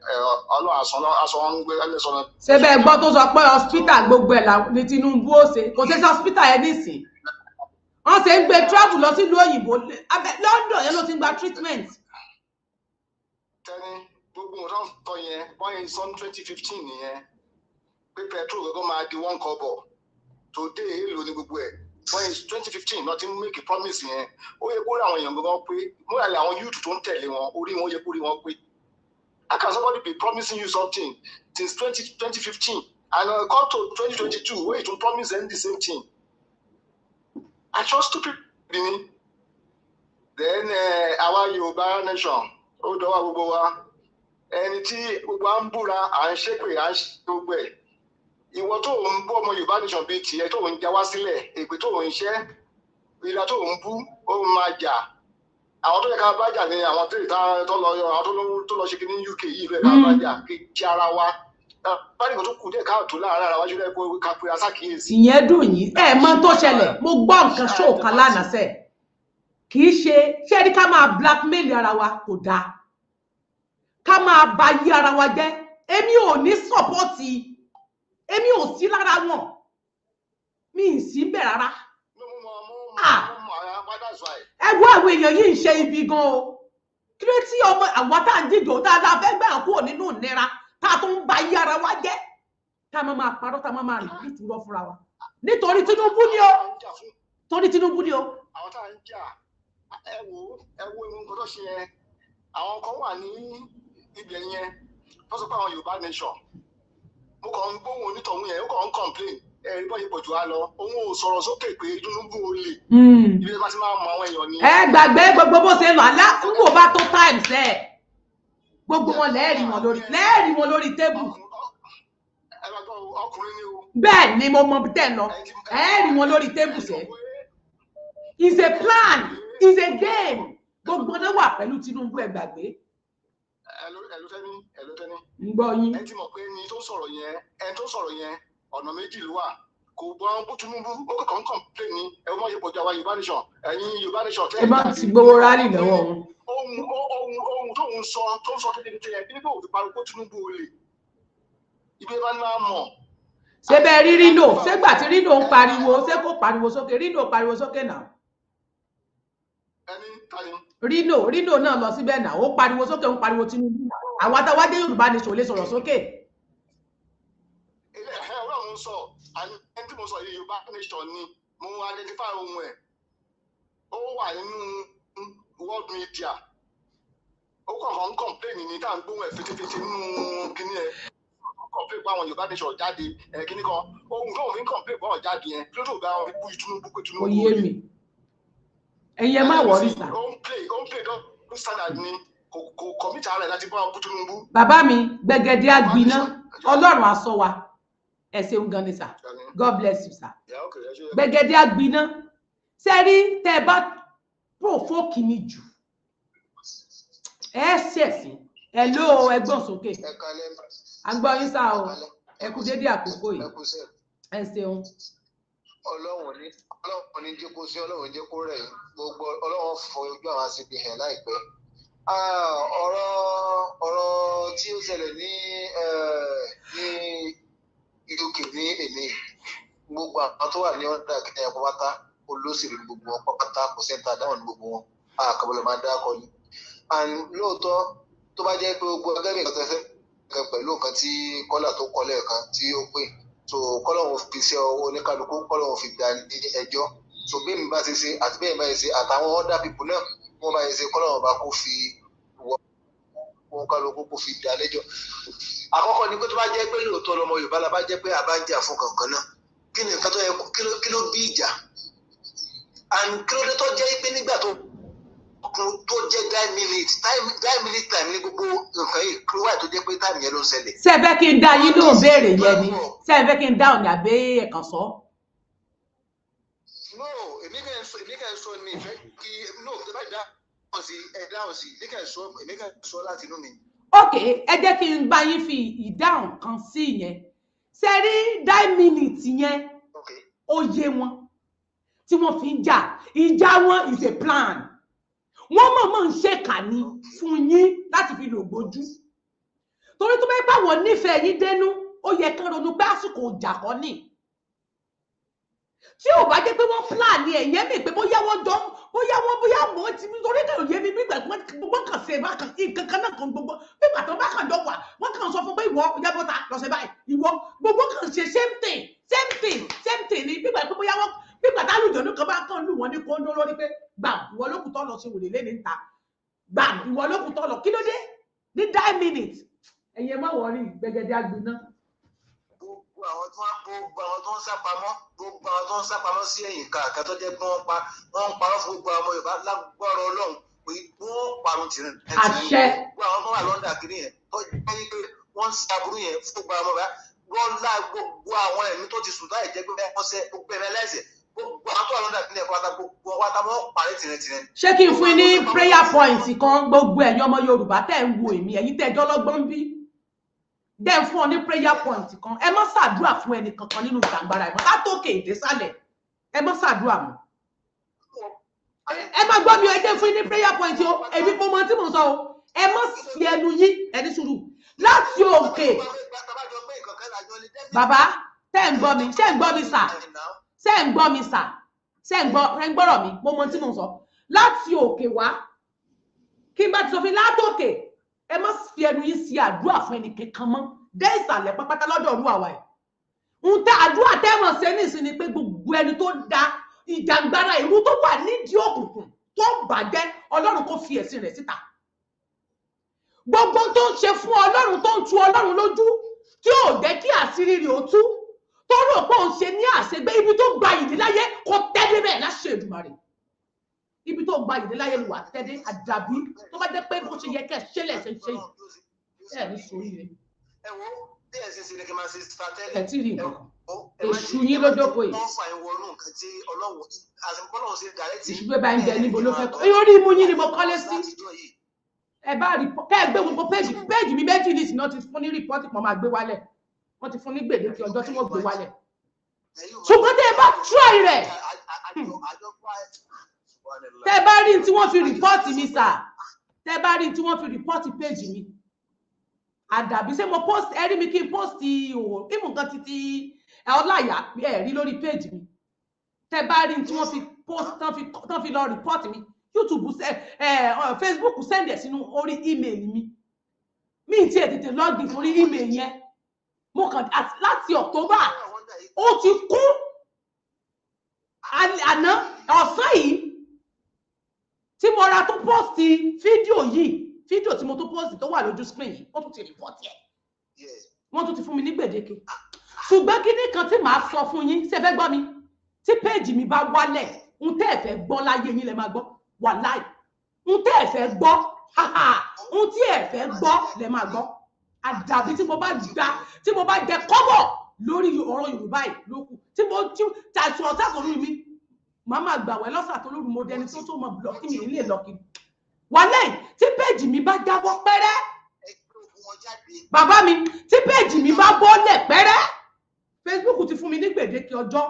ọlọ́run aṣọ wọn ń gbé ẹlẹ́sọ̀ náà. ṣé bẹ́ẹ̀ gbọ́ tó sọ pé hospital gbogbo ẹ̀ ní Tinubu ó ṣe kò ṣe sí hospital yẹn nísìn wọ́n ṣe ń gbé travel lọ sílùú òyìnbó London yẹn ló ti ń gba treatment. tẹ́ni gbogbo nǹkan tó yẹn wọ́n yẹn sọ ní 2015 nìyẹn pé petrol gbogbo máa di $1 today èèlò ní gbogbo ẹ̀. When it's 2015, nothing make a promise yẹn. Ó yẹ kó rí àwọn èèyàn gbọ́dọ̀ pé mo rà lé àwọn youth tó ń tẹ̀lé wọn orí wọn ó yẹ kó rí wọn pé. How can somebody be promising you something since 2015 and come to 2022 wey to promise them the same thing? I just stupid ni. Then àwa Yorùbá nation ó dọ́wọ́ gbogbo wa ẹni tí gbogbo à ń búra à ń ṣépè à ń ṣe gbogbo ẹ̀. Ìwọ tó ń bú ọmọ Yorùbá nation bíi tiẹ̀ tó ń já wá sílẹ̀ èpè tó ń ṣẹ́ ìlà tó ń bú ó máa jà àwọn tó yẹ ká bá jà ní àwọn tó lọ ṣe kí ní UK yìí ló yẹ ká bá jà kí ara wa báyìí kò tó kù díẹ̀ káàtó láàárín ara wa ṣe lẹ́kọ̀ọ́ ká pe aṣákìyèsí. ìyẹn dùn yín ẹ mọ̀ tó ṣẹlẹ̀ mo gbọ́ nǹkan ṣóò kan lánàá sẹ kì í ṣe ṣé ẹni ká máa blackmail ara wa kò dáa ká máa ba yí ara wa jẹ́ èmi ò ní sọ́pọ́ọ̀tì èmi ò sí lára wọn mi ì sí bẹ̀ rárá ẹ wo àwọn èèyàn yìí ń ṣe ibi gan o kí ló tí ọmọ àwọn tá à ń dìjọ dáadáa fẹ́ gbà kúrò nínú ìnira tá a tó ń ba yí ara wa jẹ́ tá a máa parọ́ tá a máa rìn bí ìtura fúnra wa nítorí Tinubu ni o torí Tinubu ni o. àwọn tá à ń jà ẹ wo nǹkan tó ṣe yẹn àwọn kan wà ní ibẹ̀ yẹn tó sọ pé àwọn Yorùbá nation mo kàn ń gbóhùn onítọ̀hún yẹn ó kàn ń complain ẹ̀rí bọ́ ipò jù á lọ òun ò sọ̀rọ̀ sókè pé Tinubu ó lè ibi bá ti máa mọ àwọn èèyàn ni. ẹ gbàgbé gbogbo bó ṣe lọ àlá fúnwò bá tó times ẹ gbogbo wọn lẹ́ẹ̀rí wọn lórí tébù. ẹ bá gbọ́ ọkùnrin ni o. bẹ́ẹ̀ ni mo mọ tẹ́ lọ ẹ̀ẹ́rí wọn lórí tébù sẹ́ is a plan is a game gbogbo náà wà pẹ̀lú Tinubu ẹ gbàgbé. ẹlò tẹ́ni. ń gbọ́ yín. ẹ ti mọ̀ pé ẹni tó sọ̀rọ̀ yẹn ọ̀nà méjì ló wà kò gbọ́ bó Tinubu ó kàn ń complain ní ẹ mọ̀ yípo jàwá Yorùbá nation ẹ̀yin Yorùbá nation tẹ́ ẹ bá ti gbowó rálì lọ́wọ́ wọn. ohun tó ń sọ kékeré yẹn kí ni bó fi pariwo bó Tinubu ó lè ibi bá ní máa mọ̀. ṣé bẹ́ẹ̀ rí Rino ṣé gbà tí Rino ń pariwo ṣé kò pariwo sókè Rino pariwo sókè náà. ẹni tani. Rino náà lọ síbẹ̀ náà ó pariwo sókè ń pariwo Tinubu àwọn àtàwádé Yorùbá nation lè sọ̀rọ̀ sókè. ilé ẹ̀ ọlọ́run sọ ẹni tí mo sọ yìí Yorùbá nation ni mo identify ohun ẹ̀ ó wà nínú world media ó kàn ń complain ní tá à ń gbóhùn ẹ̀ fetefete nínú kíní ẹ̀ complain pé àwọn Yorùbá nation jáde kíní kan ohun tó ń fi complain pé àwọn jáde yẹn kí ló tó bá wọn fi bú Tinubu pé Tinubu. oyè mi ẹ̀yin ẹ má wọrí sá. ó ń play don standard ni kò commit ara ẹ̀ láti bá wọn bú Tinubu. bàbá mi gbẹ̀gẹ̀dẹ̀ àgbiná Ọlọ́run á ṣọ́ wa ẹ ṣeun gan ni sá God bless you sá gbẹ̀gẹ̀dẹ̀ àgbiná sẹ́rí tẹ́ ẹ bá provoke mi jù ẹ ṣẹ̀sìn ẹ ló ẹgbọ́n sókè àgbọ̀ yín sá o ẹ kú dédé àkókò yìí ẹ ṣeun. Ọlọ́run ní jẹ́ kó sí Ọlọ́run jẹ́ kó rẹ̀ gbogbo Ọlọ́run fọ ojú àwọn àṣìbí hẹ̀ láìpẹ́ ọ̀rọ̀ tí ó ṣẹlẹ̀ ní UK ní èmi gbogbo àwọn tó wà ní ọ̀dà kìnìún pátá olóṣèlú gbogbo wọn pátá kò sẹ́ńtà dáhùn ní gbogbo wọn àkàbọ̀lọ̀ máa dá akọni. And lóòótọ́ tó bá jẹ́ pé gbogbo ẹgbẹ́ mi kàn tẹ́sẹ̀ pẹ̀lú nǹkan tí kọ́là tó kọ́ lẹ́ẹ̀kan tí ó pè so kọ́lọ̀ wọn fi ṣe oníkálukú kọ́lọ̀ wọn fi dá ní ẹjọ́ so bí mi bá ṣe ṣe àti bẹ́ẹ̀ bá ṣe ṣe àtàwọn other people náà wọ́n bá ṣe ṣe kọ́lọ̀ wọn bá kó fi wọn kálukú kó fi dá lẹ́jọ́. Àkọ́kọ́ ni pé tó bá jẹ́ pé lóòótọ́ lọmọ Yorùbá la bá jẹ́ pé a bá ń jà fún kankan náà kí ni nǹkan tó yẹ kí ló bí ìjà and kí ló dé tó jẹ́ pé nígbà tó jẹ́ 9 minutes time ní gbogbo nǹkan yìí kí ló wà tó jẹ́ pé time yẹn ló ń ṣẹlẹ̀. Ṣé ẹ fẹ́ kí n dá yín lóhùn béèrè yẹn ni ṣé ẹ fẹ́ kí n dá òní àbí ẹ̀kan sọ. No èmi kàn sọ ní ìfẹ́ kí no tó bá dáhùn sí èmi kàn sọ láti inú mi. Ok ẹ jẹ́ kí n bá yín fi ìdáhùn kan sí yẹn ṣe rí 9 minutes yẹn ó yé wọn tí wọ́n fi ń jà ìjà wọn is a plan wọ́n mọ̀ọ́mọ̀ ń ṣèkà ní fún yín láti fi lò gbójú torí tó bẹ́ẹ̀ báwọn nífẹ̀ẹ́ yín dénú ó yẹ kán ronú pé àsìkò ìjà kan ní tí ò bá jẹ́ pé wọ́n plan ní ẹ̀yẹ́ mi pé bóyá wọ́n ti nítorí kàn yé mi nígbà gbogbo kàn ṣe bákan nǹkan kan náà kan gbogbo nígbà tó bá kàn jọ wà wọ́n kàn sọ fún pé ìwọ yábọ́ta lọ́sẹ̀ báyìí ìwọ gbogbo kàn ṣe same thing ni nígbà pé bóyá wọ́n nígbà tá lùjọ́nù kan bá kàn lù wọ́n ní kóńdó lórí pé gbà ìwọ lókùtọ́ lọ sí wòlé lẹ́ni níta gbà ìwọ lókùtọ́ lọ kí ló dé ní 9 minutes ẹ̀yẹ má wọrí gbẹgẹdẹ àgbìnà. Gbogbo àwọn tó ń sápamọ́ sí ẹ̀yìn káàkiri tó jẹ́ pé wọ́n ń parọ́ fún gbogbo àwọn Yorùbá lágbára Ọlọ́run pé wọ́n parun tìrín. Àṣẹ. Gbogbo àwọn tó wà lọ́ndà kiri yẹn tó jẹ́ pé wọ́n ń ṣàbúrú yẹn fún gbogbo àwọn Yorùbá wọ́n lá gbogbo àwọn ẹ̀mí tó ti sùn láì jẹ́ pé wọ́n ṣe gbogbo ẹ̀mí ẹlẹ́sẹ̀ gbogbo àwọn tó wà lọ́ndà kiri yẹn gbogbo wọ́n parí tìrín. Ṣé kí n fún yín ní prayer point kan gbogbo ẹ̀yin ọmọ Yorùbá tẹ́ ń wo èmi ẹ̀yin tẹ́ ẹjọ́ lọ́gbọ́n bí dẹ́ fún ọ ní prayer point kan ẹ má ṣàdúrà fún ẹnì kankan nínú ìjàngbara ìmọ̀ látòkè ìdésàlẹ̀ ẹ má ṣàdúrà mọ́ ẹ má gbọ́ mi ẹ jẹ́ fún yín ní prayer point o èmi mo mọ tí mo sọ o ẹ má fi ẹnu yín ẹni sùúrù láti òkè bàbá tẹ́ ń gbọ́ mi ṣé ń gbọ́ mi sà ṣé ń gbọ́ mi sà ṣé ń gbọ́rọ̀ mi mo mọ tí mo sọ láti òkè wá kí n bá ti sọ fún látòkè ẹ má fi ẹnu yín sí àdúrà fún ẹnì kankan mọ́ dé ìsàlẹ̀ pápátá lọ́dọ̀ ọ̀rú àwa ẹ̀ ń tẹ àdúrà tẹ́wọ̀n ṣe ní ìsinmi pé gbogbo ẹni tó da ìjàngbara ìlú tó wà nídìí òkùnkùn tó bàjẹ́ Ọlọ́run kó fi ẹ̀sìn rẹ̀ síta gbogbo tó ń ṣe fún Ọlọ́run tó ń tu Ọlọ́run lójú tí ò jẹ́ kí àṣírí rẹ̀ ó tú tó rò pé òun ṣe ní àṣegbé ibi tó gba ìdíláyé kó tẹ́lẹ̀ bẹ́ẹ̀ láṣẹ Èdùmàrè ibi tó gba ìdíláyé lù wá tẹ́lẹ̀ àdàbí tó bá jẹ́ pé bó ṣe yẹ kẹ́ ṣẹlẹ̀ ṣe ẹ̀ ní sórí rẹ̀. Ẹ wo bí ẹ ṣe lè kí n máa ṣe strategy. Ẹ tí rí nǹkan èṣù yín lójókòó yìí. Wọ́n fa ìwọ̀nù nǹkan tí Ọlọ́run àṣìbọ́lọ́run ṣe dàrẹ́tì. Èṣù gbé bá ń jẹ níbo ló fẹ́ kọ́ orí imú yín ni mo kọ́lé sí. Ẹ bá rí kẹ́ ẹ gbé gbogbo péèjì mi méjì ní ìsìná ti fún ní rìpọ́tì kan máa gbé wálẹ̀ wọ́n ti fún ní gbèdéke ọjọ́ tí wọ́n gbé wálẹ̀ ṣùgbọ́n tẹ́ ẹ bá try rẹ̀ tẹ́ ẹ bá rí tí wọ́n fi rìpọ́tì mi sà tẹ́ ẹ bá rí tí wọ́n fi rìpọ́tì péèjì mi àdàbí ṣé mo post ẹ rí mi kí n post ìwò ìmù nǹkan títí ọláyà ẹ rí lórí péèjì mi tẹ́ bá rí tí wọ́n fi post tán fi lọ rìpọ́tì mi YouTube Facebook send ẹ̀ sínú orí email mi tí ẹ tètè login sórí email yẹn mo kàn láti October ó ti kú àná ọ̀sán yìí tí mo ra tó post fídíò tí mo tó post tó wà lójú screen yìí wọ́n tún ti report ẹ̀ wọ́n tún ti fún mi ní gbèdéke ṣùgbọ́n kíní kan tí màá sọ fún yín ṣe fẹ́ gbọ́ mi tí péèjì mi bá wálẹ̀ ń tẹ́ ẹ̀ fẹ́ gbọ́ láyé yín lẹ máa gbọ́ wàláì ń tẹ́ ẹ̀ fẹ́ gbọ́ ń tí ẹ̀ fẹ́ gbọ́ lẹ máa gbọ́ àdàbí tí mo bá jẹ kọ́bọ̀ lórí ọ̀rọ̀ Yorùbá yìí lókù tí mo tàṣù ọ̀sán tó lórí mi màá máa gbàwẹ̀ lọ́sà tó lórí mo dẹni tó mọ blọọkì mi nílé lọ́kì wàláì tí péèjì mi bá jábọ́ pẹ́rẹ́ bàbá mi tí péèjì mi bá bọ́lẹ̀ pẹ́rẹ́ Facebook ti fún mi ní gbèdéke ọjọ́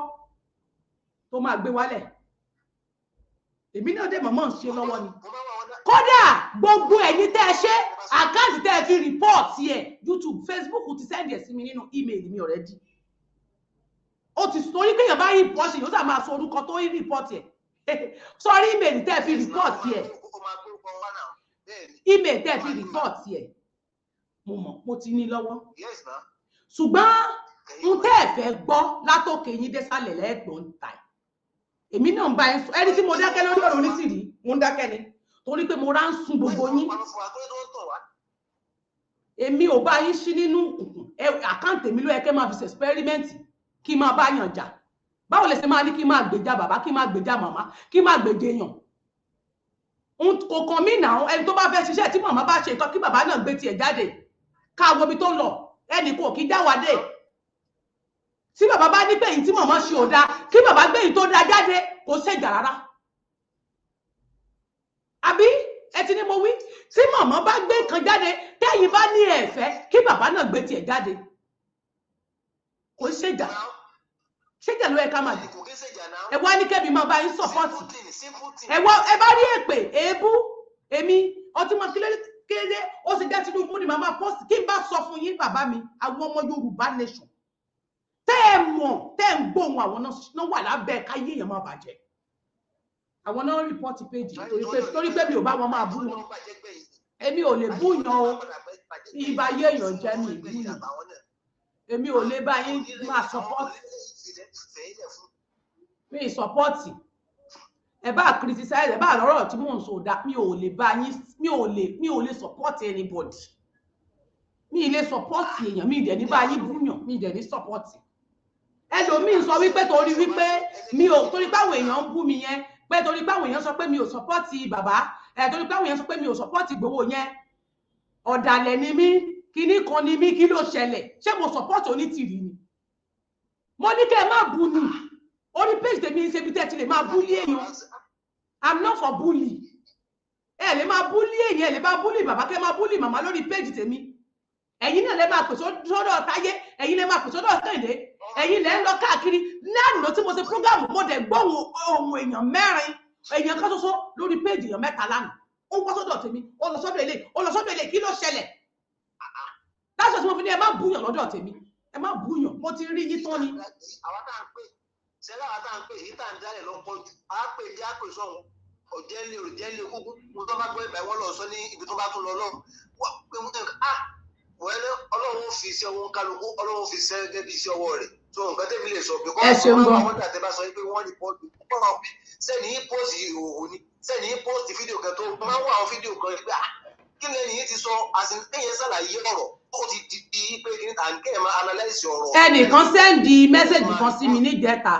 tó máa gbé wálẹ̀ èmi náà dé màmá ń ṣe lọ́wọ́ ni kódà gbogbo ẹ̀yin tẹ́ ẹ ṣe àkáǹtì tẹ́ ẹ fi report ẹ̀ YouTube Facebook ti send ẹ̀ sí mi nínú email mi already ó ti torí pé èèyàn bá report yóò sà máa sọ orúkọ tó report ẹ̀ sọrí email tẹ́ ẹ fi report ẹ̀ email tẹ́ ẹ fi report ẹ̀ mo mọ̀ mo ti ní lọ́wọ́ ṣùgbọ́n n tẹ́ ẹ fẹ́ gbọ́ látòkè yín désàlẹ̀ lẹ́gbọ̀n ta èmi náà ń bá ẹ sọ ẹni tí mo dákẹ́ lórí ọ̀rọ̀ onítìrí mo ń dákẹ́ ni torí pé mo rá ń sun gbogbo yín èmi ò bá yín sí nínú àkáǹtì mi ló yẹ kẹ́ máa fi ṣe experiment kí máa bá yàn jà báwo lẹ ṣe máa ní kí máa gbèjà bàbá kí máa gbèjà màmá kí máa gbèjà èèyàn kò kàn mí náà ẹni tó bá fẹ́ ṣiṣẹ́ tí màmá bá ṣe nǹkan kí bàbá náà gbé tiẹ̀ jáde káàwọ́ ibi tó ń lọ ẹnì kò kí dáwàdé tí bàbá bá ní pé èyí tí màmá ṣe ò dáa kí bàbá gbé èyí tó dáa jáde kò ṣèjà rárá àbí ẹ ti ní mo wí tí màmá bá gbé nǹkan jáde tẹ́yìn bá ní ẹ̀fẹ́ kí bàbá náà gbé tiẹ̀ jáde kò ṣèjà ṣèjà ló yẹ ká máa dì ẹ wá ní kẹ́bi máa bá yín sọ́pọ́ọ̀tì ẹ bá rí èpè èébú èmi ọtí mọ kéde ó sì jẹ́ Tinubu ni màmá pọ́sì kí n bá sọ fún yín bàbá mi àwọn ọmọ Yorùbá nation tẹ́ ẹ mọ̀ tẹ́ ẹ ń gbóhùn àwọn náà wà lábẹ́ káyé èèyàn máa bàjẹ́ àwọn náà rìpọ́tì péjì torí pé mi ò bá wọn máa bú wọn èmi ò lè búyàn o ìbáyé èèyàn jẹ́ mi ìbúyàn èmi ò lè bá yín máa sọpọ́tì mi sọpọ́tì ẹ bá criticize ẹ bá lọ́rọ̀ tí mò ń sọ dá mi ò lè bá yín mi ò lè support anybody mi lè support èèyàn mi dẹ̀ ní bá yín búyàn mi dẹ̀ ní support ẹlòmíì sọ wípé torí wípé mi ò torí báwọn èèyàn ń bú mi yẹn pé torí báwọn èèyàn sọ pé mi ò support bàbá torí báwọn èèyàn sọ pé mi ò support Ìgbòho yẹn ọ̀dàlẹ̀ ni mí kíní kan ni mí kí ló ṣẹlẹ̀ ṣé mo support Onítìrí ni mo ní kẹ́ ẹ má bú ni orí page tèmi ṣe bí tẹ́ ti lè máa búlí èèyàn I'm not for bully ẹ lè máa búlí èèyàn ẹ lè máa búlí bàbá kẹ́ máa búlí màmá lórí page tèmi ẹ̀yin náà lè máa pèsè sọ́dọ̀ Táyé ẹ̀yin lè máa pèsè sọ́dọ̀ Kẹ́hìndé ẹ̀yin lè ń lọ káàkiri lánàá tí mo ṣe program mo dẹ̀ gbóhùn ohun èèyàn mẹ́rin èèyàn kan ṣoṣo lórí page èèyàn mẹ́ta lánàá ó wá sọ́dọ̀ tèmi ó lọ sọ́dọ̀ ilé kí ló ṣẹlẹ̀ láṣọ tí mo fi ní ẹ má búyàn lọ́dọ̀ tèmi ẹ má búyàn mo ti rí yín tán ni. àwọn tá à ń pè sẹ́lá àwọn tá à ń pè yìí tá à ń dálẹ̀ lọ pọ̀ jù á pè ní àpè sọ̀hún òjẹ́lé kúkú mo tó bá gbọ́ ìgbà ìwọ́n lọ sọ ní ibi tó bá tún lọ lọ́rùn wẹ́lẹ́ ọlọ́run fi iṣẹ́ wọn kálukú ọlọ́run fi iṣẹ́ gẹ́gẹ́ bí iṣẹ́ ọwọ́ rẹ̀ tó nǹkan tẹ́mi lè sọ bí kọ́ àwọn dàtẹ́ bá sọ pé wọ́n ní pọ́ọ̀tù pọ́ọ̀rọ̀ sẹ́ni yín póòsì ìhòòhò ni sẹ́ni yín póòsì fídíò kan tó máa ń wá àwọn fídíò kan pé kí lẹ́yìn yín ti sọ àsìkèyẹ sàlàyé ọ̀rọ̀ ó ti di pé à ń kẹ́ ẹ̀ máa analyse ọ̀rọ̀. ẹnìkan sẹ́ndì mẹ́sẹ̀gì kan sí mi níjẹta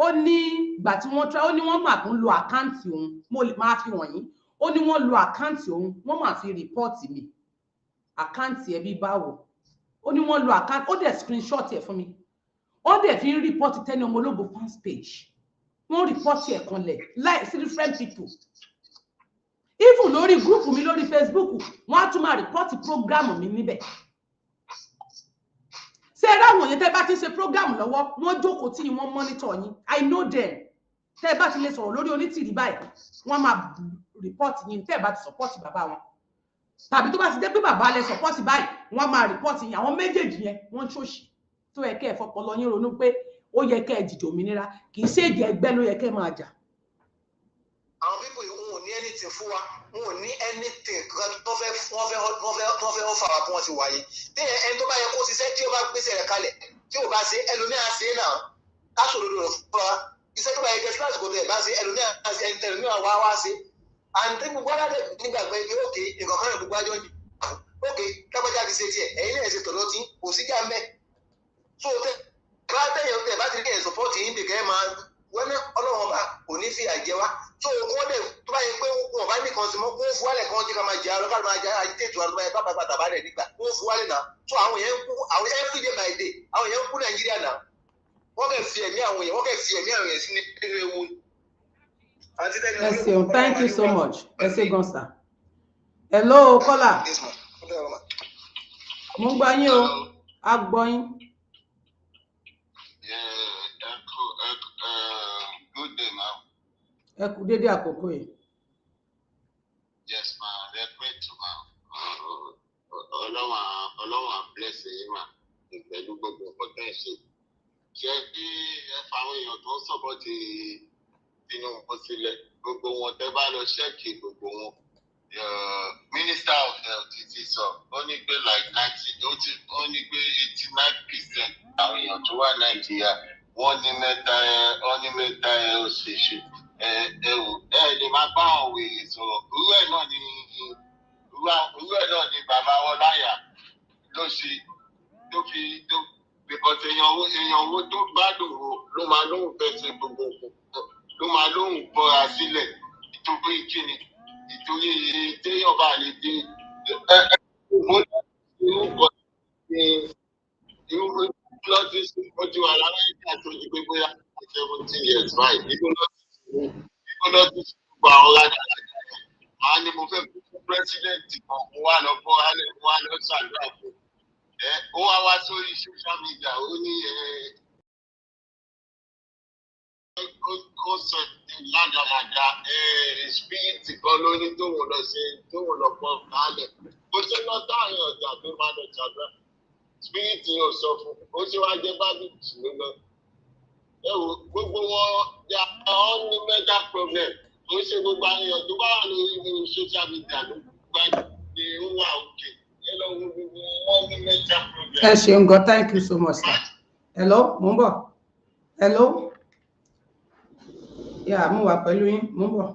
ó ní ìgbà tí wọ́n tẹ́ ó ní wọ́n máa tún lo àkáǹtì òun mo lè máa fi wọ̀nyí ó ní wọ́n lo àkáǹtì òun wọ́n máa fi rìpọ́ọ̀tì mi àkáǹtì ẹ̀ bí báwo ó ní wọ́n lo àkáǹtì ó dẹ̀ screenshot ẹ̀ fún mi ó dẹ̀ fi ń rìpọ́ọ̀tì Tenny Ọmọ Ológo fans page wọ́n rìpọ́ọ̀tì ẹ̀ kanlẹ̀ like sí different people even lórí gúrùpù mi lórí Facebook wọ́n á tún máa rìpọ́ọ̀tì prógrámù mi níbẹ̀ ṣé ẹ ráwọn yẹn tẹ́ bá ti ṣe prógrámù lọ́wọ́ wọ́n jókòó tí wọ́n mọ́nítọ̀ yín I know them tẹ́ bá ti lè sọ̀rọ̀ lórí Onítìrí báyìí wọ́n máa rìpọ́ọ̀tì yín tẹ́ bá ti sọ̀pọ́ọ̀tì bàbá wọn tàbí tó bá ti dé pé bàbá lẹ sọ̀pọ́ọ̀tì báyìí wọ́n máa rìpọ́ọ̀tì yín àwọn méjèèjì yẹn wọ́n ṣòṣì tó yẹ kẹ́ ẹ fọpọlọ yín ronú pé ó yẹ kẹ́ ẹ dìde òmìnira kì í ṣe èdè ẹgbẹ́ ló yẹ kẹ́ ẹ máa jà. àwọn pípọ̀ yìí wọn ò ní anything fún wa wọn ò ní anything kan tó fẹ́ wọ́n fà wá bí wọ́n ti wáyé tí ẹni tó bá yẹ kó ṣiṣẹ́ tí ó bá gbèsè rẹ̀ kalẹ̀ tí ò bá ṣe ẹlòmíà ṣe é náà káṣòrodo rẹ̀ fún wa iṣẹ́ tó bá yẹ kẹ́ síláàsì kò tẹ̀ bá ṣe ẹlòmíà ṣe ẹni tẹ̀lòmíà wá ṣe àǹtí gbogbo aládé nígbàgbọ́ pé ókè nǹkan kan gbogbo ajọ́ yìí ókè kápẹ́jà ti ṣe tiẹ̀ ẹ̀yin náà ṣe tọ̀dọ̀ tí kò sí já mẹ́ so tẹ bá tẹ̀yẹ̀ tẹ̀ bá ti ní ẹ̀ sọ́pọ́ọ̀tì yín bìkẹ́ máa wọ́n ní ọlọ́run ọba kò ní fi àjẹ wá so wọ́n dẹ̀ tó bá yẹ pé wọn bá nìkan sí mọ́ kó fún wálẹ̀ kan jí ká máa jẹ àlọ́ ká máa jẹ àyítẹ́tù àlọ́ yẹn bá bàtà bá rẹ̀ nígbà kó fún wálẹ̀ náà so àwọn yẹn ń kú àwọn every day by day àwọn yẹn ń kú Nàìjíríà náà wọ́n kẹ́ fi ẹ̀mí àwọn yẹn sí nínú ewu. ẹ ṣeun thank you so much ẹ ṣe gan sa hello kọ́lá mo ń gbọ́ yín o a gbọ́ yín. Good day, ma'am. Ẹ kú dédé àkókò yìí. Ọlọ́run bless yín mà pẹ̀lú gbogbo nǹkan tẹ́ ẹ ṣe. Ṣé kí ẹ fáwọn èèyàn tó ń sọ́pọ̀tì Tinubu sílẹ̀ gbogbo wọn tẹ́ bá lọ ṣẹ́ẹ̀kì gbogbo wọn. Minister of Health ti sọ ó ní pé like 89% àwọn èèyàn tó wà Nàìjíríà wọ́n ní mẹ́ta ẹ̀ òṣèṣù lè máa bá àwọn wèrè sọ̀rọ̀ irú ẹ̀ náà ni bàbá Ọláyà ló ṣe tó fi because èèyàn owó tó bá lòwò ló máa lóhùn fẹ́ ṣe gbogbo ló máa lóhùn bọ́ra sílẹ̀ nítorí kíni nítorí téèyàn bá lè dé irú lọ́dún sí ojú ara Amẹ́ríkà tó di pé bóyá 17 years báyìí nínú lọ́dún sí gbogbo àwọn ládàládà màá ní mo fẹ́ fún pírẹ́sídẹ̀ǹtì kan mo wá lọ bọ́ alẹ́ mo wá lọ ṣàdúrà fún ó wá sórí social media ó ní ó sọ ládàládà spiriti kan ló ní tóun lọ pọ̀ kálẹ̀ bó ṣe lọ táàrin ọjà tó máa lọ ṣàdúrà spiriti yóò sọ fún ó ṣe wá jẹ́ bábìtì ló lọ gbogbo wọn their own mental problem ó ṣe gbogbo àyàn tó bá wà lórí social media ló gbà ní ó wà òkè ẹ lọ wo gbogbo wọn ní mental problem. Ẹ ṣeun gan, thank you so much sir. Hello, mo ń bọ̀. Hello. Yeah, mo wà pẹ̀lú yín, mo ń bọ̀.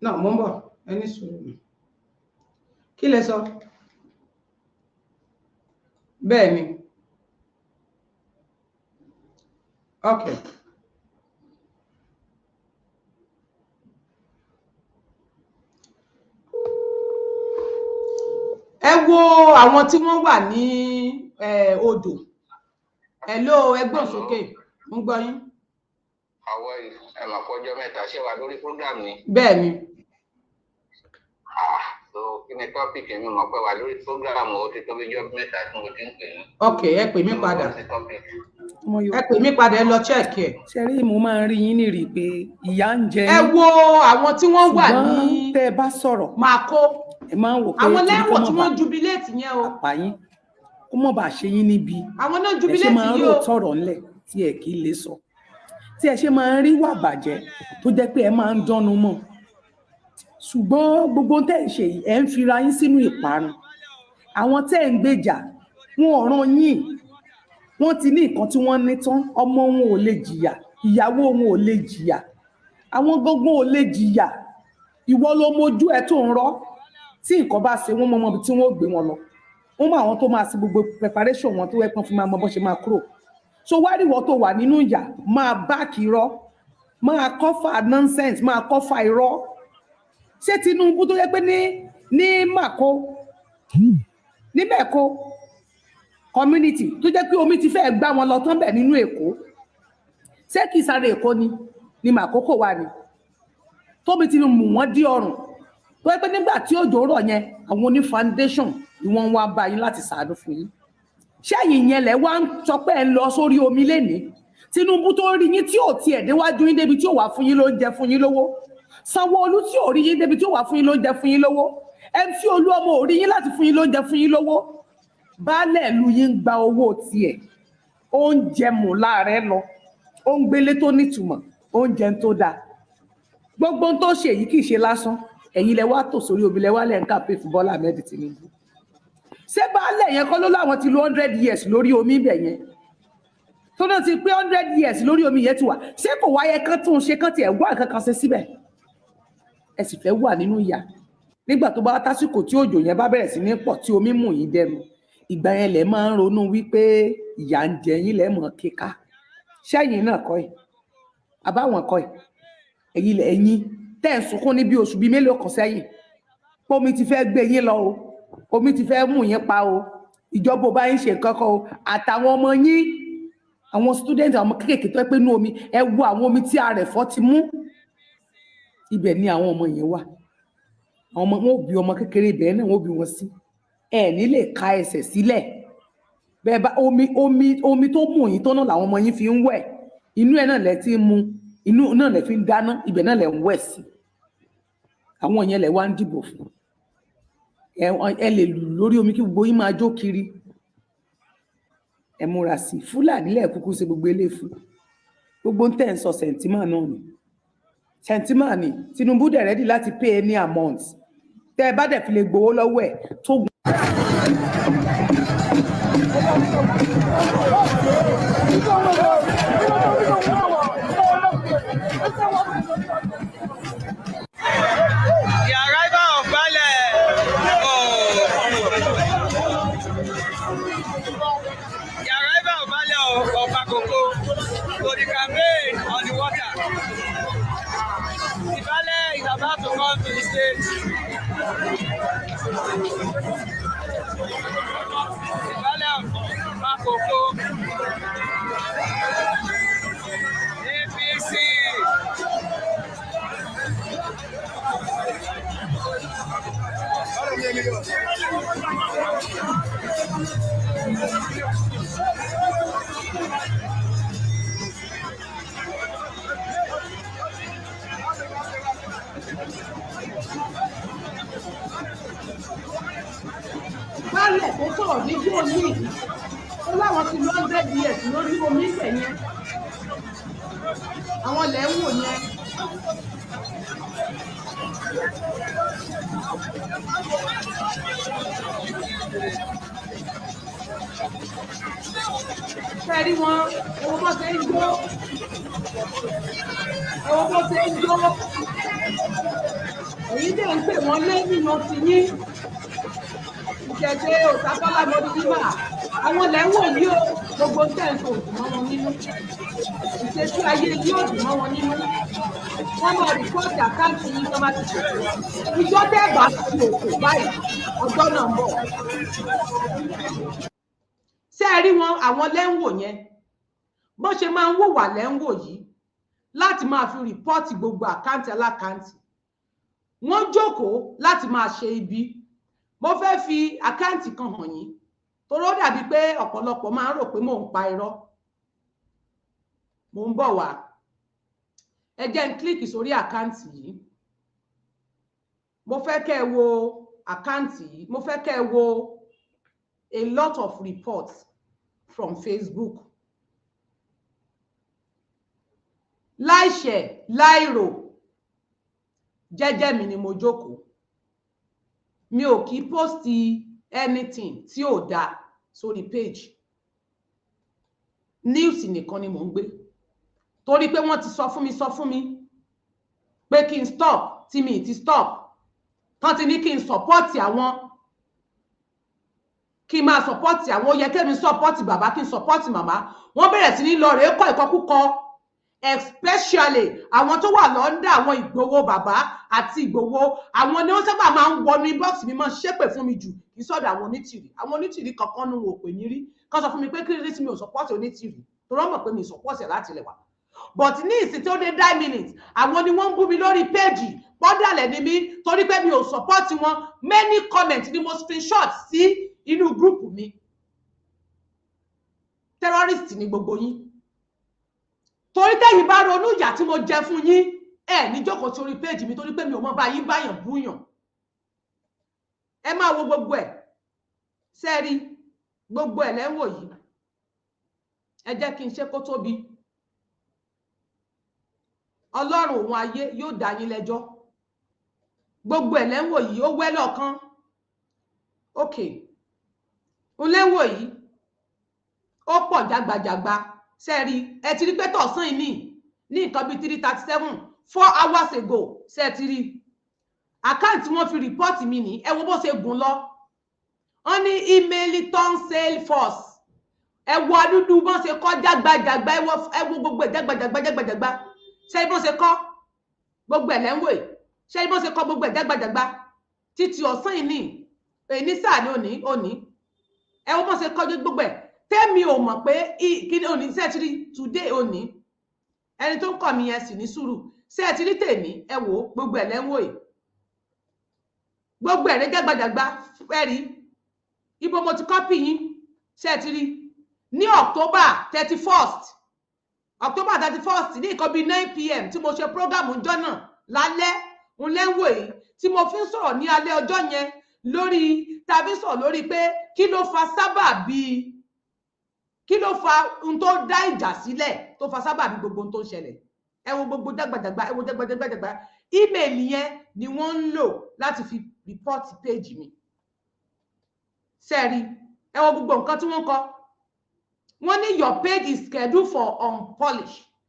No, mo ń bọ̀. Ẹni sùúrù. Kí lẹ sọ? Bẹ́ẹ̀ ni. Okay. Ẹ wo àwọn tí wọ́n wà ní odò. Hello, ẹgbọ́n sókè. Mo gbọ́ yín. Àwọn ẹ̀mọ̀ pọ́jọ́ mẹ́ta ṣe wà lórí program ni. Bẹ́ẹ̀ ni. So kí ni topic mi mọ̀ pé wà lórí program ó ti tó bí ọjọ́ mẹ́ta tí mo ti ń pè é. Okay, ẹ pè mí padà. Ẹ pè mí padà, ẹ lọ check ẹ. Ṣé rí mo máa ń rí yín ní rí pé ìyà ń jẹ. Ẹ wo àwọn tí wọ́n wà ní tẹ́ ẹ bá sọ̀rọ̀. Màkó. Ẹ máa ń wò pé àwọn lẹ́wọ̀n tí wọ́n jubilate yẹn o. Àpáyín kó mọ̀ bá ṣe yín níbi. Àwọn náà jubilate yìí o. Ẹ ṣe máa ń rò tọ̀rọ̀ ńlẹ̀ tí ẹ kì í lè sọ. Tí ẹ ṣe máa ń rí wà bàjẹ́ tó jẹ́ pé ẹ máa ń dánú mọ́. Ṣùgbọ́n gbogbo tẹ́ ẹ ṣe yìí ẹ ń fira yín sínú ìparun. Àwọn tẹ́ ẹ ń gbèjà wọn ò ràn yín. Wọ́n ti ní nǹkan tí wọ́n ní tán, ọmọ wọn ò lè jìyà, ìyàwó wọn ò lè jìyà, àwọn gbogbo ò lè jìyà. Ìwọ ló mojú ẹ tó ń rọ́. Tí nǹkan bá ṣe wọ́n mọ́ ibi tí wọ́n gbé wọn lọ. Wọ́n mọ àwọn tó máa ṣe gbogbo preparation wọn tó wẹ́pọ̀n fún máa mọ bó ṣe máa kúrò. So wá rí ìwọ tó wà nínú ìyà máa báàkì irọ́, máa cover nonsense, máa cover irọ́. Ṣé Tinubu tó yẹ pé ní Mẹ́kó community tó jẹ́ pé omi ti fẹ́ gbá wọn lọ tán bẹ̀ nínú Èkó. Ṣé kì í sáré Èkó ni Makoko wà ní? Tómi ti mú wọn dí ọrùn. Tó yẹ pé nígbà tí òjò rọ̀ yẹn àwọn oní foundation ni wọ́n wá bá yín láti ṣàánú fún yín. Ṣé ẹ̀yin yẹn lẹ̀ wá ń sọ pé ẹ ń lọ sórí omi lénìí? Tinubu tó rí yín tí ò tiẹ̀ déwájú yín débi tí ò wá fún yín lóúnjẹ fún yín lówó. Sanwó-Olú tí ò rí yín débi tí ò wá fún yín lóúnjẹ fún yín lówó. MC Olúọmọ ò rí yín láti fún yín lóúnjẹ fún yín lówó. Baálẹ̀ ìlú yín gba owó tiẹ̀. Ó ń jẹ mù láàrẹ lọ. Ó ń gbélé tó nítumọ̀. Oúnjẹ tó dáa. Gbogbo tó ṣe yìí kì í ṣe lásán. Ẹ̀yin lẹ wá tò sórí omi lẹ wá lẹ ń kàpé fún Bọ́lá Ahmed Tinubu. Ṣé baálẹ̀ yẹn kọ́ ló láwọn ti lo 100 years lórí omi ibẹ̀ yẹn? Tó náà ti pé 100 years lórí omi yẹn ti wà. Ṣé kò wáyé kán tún ṣe kán tiẹ̀ wá nǹkan kan ṣe síbẹ̀? Ẹ sì fẹ́ wà nínú ìyà. Nígbà tó bá tásìkò tí òjò yẹn bá bẹ̀rẹ̀ sí ní pọ̀ tí omi mú yín dẹnu. Ìgbà yẹn lẹ máa ń ronú wípé ìyà ń jẹ yín lẹ mọ̀ kíká. Ṣẹ́yìn náà kọ́ ẹ̀. Àbáwọn kọ́ ẹ̀. Ẹ̀yin tẹ́ ń sunkún ní bí oṣù bíi mélòó kan sẹ́yìn. Omi ti fẹ́ gbé yín lọ o. Omi ti fẹ́ mú yín pa o. Ìjọba ò bá yín ṣe nǹkan kan o. Àtàwọn ọmọ yín, àwọn student, àwọn kéékèèké tó pé inú omi, ẹ wo àwọn omi tí àrẹ̀fọ́ ti mú. Ibẹ̀ ni àwọn ọmọ yẹn wà. Àwọn ọmọ wọn ò bí ọmọ kékeré ibẹ̀ náà wọn ò bí wọn sí. Ẹ ní lè ka ẹsẹ̀ sílẹ̀. Bẹ́ẹ̀ bá omi tó mú yín tó náà làwọn ọmọ yín fi ń wẹ̀. Inú ẹ̀ náà lẹ ti ń mu. Inú náà lẹ fi ń dáná. Ibẹ̀ náà lẹ ń wẹ̀ sí. Àwọn yẹn lẹ wá ń dìbò fún. ẹ lè lù lórí omi kí gbogbo yín máa jó kiri ẹ múra sí Fúlàní lẹ kúkú ṣe gbogbo ilé fún gbogbo ń tẹ̀ ń sọ sentiment náà ni sentiment ni Tinubu dẹ̀ ready láti pay any amount tẹ́ ẹ bá dẹ̀ fi lè gbowó lọ́wọ́ ẹ̀ tó. The arrival of baale. The arrival of baale of makoko for the campaign on the water. The baale is about to come to the stage. The baale of makoko. APC. Baálẹ̀ tó sọ̀rọ̀ níjú omi yìí ó láwọn ti 100 years lórí omi ìfẹ́ yẹn àwọn lẹ̀ ń wò yẹn. Fẹ́rí wọn owó bó ṣe ń jó èyí dẹ̀ ń pè wọ́n lẹ́yìn wọn ti yín ìjẹ̀dẹ̀ òtákọ́lá lórí bíbà àwọn lẹ́wọ̀n yìí ó gbogbo tẹ̀sán òdùn mọ́ wọn nínú ìṣesí ayé yìí ó dùn mọ́ wọn nínú wọ́n máa rìpọ́ọ̀tì àkáǹtì yìí tó bá ti ṣètò ìjọ tẹ́ẹ̀bà ti òkò báyìí ọjọ́ náà ń bọ̀. Ṣé ẹ rí wọn àwọn lẹ́wọ̀n yẹn bó ṣe máa ń wùwà lẹ́wọ̀n yìí láti máa fi rìpọ́ọ̀tì gbogbo àkáǹtì alákáǹtì wọ́n jókòó láti máa ṣe ibi. Mo fẹ́ fi àkáǹtì kan hàn yín toró dàbí pé ọ̀pọ̀lọpọ̀ máa ń rò pé mò ń pa irọ́ mò ń bọ̀ wá ẹ jẹ́ n kílíkì sórí àkáǹtì yìí mo fẹ́ kẹ́ ẹ wo àkáǹtì yìí mo fẹ́ kẹ́ ẹ wo a lot of reports from Facebook láìṣẹ̀ láìrò jẹ́jẹ́ mi ni mo jókòó mi ò kì í post anything tí ò dáa sórí page news nìkan ni mò ń gbé torí pé wọ́n ti sọ fún mi pé kí n stop tí mi ti stop tán ti ní kí n support àwọn kí n máa support àwọn ó yẹ kémi support bàbá kí n support màmá wọ́n bẹ̀rẹ̀ sí ní lọ rèé kọ́ ìkọkúkọ especially àwọn tó wà lọ́ndà àwọn Ìgbòho bàbá àti Ìgbòho àwọn ni wọ́n sábà máa ń wọnú inbox mi máa ń ṣépè fún mi jù kì í sọ̀dọ̀ àwọn onítìrí kankan nu wò pè ní rí kan sọ fún mi pé kí lè tí mi ò support onítìrí tó rọ́ mọ̀ pé mi support ẹ̀ láti lẹ̀ wá but ní ìsìn tí ó dé 9 minutes àwọn ni wọ́n ń bú mi lórí péèjì pọ́dàlẹ̀ ni mí torí pé mi ò support wọn many comments ni mo screenshot sí inú gúrùpù mi terrorist ni gbogbo yín torí tẹ́yìn bá ronú ìyà tí mo jẹ fún yín ẹ ní jókòó sórí péèjì mi torí pé mi ò mọ bá yín báyàn búyàn ẹ máa wo gbogbo ẹ̀ sẹ́ẹ̀rí gbogbo ẹ̀ lẹ́wọ̀ yìí ẹ jẹ́ kí n ṣe kó tóbi Ọlọ́run òun ayé yóò dá yín lẹ́jọ́ gbogbo ẹ̀ lẹ́wọ̀ yìí ó wẹ́ lọ́kàn ok ń lẹ́wọ̀ yìí ó pọ̀ jágbajàgba sẹ́ẹ̀rí ẹ ti rí pé tọ̀sán ìní ní nǹkan bíi 3:37 4 hours ago ṣe ti rí àkáǹtì wọn fi rìpọ́ọ̀tì mi ní ẹ wo bó ṣe gùn lọ wọn ní ímeèlì ton Salesforce ẹ wo adúdú bó ṣe kọ jágbajàgba ẹ wo gbogbo ẹ jágbajàgba ṣe bó ṣe kọ gbogbo ẹ lẹ́wọ̀ ẹ ṣe bó ṣe kọ gbogbo ẹ jágbajàgba títí ọ̀sán ìní èyí sáà ní òní ẹ wo bó ṣe kọ gbogbo ẹ tẹ́mi ò mọ̀ pé kíni òní sẹ́ẹ̀tìrí today òní ẹni tó ń kọ̀ mí yẹn sì ní sùúrù sẹ́ẹ̀tìrí tèmi ẹ wò gbogbo ẹ̀ lẹ́wọ̀ ẹ̀ gbogbo ẹ̀ rẹ́ jágbajàgba fẹ́rí ibo mo ti kọ́pì yín sẹ́ẹ̀tìrí ní October 31st ní nǹkan bíi 9 PM tí mo ṣe program ńjọ́ náà lálẹ́ ń lẹ́wọ̀ ẹ̀ tí mo fi ń sọ̀rọ̀ ní alẹ́ ọjọ́ yẹn lórí tàbí sọ lórí pé kí ló fa sábàbí kí ló fa ohun tó dá ìjà sílẹ̀ tó fa sábàbí gbogbo ohun tó ń ṣẹlẹ̀ ẹ wo gbogbo dàgbàdàgbà ẹ wo dàgbàdàgbà email yẹn ni wọ́n ń lò láti fi report page mi sẹ́ẹ̀rí ẹ wo gbogbo nǹkan tí wọ́n kọ wọ́n ní your page is scheduled for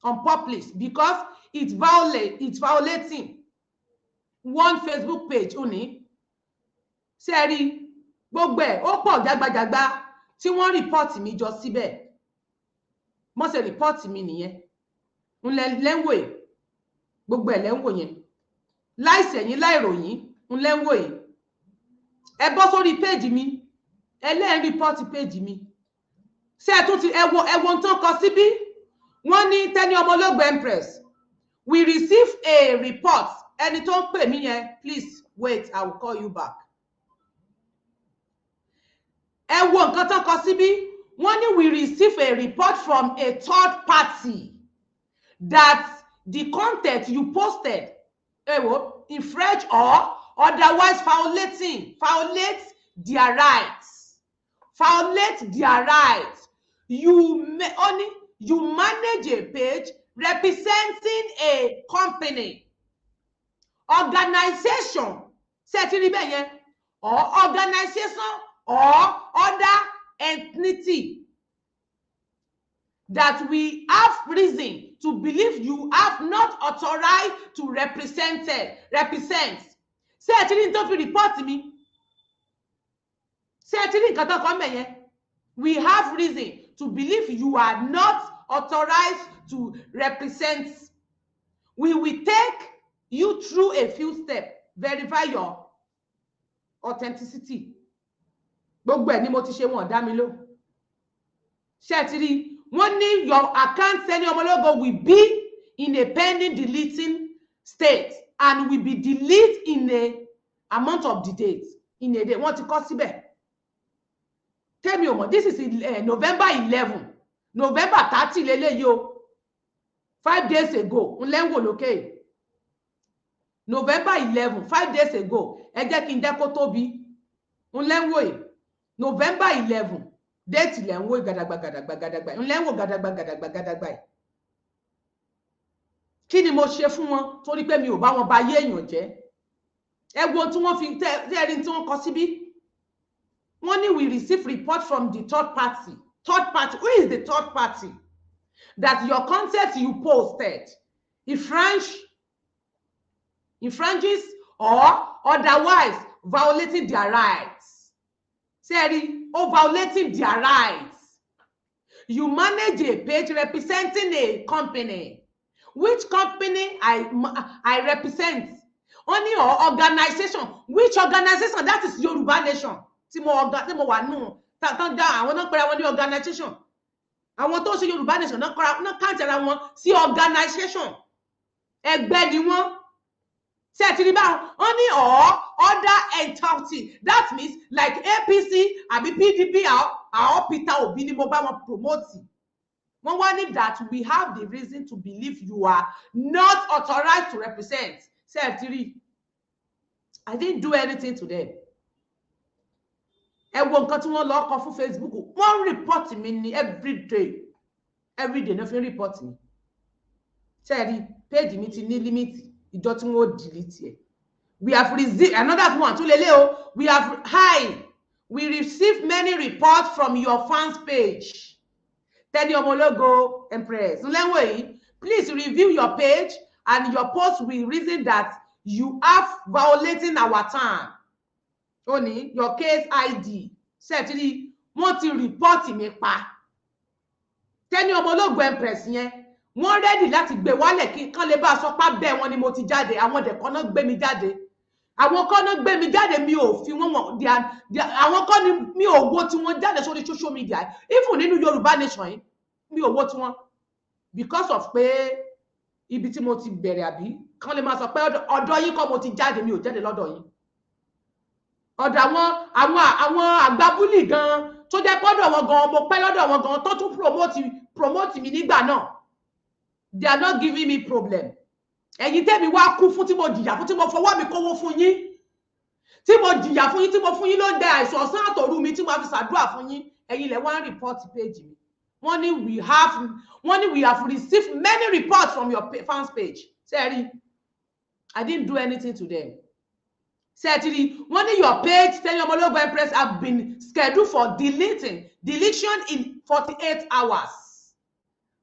unpublished because it's violating one Facebook page ó ní sẹ́ẹ̀rí gbogbo ẹ̀ ó pọ̀ jágbajàgba tí wọ́n report mi jọ síbẹ̀ mo ṣe report mi nìyẹn ń lẹ́wọ̀ ẹ̀ gbogbo ẹ̀ lẹ́wọ̀ yẹn láìsẹ̀yìn láìròyìn ń lẹ́wọ̀ ẹ̀ ẹ bọ́ sórí page mi ẹlẹ́rìí report page mi ṣé ẹ tún ti ẹwọ tán kọ síbí wọ́n ní Tenny Ọmọlógo Empress we receive a report ẹni tó ń pè mí yẹn please wait I will call you back ẹ wo nǹkan tán kọ síbí wọ́n ní we receive a report from a third party that the content you posted in French or otherwise violates their rights. You manage a page representing a company, organization, or organization or other entity that we have reason to believe you have not authorized to represent. Say I didn't don't report me. Say I didn't got to we have reason to believe you are not authorized to represent. We will take you through a few steps, verify your authenticity. Gbogbo ẹ̀ ni mo ti ṣe wọ́n dá mi ló. Ṣé ti rí wọ́n ní your account Tenny Ọmọlógo will be in a pending deleting state and will be deleted in a amount of the date in a day. Wọ́n ti kọ síbẹ̀. Tell me omo, this is November 11, November 30 leleyi o. 5 days ago, nlenwo lókè. November 11, 5 days ago, ẹ jẹ́ kí n jẹ́ kó tóbi. Nlenwo e. November 11, date lenwo gadagba. Nlenwo gadagba. Kí ni mo ṣe fún wọn torí pé mi ò bá wọn ba yé èyàn jẹ́. Ẹ wo tí wọ́n fi tẹ́rin tí wọ́n kọ síbí. Money we receive report from the third party. Third party. Who is the third party? That your content you posted infringes or otherwise violating their rights. Say, violating their rights. You manage a page representing a company. Which company I represent? Only your organization. Which organization? That is Yoruba Nation. Tí mo wà nù tán dá àwọn náà pẹ̀lú àwọn ní organization àwọn tó ń ṣe Yorùbá Nation náà count ara wọn sí organization ẹgbẹ́ ni wọ́n ṣe ti rí báwọn wọ́n ní other entity that means like APC àbí PDP àwọn Peter Obi ni mo bá wọn promote wọ́n wá ní that we have the reason to believe you are not authorized to represent ṣe ti rí I didn't do anything to them. Ẹ wo nǹkan tí wọ́n lọ kọ fún Facebook wọ́n report mi ní every day no fi report mi ṣe page mi ti ní limit ìjọ tí wọ́n delete ẹ̀ we have received another one tún lélẹ̀ o we received many reports from your fans page Tenny Ọmọlógo Empress nlẹ́wọ̀n yìí please review your page and your post will reason that you are violating our time. Only your case ID certainly wọ́n ti report mi pa Tenny Ọmọlógo Empress yẹn wọ́n ready láti gbé wálẹ̀ kí kan lè bá sọ pa bẹ́ẹ̀ wọ́n ni mo ti jáde àwọn de kan náà gbé mi jáde àwọn kan náà gbé mi jáde mi ò fi wọ́n àwọn kan ni mi ò wo tí wọ́n jáde sórí social media even nínú Yorùbá Nation yìí mi ò wo tí wọ́n because of pé ibi tí mo ti bẹ̀rẹ̀ àbí kan lè máa sọ pé ọ̀dọ̀ yín kọ́ mo ti jáde mi ò jáde lọ́dọ̀ yín ọ̀dọ̀ àwọn àgbábúlì gan tó jẹ́ pọ́dọ̀ wọn gan mo pẹ́ lọ́dọ̀ wọn gan tó tún promote mi nígbà náà they are not giving me problem ẹ̀yin tẹ́mi wá kú fún tí mo jìyà fún tí mo fọwọ́ mi kówó fún yín tí mo jìyà fún yín tí mo fún yín ló dé àìsàn ọ̀sán àtòru mi tí mo fi ṣàdúrà fún yín ẹ̀yin lẹ wá ń report page mi wọ́n ní we have received many reports from your fans page Sẹ́ẹ̀rí I didn't do anything to them Sẹ́ẹ̀tìrí wọ́n ní your page Tenny Omologo Empress have been scheduled for deletion in 48 hours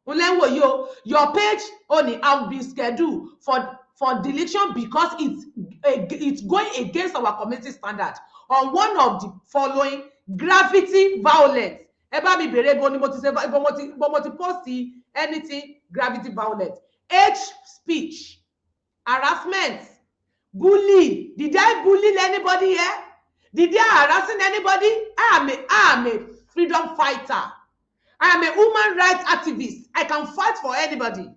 your page only have been scheduled for deletion because it's going against our community standard on one of the following gravity violence. Eba mi bere bo ni mo ti say bo mo ti post anything gravity violence, hate speech, harassment, bully. Did I bully anybody here? Did I harassing anybody? I am a freedom fighter. I am a human rights activist. I can fight for anybody.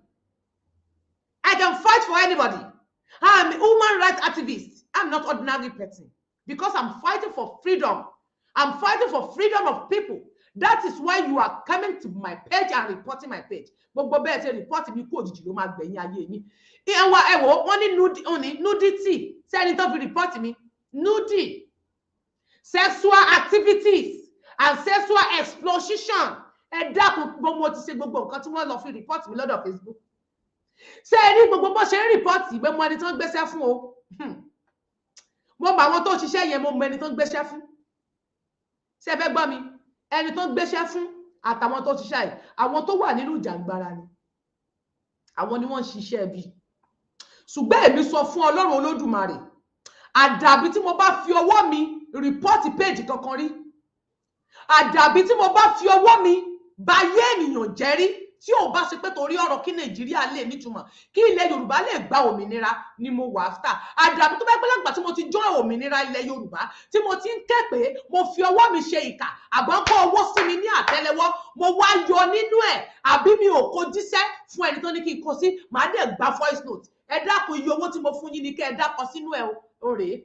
I am a human rights activist. I'm not ordinary person because I'm fighting for freedom. I'm fighting for freedom of people. That is why you are coming to my page and reporting my page. Gbogbo bẹ́ẹ̀ ṣe report mi kú òjijì ló máa gbẹ̀yìn ayé yín. Wọ́n ní nudity. Ṣé ẹni tó fi report mi? Nudity, sexual activities and sexual exploitation. Ẹ dákun mo ti ṣe gbogbo nǹkan tí wọ́n lọ fi report mi lọ́dọ̀ Facebook. Ṣé ẹ rí gbogbo bó ṣe ń report ìgbẹ́ mọ ẹni tó ń gbéṣẹ́ fún o? Mo mọ àwọn tó ń ṣiṣẹ́ yẹn mo mọ ẹni tó ń gbéṣẹ́ fún. Ṣé ẹ fẹ́ gbọ́ mi? Ẹni tó ń gbéṣẹ́ fún àtàwọn tó ṣiṣẹ́ yìí àwọn tó wà nínú ìjàngbara ni àwọn ni wọ́n ń ṣiṣẹ́ bí. Ṣùgbọ́n èmi sọ fún Ọlọ́run Olódùmarè àdàbí tí mo bá fi ọwọ́ mi report page kankan rí àdàbí tí mo bá fi ọwọ́ mi bà yé ènìyàn jẹ́ rí tí ò bá ṣe pé torí ọ̀rọ̀ kí Nàìjíríà lè nítumọ̀ kí ilẹ̀ Yorùbá lè gba òmìnira ni mo wà after àdàbí tó bá gbé lágbà tí mo ti join òmìnira ilẹ̀ Yorùbá tí mo ti ń ké pé mo fi ọwọ́ mi ṣe ìkà àbọ̀ kó owó sí mi ní àtẹ́lẹwọ́ mo wá yọ nínú ẹ̀ àbí mi ò kó jíṣẹ́ fún ẹni tó ní kí n kó sí màá dẹ̀ gba voice note ẹ dákun iye owó tí mo fún yín ni kẹ́ ẹ dákọ sínú ẹ̀ o rèé.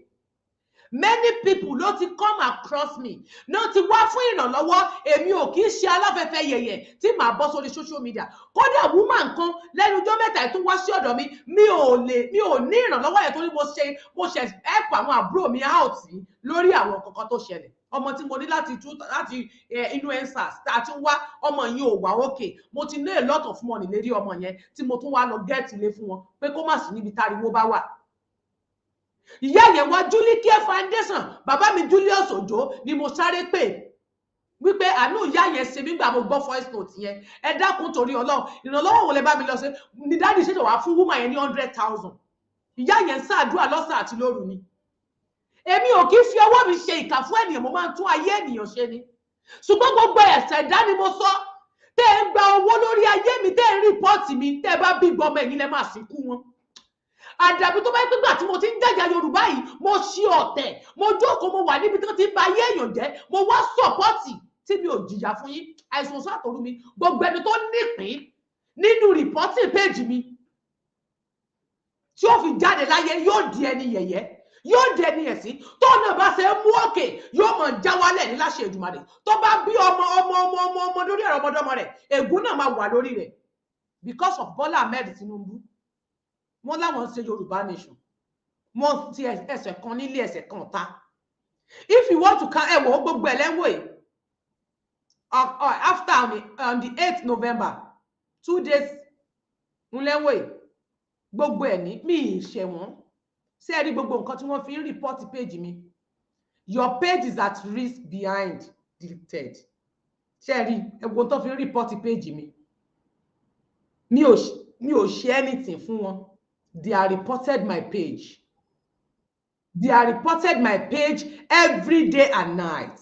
Many people ló ti come across me náà ti wá fún ìrànlọ́wọ́ èmi ò kì í ṣe aláfẹ́fẹ́ yẹ̀yẹ̀ tí màá bọ́ sórí social media kódà woman kan lẹ́nu ọjọ́ mẹ́ta tó wá sí ọ̀dọ̀ mi mi ò ní ìrànlọ́wọ́ yẹn torí mo ṣe help àwọn àbúrò mi out lórí àwọn kankan tó ṣẹlẹ̀ ọmọ tí mo ní láti inú ensars tá a ti wá ọmọ yìí ò wá òkè mo ti ní a lot of money lérí ọmọ yẹn tí mo tún wá lọ get ilé fún wọn pé kó má sí níbi táriwo bá wà. Ìyá yẹn wá Julie Care Foundation bàbá mi Julius Ojo ni mo sáré pè wípé àánú ìyá yẹn ṣe mí gbà mo gbọ́ voice note yẹn ẹ dákun torí Ọlọ́run ìrànlọ́wọ́ wo lè bá mi lọ ṣe ní dáàdì ṣètò wá fún woman yẹn ní 100,000 ìyá yẹn ṣàdúrà lọ́sàn àti lóru ni èmi ò kì í fi ọwọ́ mi ṣe ìkà fún ènìyàn mo máa ń tún ayé ènìyàn ṣe ni ṣùgbọ́n gbogbo ẹ̀ṣẹ̀ ẹ̀dá ni mo sọ tẹ́ ẹ ń gba owó lórí ayé mi tẹ́ ẹ ń rìpọ́ọ̀tì mi tẹ́ ẹ bá bí gbọmọ ẹ̀yin lẹ máa sìnkú wọn àdàbí tó bá pé gbà tí mo ti ń jàjà Yorùbá yìí mo ṣí ọ̀tẹ̀ mo jókòó mo wà níbi tí wọ́n ti ń ba ayé èèyàn jẹ́ mo wá sọ̀pọ́ọ̀tì tí mi ò jìyà fún yín àìsàn sàtòrú mi gbogbo ẹni tó nípìn nínú rìpọ́tì péjì mi tí ó fi jáde láyé yóò di ẹni yẹ̀yẹ́ yóò di ẹni ẹ̀sín tó náà bá ṣe mú òkè yóò mọ̀ já wálẹ̀ ní láṣẹ Èdùmàrè tó bá bí ọmọ lórí ẹ̀rọ ọmọdọ́mọ rẹ̀ ègún náà máa wà lórí rẹ̀ because of Bola Ahmed Tinubu wọ́n láwọn ṣe Yorùbá nation wọ́n ti ẹsẹ̀ kan nílé ẹsẹ̀ kan ta if you want to count ẹ̀wọ̀ gbogbo ẹ̀lẹ́wọ̀ yìí after on the 8th November 2 days ńlẹ́wọ̀ yìí gbogbo ẹ̀ ní mi ìṣẹ̀wọ̀n ṣé ẹ rí gbogbo nǹkan tí wọ́n fi ń report page mi your page is at risk behind deleted ṣé ẹ rí ẹ̀wọ̀n tó fi ń report page mi mi ò ṣe anything fún wọn. They are reported my page. They are reported my page every day and night.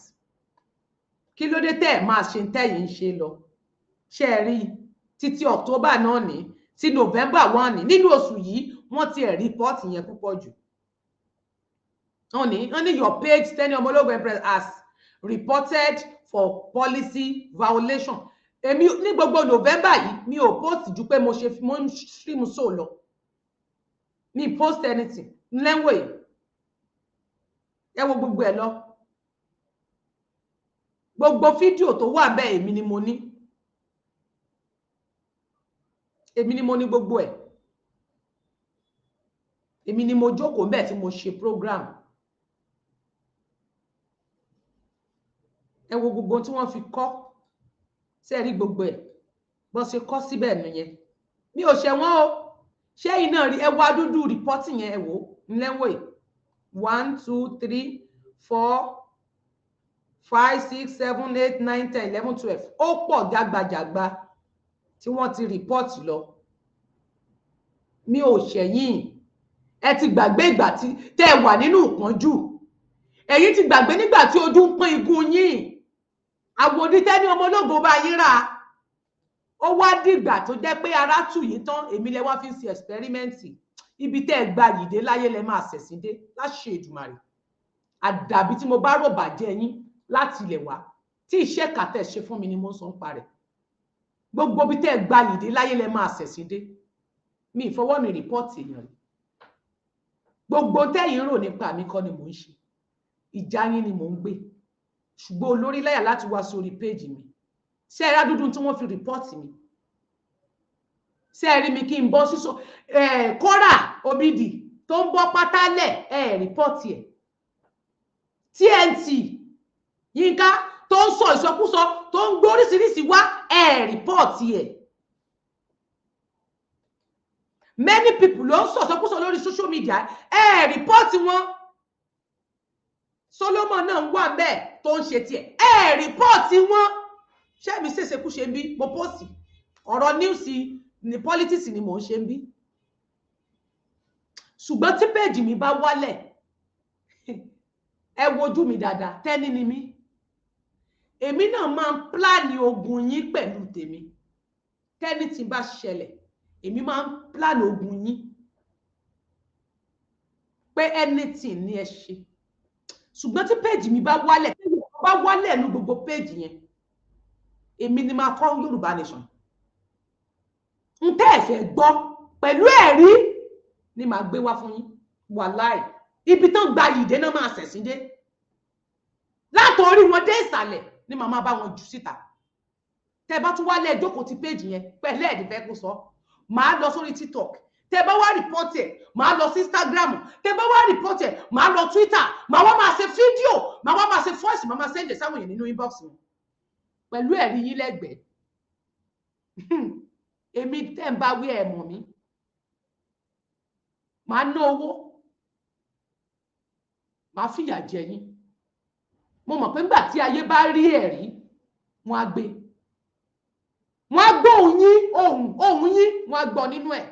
Kí ló dé tẹ́ máa ṣe tẹ́yìn ṣe lọ. Ṣé ẹ rí títí October náà ní tí November 1 ní nínú oṣù yìí wọ́n ti report yẹn púpọ̀ jù. Wọ́n ní your page Tenny Omologo Empress has reported for policy violation. Èmi ní gbogbo November yìí mi ò post ju pé mo ń stream so lọ. Me post anything lẹ́wọ̀ yìí ẹ wo gbogbo ẹ̀ lọ gbogbo fídíò tó wà bẹ́ẹ̀ èmi ni mo ní gbogbo ẹ̀ èmi ni mo jókòó ńbẹ̀ tí mo ṣe program ẹ wo gbogbo tí wọ́n fi kọ́ ṣé rí gbogbo ẹ̀ bó ṣe kọ́ síbẹ̀ nìyẹn mi ò ṣe wọ́n o ṣé iná rí ẹ wá dúdú rìpọ́tì yẹn ẹ wò ńlẹ́wọ̀ ẹ̀ 1 2 3 4 5 6 7 8 9 10 11 12 ó pọ̀ jágbajàgba tí wọ́n ti rìpọ́tì lọ mi ò ṣẹ̀yìn ẹ ti gbàgbé ìgbà tí tẹ́ ẹ wà nínú ìpọ́njú ẹ̀yin ti gbàgbé nígbà tí ojú ń pọ́n igun yín àwòdì tẹ́ni ọmọ ológo bá yín rà ó wá dìgbà tó jẹ́ pé ara tù yín tán èmi lẹ wá fi ń ṣe ẹ̀sìpẹ́rímẹ́ǹtì ibi tẹ́ ẹ gba yìí dé láyé lẹ máa ṣẹ̀sìn dé láṣẹ Èdùmàrè àdàbí tí mo bá rò bàjẹ́ yín láti ilẹ̀ wá tí iṣẹ́ kàtẹ́ ṣe fún mi ni mo ń sọ ń parẹ́ gbogbo ibi tẹ́ ẹ gba yìí dé láyé lẹ máa ṣẹ̀sìn dé mi ìfọwọ́ mi rìpọ́ọ̀tì èèyàn rẹ̀ gbogbo tẹ́yìn rò nípa mi kọ́ ni mò ń ṣe ìjà yín ni mò ń gbé ṣùgbọ́n olórí láyà láti wá sórí péèjì mi ṣé ẹ rá dúdú tí wọ́n fi rìpọ́ọ̀tì mi ṣé ẹ rí mi kí n bọ́ sísọ kóra Obidi tó ń bọ́ pátálẹ̀ rìpọ́ọ̀tì ẹ̀ TNT Yínká tó ń sọ ìsọkúsọ tó ń gbóríṣiríṣi wá rìpọ́ọ̀tì ẹ̀ many people ló ń sọ ìsọkúsọ lórí social media rìpọ́ọ̀tì wọn Solomon náà ń wà bẹ́ẹ̀ tó ń ṣe tiẹ̀ rìpọ́ọ̀tì wọn ṣé mi ṣèṣe kú ṣe ń bí mo pósì ọ̀rọ̀ news ní politics ni mò ń ṣe ń bí ṣùgbọ́n tí péèjì mi bá wálẹ̀ ẹ wojú mi dáadáa tẹ́ni ni mí èmi náà máa ń pláàni ogun yín pẹ̀lú tèmi tẹ́ni tí bá ṣẹlẹ̀ èmi máa ń pláàni ogun yín pé anything ni ẹ ṣe ṣùgbọ́n tí péèjì mi bá wálẹ̀ ní gbogbo péèjì yẹn èmi ni máa kọ́ Yorùbá Nation n tẹ́ ẹ fẹ́ gbọ́ pẹ̀lú ẹ̀rí ni màá gbé wá fún yín wàláì ibi tán gba yìí dé náà máa ṣẹ̀sìn dé látòrí wọn dé ìsàlẹ̀ ni màmá bá wọn jù síta tẹ́ bá tún wálé jókòó ti péèjì yẹn pẹ̀lú ẹ̀dí fẹ́ kó sọ màá lọ sórí TikTok tẹ́ bá wá rìpọ́tì ẹ̀ màá lọ sí Instagram tẹ́ bá wá rìpọ́tì ẹ̀ màá lọ Twitter màá wá máa ṣe fídíò màá wá máa ṣe voice màá máa sẹ́ǹdẹ̀ sáwọn èèyàn nínú inbox wọn pẹ̀lú ẹ̀rí yín lẹ́gbẹ̀ẹ́ èmi tẹ́ ń bá wí ẹ̀ mọ̀ mí màá ná owó màá fìyà jẹ yín mo mọ̀ pé nígbà tí ayé bá rí ẹ̀rí wọn á gbé wọn á gbọ́ ohùn yín wọn á gbọ́ nínú ẹ̀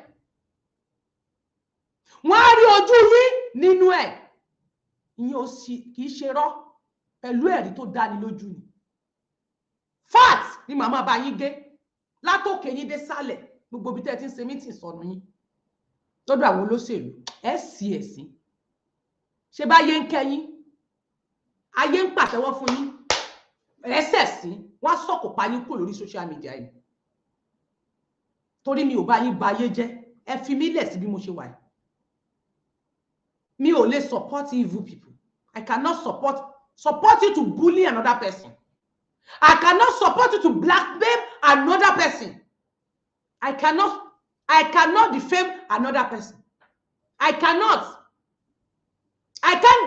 wọn á rí ojú yín nínú ẹ̀ ìyẹn ò sì kì í ṣe rọ́ pẹ̀lú ẹ̀rí tó dáni lójú ni fat ni màmá bá yín gé látòkè yín dé sálẹ̀ gbogbo ibi tẹ́ ẹ ti ń ṣe mítìn sọnù yín lọ́dọ̀ àwọn olóṣèlú ẹ sì ẹ̀sìn ṣe bá yé ń kẹ́yìn ayé ń pàtẹ́wọ́ fún yín ẹsẹ̀ sí wọ́n á sọ̀kò pa yín kúrò lórí social media yìí torí mi ò bá yín ba ayé jẹ́ ẹ fi mí lẹ̀ sí bí mo ṣe wà yìí mi ò lè support evil people I cannot support you to bully another person I cannot support you to blackmail another person I cannot defame another person I can't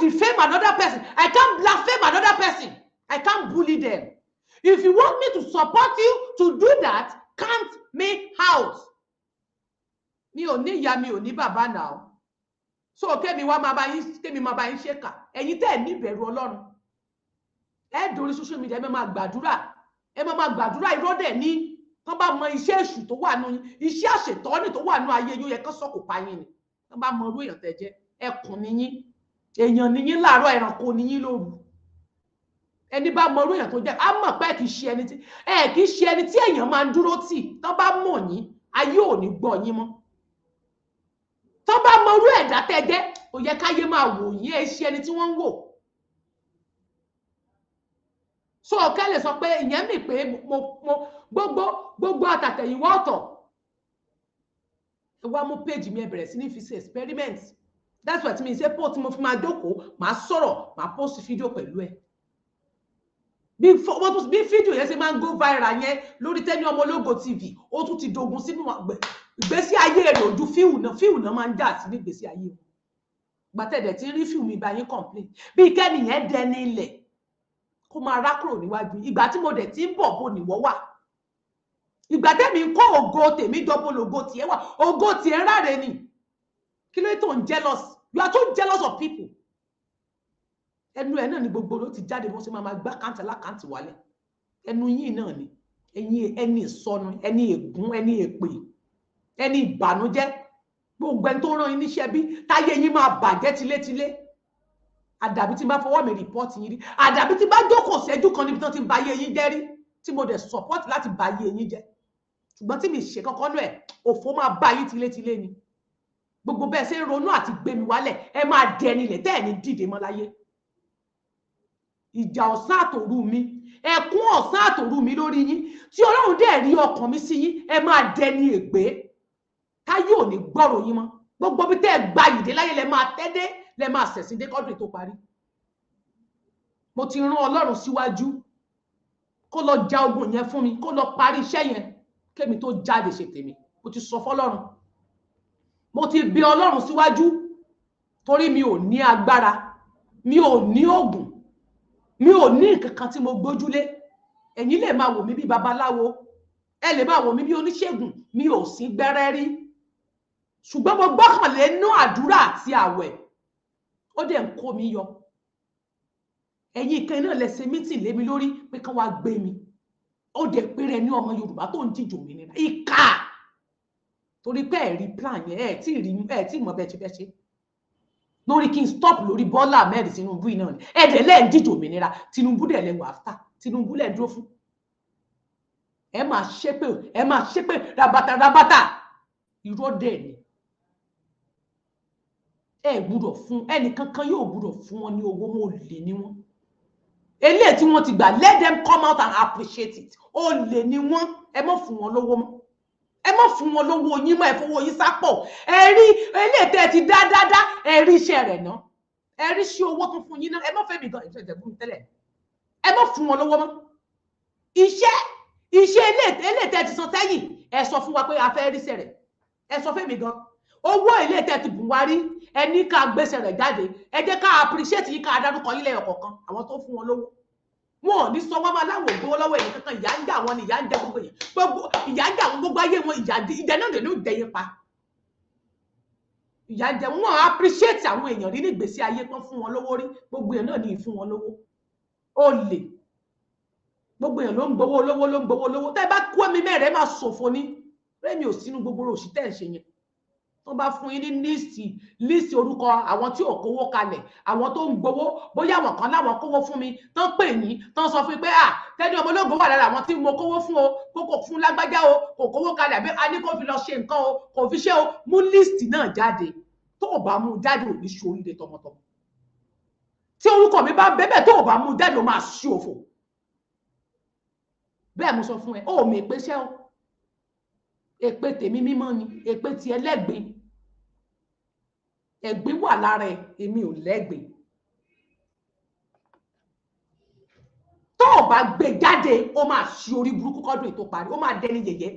defame another person I can't blaspheme another person I can't bully them if you want me to support you to do that count me out mi ò ní ìyá mi ò ní bàbá náà so kémi máa bá yín ṣèkà ẹ̀yin tẹ́ ẹ̀ ní ìbẹ̀rù Ọlọ́run ẹ dórí social media ẹ máa gbàdúrà irọ́ dẹ̀ ní tán bá mọ iṣẹ́ èṣù tó wà nù yín iṣẹ́ àṣetọ́ni tó wà nù ayé yóò yẹ kán sọ̀kò pa yín ni tán bá mọ irú èèyàn tẹ́ jẹ́ ẹkùn ni yín èèyàn ni yín láàárọ̀ ẹranko ni yín lóru ẹni bá mọ irú èèyàn tó jẹ́ á mọ̀ pé kì í ṣe ẹni tí èèyàn máa ń dúró tì tán bá mọ̀ yín ayé ò ní gbọ́ yín mọ́ tán bá mọ irú ẹ̀dá tẹ́ jẹ́ ó yẹ káyé máa wò yín ẹ ṣe ẹni tí wọ́n ń wò so ọ̀kẹ́ lè sọ pé ìyẹn mi pé mo gbogbo àtàtẹ̀yìnwá ọ̀tọ̀ ẹ wá mú péjì mi ẹ bẹ̀rẹ̀ sí ní fi ṣe experiment that's what mi ṣe pọ̀ tí mo fi máa jókòó máa sọ̀rọ̀ máa post fídíò pẹ̀lú ẹ bí fídíò yẹn ṣe máa ń go viral yẹn lórí Tenny Ọmọ Ológo TV ó tún ti dogun sínú ìgbésí ayé rẹ̀ ojú fíìmù náà máa ń jà sí ní ìgbésí ayé wọn gbàtẹ́dẹ̀ tí ń rí fíìmù ìbá yín complain bí kẹ́nìyẹn dẹni ilẹ̀ kó máa rá kúrò níwájú ìgbà tí mo dẹ̀ ti ń bọ̀ bó nìwọ wà ìgbà tẹ́mi ń kó ògo tèmi jọbọ lògo tiẹ̀ wà ògo tiẹ̀ ráre ni kí ló tó ń jealous you are too jealous of people ẹnu ẹ náà ni gbogbo ló ti jáde wọ́n sì máa gbá káǹtì alákáǹtì wálẹ̀ ẹnu yín náà ni ẹni ìsọnù ẹni ègún ẹni èpè ẹni ìbànújẹ́ gbogbo ẹni tó rán yín níṣẹ́ bí táyé yín máa bàjẹ́ tilétilé àdàbí tí n bá fọwọ́ mi rìpọ́ọ̀tì yín rí àdàbí tí n bá jókòó ṣẹ́jú kan níbi tí wọ́n ti ń ba ayé yín jẹ́ rí tí mo dẹ̀ support láti ba ayé yín jẹ́ ṣùgbọ́n tí mi ṣe kankan náà ẹ̀ òfò máa bá yín tilétilé ni gbogbo bẹ́ẹ̀ ṣe ń ronú àti gbé mi wálẹ̀ ẹ máa dẹni ilẹ̀ tẹ́ ẹ̀ ní dìde mọ́ láyé ìjà ọ̀sán àtòru mi ẹkún ọ̀sán àtòru mi lórí yín tí Ọlọ́run dẹ̀ rí ọkàn mi sí yín ẹ máa dẹni ègbé táyé ò ní gbọ́rọ̀ yín mọ́ gbogbo bí tẹ́ ẹ gba ìdè láyé lẹ máa tẹ́dé lẹ máa ṣẹ̀sìn dé kọ́dùn tó parí mo ti rán Ọlọ́run síwájú kó lọ ja ogun yẹn fún mi kó lọ parí iṣẹ́ yẹn kémi tó jáde ṣe tèmi mo ti sọ fọ́lọ́run mo ti bí Ọlọ́run síwájú torí mi ò ní agbára mi ò ní oògùn mi ò ní nǹkan kan tí mo gbójúlé ẹ̀yin lè máa wò mí bí babaláwo ẹ lè máa wò mí bí oníṣègùn mi ò sí gbẹ́rẹ́ rí ṣùgbọ́n mo gbọ́kànlé nú àdúrà àti àwẹ̀ ó dẹ̀ ń kó mi yọ ẹ̀yin kan náà lẹ ṣe mítìn lé mi lórí pé kán wá gbé mi ó dẹ̀ péré ní ọmọ Yorùbá tó ń jíjò mí nínú ìkà torí pé ẹ rí plan yẹn ẹ tí mọ̀ bẹ́ẹ̀ lórí kí n stop lórí Bọ́lá Ahmed Tinubu náà ni ẹ̀dẹ̀ lẹ́ẹ̀ ń jíjò òmìnira Tinubu dẹ̀ lẹ́wọ̀ after Tinubu lẹ́ẹ̀ dúró fún ẹ máa ṣépè rabata irọ́ dẹ̀ ni ẹ gbúdọ̀ fún ẹnìkankan yóò gbúdọ̀ fún wọn ní owó wọn ò lè ní wọn eléyìí tí wọ́n ti gbà let them come out and appreciate it ó lè ní wọn ẹ má fún wọn lówó mọ́ ẹ má fún wọn lówó yín mọ́ ẹ fowó yín sápọ̀ ẹ rí eléyìí tẹ́ ti dáadáa ẹ rí iṣẹ́ rẹ̀ náà ẹ rí sí owó tó fún yín náà ẹ má fẹ́ mi gan ìfẹ̀jẹ̀bùn tẹ́lẹ̀ ẹ má fún wọn lówó mọ́ iṣẹ́ eléyìí tẹ́ ti san sẹ́yìn ẹ sọ fún wa pé a fẹ́ rí iṣẹ́ rẹ̀ ẹ sọ fẹ́ mi gan owó eléyìí tẹ́ ti bùn wá rí ẹ ní ká gbèsè rẹ̀ jáde ẹ jẹ́ ká appreciate yín ká dárúkọ yín lẹ́yọ̀ kọ̀ọ̀kan àwọn tó fún wọn lówó wọn ò ní sọ wọn máa láwọn ògbówó lọ́wọ́ èyí kankan ìyá ń jà wọn ni ìyá ń jẹ gbogbo yẹn gbogbo ìyá ń jà wọn gbogbo ayé wọn ìjà náà lè ní ìdẹyẹ pa ìyá ń jẹ wọn appreciate àwọn èèyàn rí ní ìgbésí ayé pọn fún wọn lówó rí gbogbo èèyàn náà ní ìfún wọn lówó ó lè gbogbo èèyàn ló ń gbowó lówó tẹ́ bá kú ẹ̀mí mẹ́rẹ̀ẹ́ máa ṣòfò ní rẹ́mi ò sínú gbogbo òṣì tẹ́ ẹ̀ ṣe yẹn tó bá fún yín ní líìsì orúkọ àwọn tí ò kówó kalẹ̀ àwọn tó ń gbowó bóyá àwọn kan láwọn kówó fún mi tán pè yín tán sọ fún mi pé Tẹ́ni Ọmọlógo wà lára àwọn tí mo kówó fún o kò fún lágbájá o kò kówó kalẹ̀ àbí a ní kó fi lọ ṣe nǹkan o kò fi ṣe o mú líìsì náà jáde tó o bá mú jáde ò ní ṣe oríire tọmọtọmọ tí orúkọ mi bá bẹ́bẹ̀ tó o bá mú jáde o máa ṣí òfò bẹ́ẹ̀ mo sọ fún ẹ ó mi èpè ṣẹ́ o èpè tèmi mímọ́ ni èpè ti ẹlẹ́gbin ẹ̀gbin wà lára ẹ̀ èmi ò lẹ́gbin tó o bá gbé jáde ó máa ṣí orí burúkú kọ́dún ètò parí ó máa dẹni yẹ̀yẹ́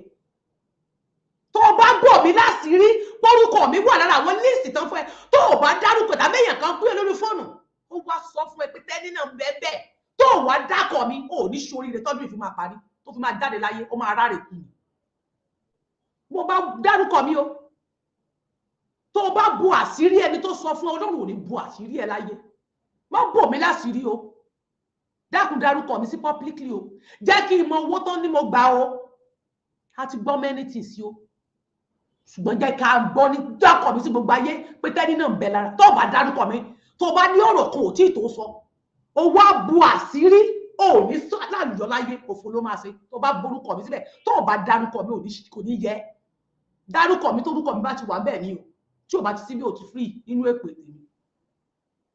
tó o bá bò mí láṣìírí pórúkọ mi wà lára àwọn líìsì tán fún ẹ tó o bá dárúkọ tàbí èèyàn kan gbé lórí fóònù ó wá sọ fún ẹ pé Tẹ́ni náà ń bẹ́ẹ̀ bẹ́ẹ̀ tó o wá dákọ̀ mi ò ní ṣorí rẹ tọ́jú ìfi máa parí tó fi máa jáde láyé ó máa rárẹ̀ kù mo bá dárúkọ mi o tó o bá bu àṣírí ẹni tó sọ fún Ọlọ́run ò ní bu àṣírí ẹ láyé má bò mí láṣìírí o dákun dárúkọ mi sí publicly o jẹ́ kí n mọ owó tán ní mo gbà o a ti gbọ́ many things o ṣùgbọ́n jẹ́ ká gbọ́ ní dákọ̀ mi sí gbogbo ayé pé Tẹ́ni náà ń bẹ lára tó o bá dárúkọ mi tó o bá ní ọ̀rọ̀ kan ò tí ì tó sọ o wá bu àṣírí o ní sọ láàyò láyé òfò ló máa ṣe tó o bá borúkọ mi síbẹ̀ tó o bá dárúkọ mi kò ní yẹ dárúkọ mi tó orúkọ mi bá ti wà bẹ́ẹ̀ ni o tí o bá ti sí bí o ti free nínú èpè tèmi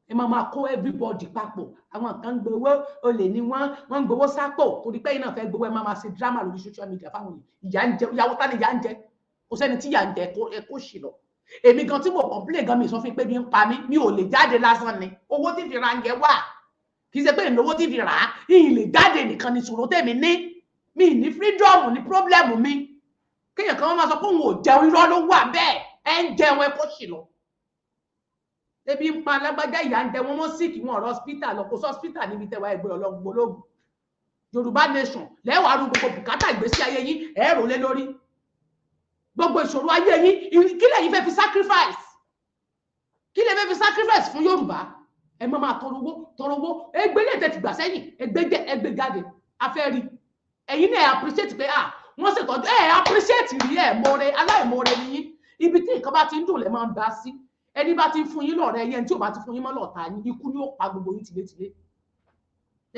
ẹ máa kó everybody papọ̀ àwọn kan gbowó olè ni wọ́n ń gbowó sápò torí pé iná fẹ́ gbowó ẹ máa ṣe drama lórí social media fáwọn ìyá ń jẹ ìyàwó tá ni ìyá ń jẹ kò sẹ́ni tí ìyá ń jẹ ẹ kó ṣì lọ èmi gan tí mo complain gan mi sọ fún pé mi ń pa mí mi ò lè jáde lásán ni owó tí fi ra ń jẹ wà kì í ṣe pé ìnáwó tí fi rà á ìyìn lè jáde nìkan ni ìṣòro tèmi ní mi ní freedom ní problem mi kéèyàn kan máa sọ pé òun ò jẹun irọ́ ló wà bẹ́ẹ̀ ẹ ń jẹun ẹ kó ṣì lọ ebi ń pa lágbájá ìyá ń jẹ wọ́n sick wọn hospital lọ kò sọ hospital níbi tẹ́wàá ẹgbẹ́ ọlọ́gbọ́lógún Yorùbá nation lẹ́wàá rú gbogbo bùkátà ìgbésí ayé yín ẹ̀rọ lé lórí gbogbo ìṣòro ayé yín kí lẹ́yìn fẹ́ fi sacrifice kí lè fẹ́ fi sacrifice fún Yorùbá ẹ máa tọrọ owó ẹgbẹ́ lè tẹ̀tì gbà sẹ́yìn ẹgbẹ́ jáde afẹ́rí ẹ̀yin náà appreciate pé wọ́n ṣètọ́jú appreciate rí mọ́re aláìmọ́re nìyí ibi tí nǹkan bá ti ń dùn lẹ́ máa ń bá sí ẹni bá ti ń fún yín lọ́rẹ́ yẹn tí ò bá ti fún yín mọ́ lọ́ta yín ikú ni ó pa gbogbo yín tìlétìlé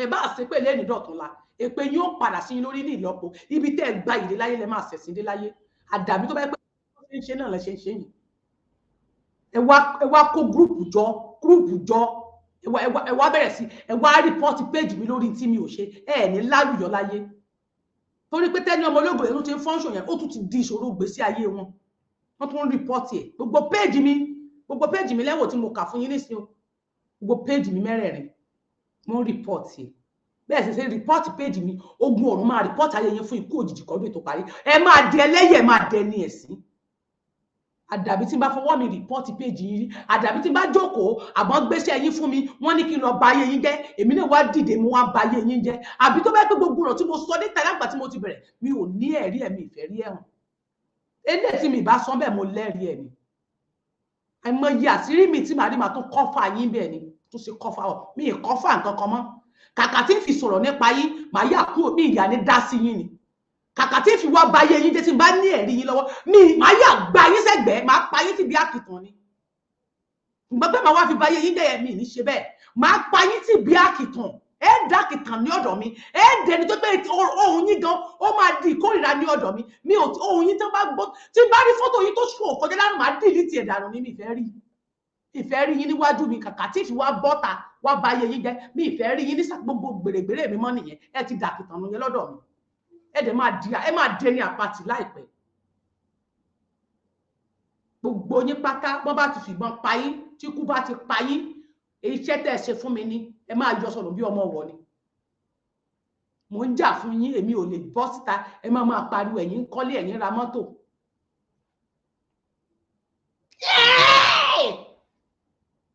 ẹ bá ṣe pé lẹ́ni dọ̀túnla èpè yín ó padà sí yín lórí ní ìlọ́po ibi tẹ́ ẹ gba ìdè láyé lẹ́ máa ṣẹ̀sìn dé láyé àdàbí tó bá pẹ́ ṣe ń ṣe náà lẹ́ ṣe ń ṣe yìí ẹ wá kó gúrùpù jọ ẹ wá bẹ̀rẹ̀ sí ẹ wá rìpọ́ọ̀tì péjì mi lórí tí mi ò ṣe ẹ ní lálùyọ láyé torí pé tẹ́ni ọmọ ológun ẹ̀rú ti ń fọ́nṣọ̀ yẹn ó tún ti di ìṣòro gbèsè ayé wọn wọ́n tún ń rìpọ́ọ̀tì ẹ̀ gbogbo péjì mi lẹ́wọ̀ tí mo kà fún yín nísìnyí gbogbo péjì mi mẹ́rẹ̀ẹ̀rin mo ń rìpọ́ọ̀tì ẹ̀ bẹ́ẹ̀ sì ṣe rìpọ́ọ̀tì péjì mi ogun ọ̀run máa rìpọ́ọ̀tì ayé yẹn fún ikú òjijì kọ́dún ètò parí ẹ máa di ẹlẹ́yẹ̀ ẹ máa dẹni ẹ̀sín àdàbí tí n bá fọwọ́ mi rìpọ́ọ̀tì péjì yín àdàbí tí n bá jókòó àmọ́ gbéṣẹ́ yín fún mi wọ́n ní kí n lọ ba ayé yín jẹ́ èmi náà wá dìde mo wá ba ayé yín jẹ́ àbí tó bá pẹ́ gbogbo ọ̀rọ̀ tí mo sọ níta lágbà tí mo ti bẹ̀rẹ̀ mi ò ní ẹ̀rí ẹ̀mí ìfẹ́ rí ẹ̀hún eléyìí tí mi bá sọ bẹ́ẹ̀ mo lẹ́rìí ẹ̀mí àìmọye àṣírí mi tí màá rí màá tún kọ́fà yín bẹ́ẹ̀ ni tó ṣe kọ́fà ọ̀ mi ì kọ́fà nǹkan kan mọ́ kàkà tí ń fi sọ̀rọ̀ nípa yín màá yà kúrò mi ìyá ní dá sí yín ni kàkà tí ń fi wá báyé yín jẹ́ tí n bá ní ẹ̀rí yín lọ́wọ́ mi màá yà gba yín sẹ́gbẹ̀ẹ́ màá pa yín tí bí àkìtàn ni ìgbọ́n pé màá wá fi báyé yín jẹ́ ẹ̀mí ní ṣe bẹ́ẹ̀ màá pa yín tí bí àkìtàn ẹ dá àkìtàn ní ọ̀dọ̀ mi ẹ dẹni tó pé ohun yín gan ó máa di ìkórìíra ní ọ̀dọ̀ mi ò ohun yín tó bá gbọ́ tí bá rí fọ́tò yín tó sùn òkọjá lánàá màá dìlítì ẹ̀ dànù ní mi ìfẹ́ rí yín níwájú mi kàkà tí ìfi wá bọ́ta wá báyé yín jẹ́ mi ìfẹ́ rí yín ní gbogbo gbèrègbèrè mi mọ́ nìyẹn ẹ ti dàkìtàn nù yẹn lọ́dọ̀ mi ẹ máa dé ní àpatì láìpẹ́ gbogbo yín pátá wọ́n bá ti fìbọn pa yín tí ikú bá ti pa yín iṣẹ́ tẹ́ ẹ ṣe fún mi ní ẹ máa yọ sọ̀rọ̀ bí ọmọ wọ̀ ni mò ń jà fún yín èmi ò lè bọ́ síta ẹ máa pariwo ẹ̀yin kọ́lé ẹ̀yin ra mọ́tò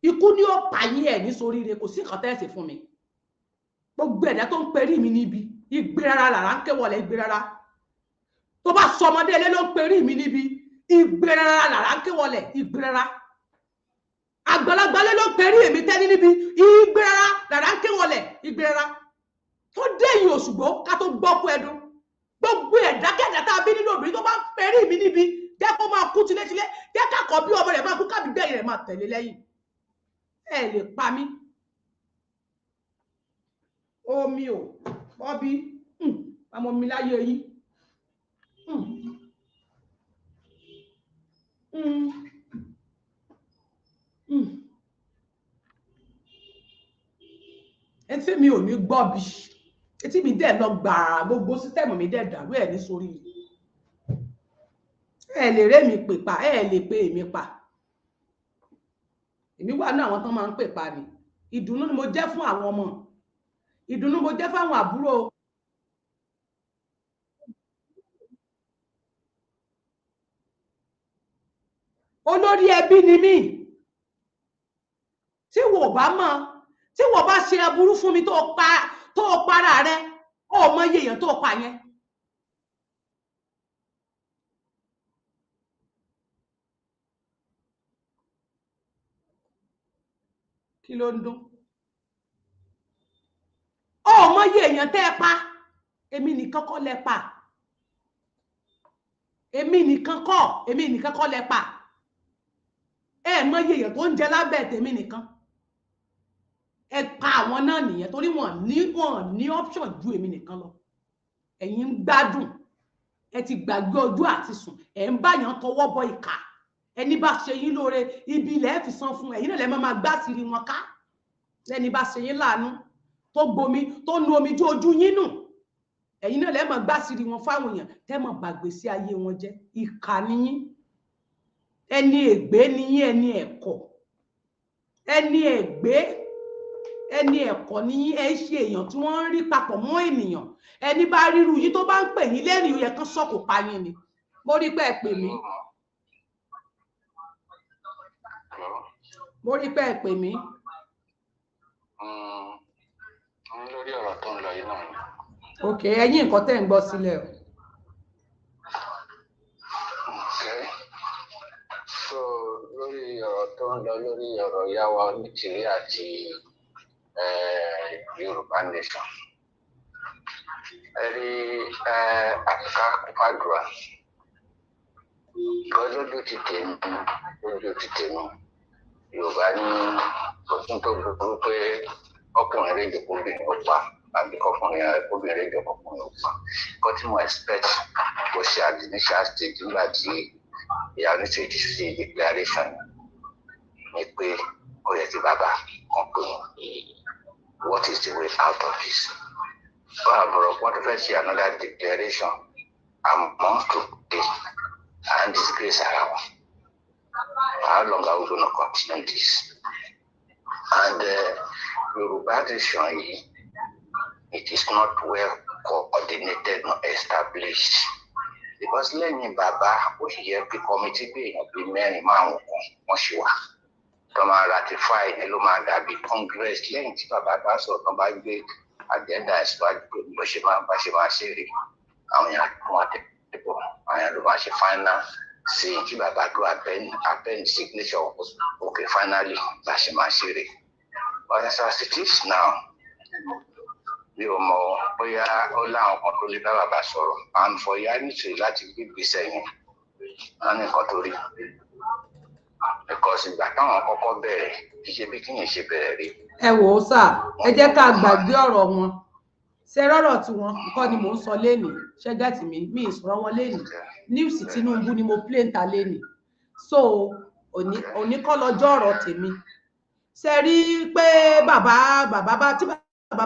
ikú ni ó pa yín ẹ̀ ní soríire kò sí nǹkan tẹ́ ẹ ṣe fún mi gbogbo ẹ̀dá tó ń perí mi níbi ìgbérara làrá ń kéwọlé ìgbérara tó bá sọ ọmọdé ilé ló ń perí mi níbi ìgbérara làrá ń kéwọlé ìgbérara àgbàlagbà lé ló ń perí èmi tẹ́ni níbi ìgbérara làrá ń kéwọlé ìgbérara tó déyìn òṣùgbó ká tó gbọ́kú ẹdun gbogbo ẹ̀dákẹ́dá tá a bí nínú obìnrin tó bá ń perí mi níbi jẹ́ kó máa kú tilétilé jẹ́ kákọ̀ bí ọmọ rẹ̀ máa kú kábí bẹ́ẹ̀ rẹ̀ máa tẹ̀lé lẹ́yìn ẹ lè pa mí omi ò bọ́bí àmọ́ mi láyé yín etí mi ò ní gbọ́bí etí mi dẹ̀ lọ gbàrà gbogbo sísẹ́mù mi dẹ̀ dàrú ẹ̀ ní sórí ẹ lè ré mi pè pa ẹ lè pè èmi pa èmi wà ní àwọn tán máa ń pè pa ni ìdùnnú ni mo jẹ́ fún àwọn ọmọ ìdùnnú mo jẹ́ fáwọn àbúrò olórí ẹbí ni mí tí wò bá mọ̀ tí wò bá ṣe aburú fún mi tó para rẹ ó mọ iye èèyàn tó pa yẹn kí ló ń dún ọmọ yẹ èèyàn tẹ́ ẹ pa èmi nìkan kọ́ lẹ pa èmi nìkan kọ́ lẹ pa ẹ mọ yẹ èèyàn tó ń jẹ lábẹ́ tèmi nìkan ẹ pa àwọn náà nìyẹn torí wọn ní option ju èmi nìkan lọ ẹ̀yin ń gbádùn ẹ ti gbàgbé ọjọ́ àti sùn ẹ ń báyàn tọwọ́ bọ ìkà ẹni bá ṣe yín lóore ibi ilẹ̀ ẹ fi san fún ẹ̀yin náà lẹ máa gbá sírí wọn ká lẹ́ni bá ṣe yín láàánú tó gbomi tó nu omi jó ojú yín nù ẹ̀yin náà lẹ máa gbá sírí wọn fáwọn èèyàn tẹ́ máa bàgbé sí ayé wọn jẹ́ ìkà niyín ẹni ègbé niyín ẹni ẹ̀kọ́ niyín ẹ ṣe èèyàn tí wọ́n ń rí papọ̀ mọ́ ènìyàn ẹni bá ríru yín tó bá ń pè yín lẹ́rìn ó yẹ kán sọ̀kò pa yín ni mo rí pé ẹ pè mí Mo rí pé ẹ pè mí. Lórí ọ̀rọ̀ tó ń lọ yìí náà ni. Ok, ẹ̀yin nǹkan tẹ́ ń gbọ́ sílẹ̀ o. Okay. So lórí ọ̀rọ̀ tó ń lọ lórí ọ̀rọ̀ yáwa onítìrí àti Yorùbá nation. Ẹ̀rí àká kúpàdùà. Because lójú ti tèmi, Yorùbá ní òtún tó burú pé ọkùnrin rédíò kóbìnrin ó pa àbí ọkùnrin kóbìnrin rédíò ọkùnrin ó pa. Nǹkan tí mo expect kò ṣe at the initial stage nígbà tí ìyá onítìrí ti ṣe declaration ni pé ó yẹ kí bàbá kan pé what is the way out of this? Báwo bọ̀rọ̀ wọ́n tó fẹ́ ṣe another declaration among to pay and disgrace ara wọn. How long are we going to continue this? And Yoruba nation yìí, it is not well coordinated nor established. Because lẹ́yìn bàbá ó sì yẹ kí committee gbé èèyàn bíi mẹ́rin márùn-ún kan wọ́n ṣe wà. Tó máa ratify ni ló máa dàbí congress lẹ́yìn tí bàbá bá sọ̀rọ̀ tó bá gbé agenda ìsíwájú pé bó ṣe máa ṣe rè àwọn èèyàn tó wà tẹ̀lé àwọn èèyàn ló máa ṣe final sí tí bàbá tó append signature okay finally bá ṣe máa ṣe rè. But as it is now, mi ò mọ̀ bóyá ó láwọn kan tó lè bá bàbá sọ̀rọ̀ and for ìyá nítorí láti gbé ìgbésẹ̀ yẹn wọ́n ní nǹkan tó rí. Because ìgbà táwọn kọ́kọ́ bẹ̀rẹ̀ kì í ṣe bí kíyàn ṣe bẹ̀rẹ̀ rí. Ẹ wò ó sà, ẹ jẹ́ ká gbàgbé ọ̀rọ̀ wọn. Ṣé rọ́rọ̀ tí wọn nǹkan ni mò ń sọ lénìí? Ṣé gẹ́tì mi ìsọ̀rọ̀ wọn lénìí? News Tinubu ni mo play ń ta lénìí. So òní kọ́ lọ́jọ́ ọ̀rọ̀ tèmi. Ṣé rí pé tí bàbá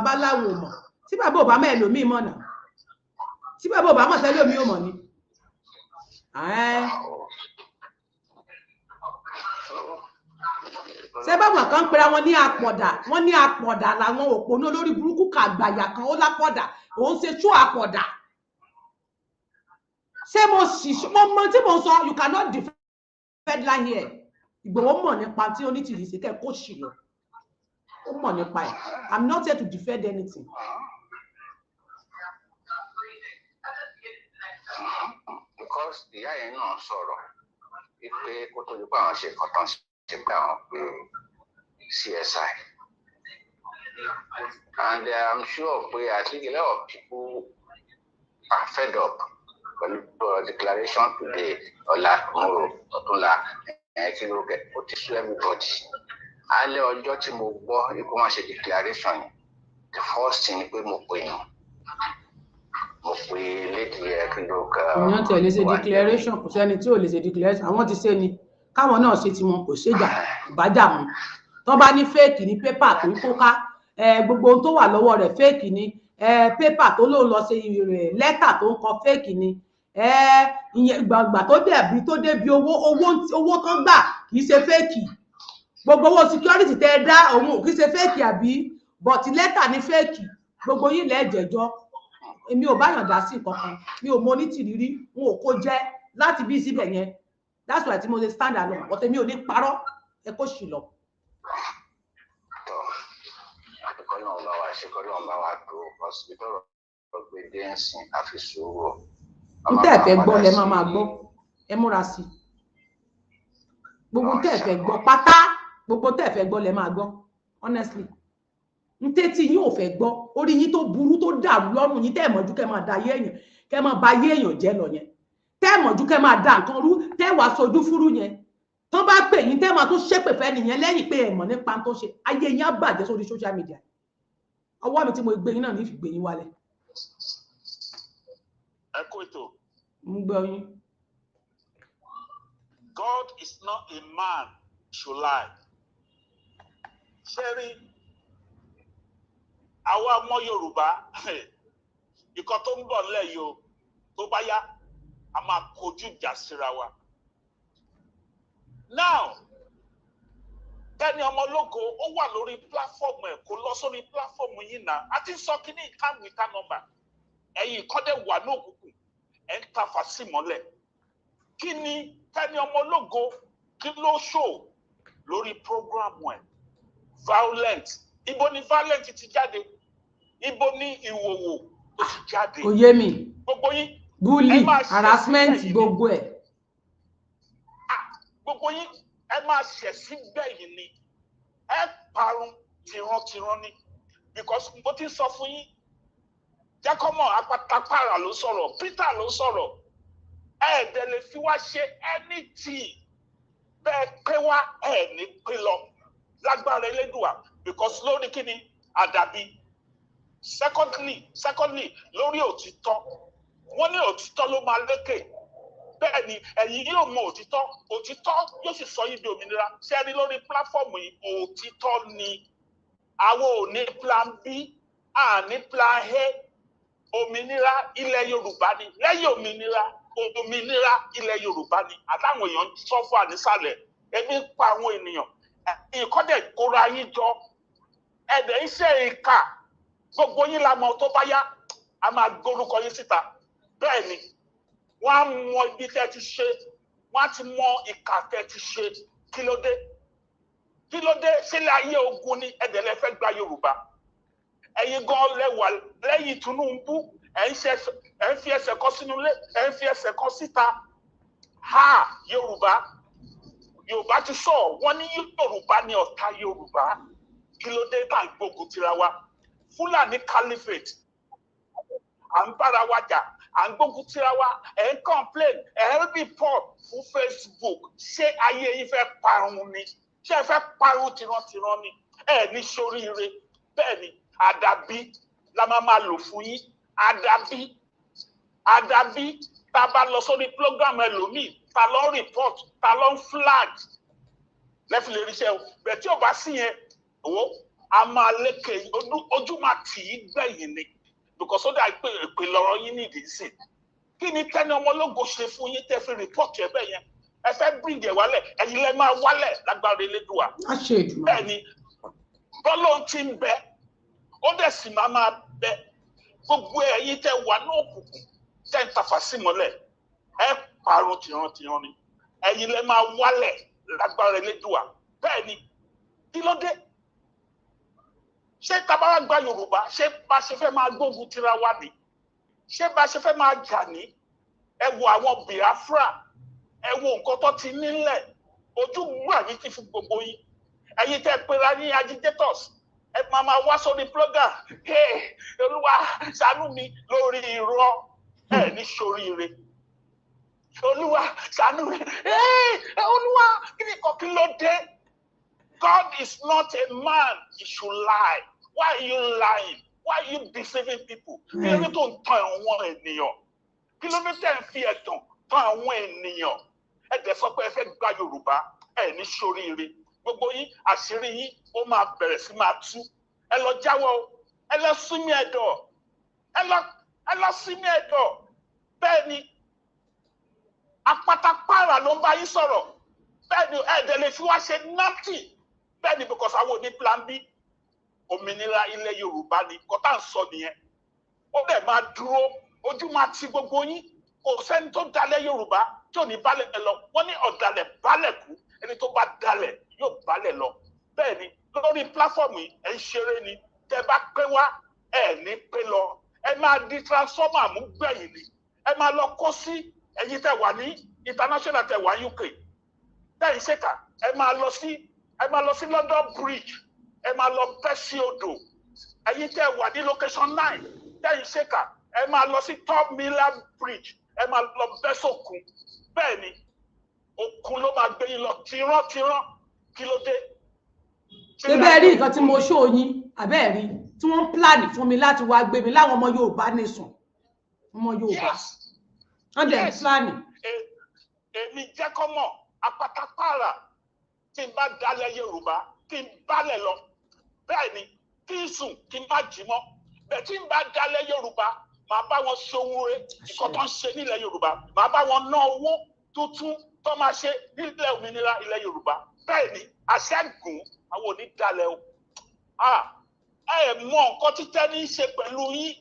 bá láwọn ò mọ̀, tí bàbá ò bá mọ̀ ẹlòmíì mọ̀ náà. Tí bàbá ò bá mọ̀ tẹ́lòmíì ò mọ̀ ni. Ṣé báwọn kan pera wọn ní àpọ̀dà làwọn òpónú olórí burúkú kàgbàyà kan ó lápọ̀dà òun ṣe tú àpọ̀dà. Ṣé mo mọ tí mo sọ you cannot defend line here. Ìgbòho mọ̀ nípa tí onítìrí ṣe kẹ́ kó ṣì lọ. Ó mọ̀ nípa ẹ̀. I'm not here to defend anything. Because ìyá yẹn náà sọ̀rọ̀ pé kó tó di pé àwọn ṣe kọ́tàn ṣe pé àwọn pé CSI. And I'm sure I think a lot of people are fed up with the declaration today, Ọ̀la, tomorrow, ọ̀túnla, kí ló kẹ́, ó ti sú everybody. Alẹ́ ọjọ́ tí mo gbọ́ ikú wọn ṣe declaration yẹn, the first thing ni pé mo pè lédi kí ló kẹ́. Èèyàn tí ò lè ṣe declaration kò sẹ́ni tí ò lè ṣe declaration àwọn ti ṣe ni káwọn náà ṣe tí wọn kò ṣèjà ìbájà wọn. Tó bá ní fake ní pépà tó ń kóká gbogbo ohun tó wà lọ́wọ́ rẹ̀ fake ni pépà tó lóun lọ ṣe lẹ́tà tó ń kọ fake ni ìyẹn gbàgbà tó débi owó tó gbà kì í ṣe fake. Gbogbo owó security tẹ́ ẹ dá òun kì í ṣe fake àbí but lẹ́tà ní fake gbogbo yín lẹ́ẹ̀jẹ̀jọ́. Èmi ò bá yàn dá sí kankan mi ò mọ onítìrí rí wọn ò kó jẹ́ láti bí síbẹ̀ yẹn. That's why tí mo ṣe stand alone but èmi ò ní parọ́ ẹ kó ṣì lọ. Kọ́lọ́n bá wa tó hospital ọ̀gbẹ́dẹ ẹ̀sìn àfi sùúrù. N tẹ́ ẹ̀ fẹ́ gbọ́ lẹ máa gbọ́ ẹ múra sí. Gbogbo tẹ́ ẹ̀ fẹ́ gbọ́ pátá gbogbo tẹ́ ẹ̀ fẹ́ gbọ́ lẹ máa gbọ́ honestly. N tẹ́tí yín ò fẹ́ gbọ́ orí yín tó burú tó dàrú lọ́rùn yín tẹ́ ẹ̀ mọ̀jú kẹ́ máa da ayé èèyàn kẹ́ máa ba ayé èèyàn jẹ́ lọ yẹn. Tẹ́ ẹ̀ mọ̀jú kẹ́ máa da nǹkan rú tẹ́ ẹ̀ wá sojú fúrú yẹn. Tán bá pè yín tẹ́ ẹ̀ máa tún ṣépè fẹ́ nìyẹn lẹ́yìn pé ẹ̀ mọ̀ nípa tó ṣe ayé yín á bàjẹ́ sórí social media. Ọwọ́ mi tí mo gbé yín náà ní fi gbé yín wálẹ̀. Ẹ kú ètò. Ń gbọ́ yín. God is not a man to lie. Ṣé rí àwa ọmọ Yorùbá ìkan tó ń bọ̀ nílẹ̀ yìí o tó bá yá a máa kojú ìjà síra wa. Now Kẹ́ni Ọmọlógo ó wà lórí pláfọ́ọ̀mù ẹ̀ kó lọ sórí pláfọ́ọ̀mù yìí náà a ti sọ kí ní ìkànnì ìta nọ́mbà ẹ̀yìn ìkọ́dẹ̀ wà ní òkùnkùn ẹ̀ ń ta fàṣì mọ́lẹ̀ kí ni Kẹ́ni Ọmọlógo kí ló ṣò lórí program ẹ̀ violent ibo ni violent ti jáde ibo ni ìwòwò tó ti jáde. kò yé mi gbogbo yín bully harassment gbogbo ẹ̀. gbogbo yín ẹ máa ṣẹ̀ síbẹ̀ yìí ni ẹ parun tìrantìran ni because mo ti sọ fún yín jákọ́mọ̀ apátápàrà ló sọ̀rọ̀ Peter ló sọ̀rọ̀ ẹ̀ẹ́dẹ̀ lè fi wá ṣe anything bẹ́ẹ̀ pé wá ẹ̀ ní pé lọ lágbára Elédùà because lórí kíni àdàbí secondly lórí òtítọ́ wọ́n ní òtítọ́ ló máa lékè bẹ́ẹ̀ ni ẹ̀yin yóò mọ òtítọ́ yóò sì sọ yín di òmìnira ṣé ẹ rí lórí pláfọ́ọ̀mù yìí òtítọ́ ni àwọn ò ní plan B àní plan A òmìnira ilẹ̀ Yorùbá ni lẹ́yìn òmìnira ilẹ̀ Yorùbá ni àtàwọn èèyàn sọ́fọ́ ànísàlẹ̀ ẹbí ń pa àwọn ènìyàn ìkọ́dẹ̀ kóra yín jọ ẹ̀dẹ̀ iṣẹ́ ìka gbogbo yín la mọ̀ tó bá yá a máa gbórúkọ yín síta bẹ́ẹ̀ ni wọ́n á mọ ibi tẹ́ ti ṣe wọ́n á ti mọ ìka tẹ́ ti ṣe kí ló dé sílẹ̀ ayé ogun ni ẹ̀dẹ̀ lẹ fẹ́ gba Yorùbá ẹ̀yin gan lẹ́wà lẹ́yìn Tinubu ẹ̀ ń fi ẹsẹ̀ kọ́ sínú ilé ẹ̀ ń fi ẹsẹ̀ kọ́ síta Yorùbá ti sọ wọ́n ní Yorùbá ní ọ̀tá Yorùbá kí ló dé tá à ń gbógun tira wa Fúlàní caliphate à ń bára wa jà à ń gbógun tira wa ẹ̀ ń complain ẹ̀ ń report fún Facebook ṣé ayé yín fẹ́ parun ni ṣé ẹ fẹ́ parun tìrantìran ni ẹ̀ ní ṣoríire bẹ́ẹ̀ ni àdàbí la máa lò fún yín àdàbí tá a bá lọ sórí program ẹlòmíì ta ló ń report ta ló ń flag lẹ́fì lè ríṣẹ́ o bẹ́ẹ̀ tí ò bá sí yẹn owó a máa lékè ojú máa tì í gbẹ̀yìn ni because ó dà pé èpè lọ́rọ̀ yín nídìí sí kí ni Tenny Ọmọlógo ṣe fún yín tẹ́ fi report ẹ bẹ́ẹ̀ yẹn ẹ fẹ́ bring ẹ wálẹ̀ ẹ̀yin lẹ́ máa wálẹ̀ lágbára Elédùà bẹ́ẹ̀ ni bọ́lọ́ ti ń bẹ ó dẹ̀ sì máa bẹ gbogbo ẹ̀yin tẹ́ wà ní òkùnkùn tẹ́ ń tafà sí mọ́lẹ̀ ẹ parun tìrantìran ni ẹ̀yin lẹ́ máa wálẹ̀ lágbára Elédùà bẹ́ẹ̀ ni kí ló dé ṣé tá bá wá gba Yorùbá ṣé bá ṣe fẹ́ máa gbógun tira wa ni ṣé bá ṣe fẹ́ máa jà ní ẹ wo àwọn Biafra ẹ wo nǹkan tó ti nílẹ̀ ojú gbà ní ti fún gbogbo yín ẹ̀yin tẹ́ pera ní agitators ẹ máa wá sórí program Olúwa ṣàánú mi lórí irọ́ ẹ ní ṣoríire Olúwa ṣàánú mi Olúwa kí ló dé God is not a man he should lie why are you lying why are you deceiving people kí ló dé tó ń tan àwọn ènìyàn kí ló dé tẹ́ ń fi ẹ̀tàn tan àwọn ènìyàn ẹ dẹ̀ sọ pé ẹ fẹ́ gba Yorùbá ẹ ní ṣoríire gbogbo yín àṣírí yín ó máa bẹ̀rẹ̀ sí máa tú ẹ lọ jáwọ́ ẹ lọ sinmi ẹ̀dọ̀ ẹ lọ sinmi ẹ̀dọ̀ bẹ́ẹ̀ ni apátápàrà ló ń bá yín sọ̀rọ̀ bẹ́ẹ̀ ni ẹ̀dẹ̀ lè fi wá ṣe nothing bẹ́ẹ̀ ni because àwọn òní plan B òmìnira ilẹ̀ Yorùbá ni kò tá à ń sọ nìyẹn ó dẹ̀ máa dúró ojú máa ti gbogbo yín kò sẹ́ni tó dalẹ̀ Yorùbá tí ò ní balẹ̀ lọ wọ́n ní ọ̀dàlẹ̀ balẹ̀ kú ẹni tó bá dalẹ̀ yóò balẹ̀ lọ bẹ́ẹ̀ ni lórí pláfọ́ọ̀mù yìí ẹ̀ ń ṣeré ni tẹ́ bá pé wá ẹ̀ ní pé lọ ẹ máa di transformer mú gbẹ̀yìn ni ẹ máa lọ kó sí ẹ̀yin tẹ́ wà ní international tẹ́ wà UK tẹ́ ń ṣèkà ẹ máa lọ sí London Bridge ẹ máa lọ bẹ́ sí odò ẹ̀yin tẹ́ wà ní location 9 tẹ́ ń ṣèkà ẹ máa lọ sí Top Miller Bridge ẹ máa lọ bẹ́ sókun bẹ́ẹ̀ ni òkun ló máa gbé yín lọ tìrantìran kí ló dé. ṣé bẹ́ẹ̀ rí nǹkan tí mo ṣó yín àbẹ́ẹ̀ rí tí wọ́n ń pláàni fún mi láti wá gbé mi láwọn ọmọ Yorùbá nation ọmọ Yorùbá wọ́n dẹ̀ ń pláàni. èmi jẹ́ kọ́ mọ̀ apátápàrà tí n bá dalẹ̀ Yorùbá kí n bálẹ̀ lọ bẹ́ẹ̀ ni kí n sùn kí n má jí mọ́ bẹ́ẹ̀ tí n bá dalẹ̀ Yorùbá màá bá wọn ṣòwòrè nǹkan tó ń ṣe nílẹ̀ Yorùbá màá bá wọn ná owó tuntun tó máa ṣe nílẹ̀ òmìnira ilẹ̀ Yorùbá bẹ́ẹ̀ ni àṣẹ́gun àwọn onídàálẹ̀ o ẹ mọ nǹkan tí Tenny ń ṣe pẹ̀lú yín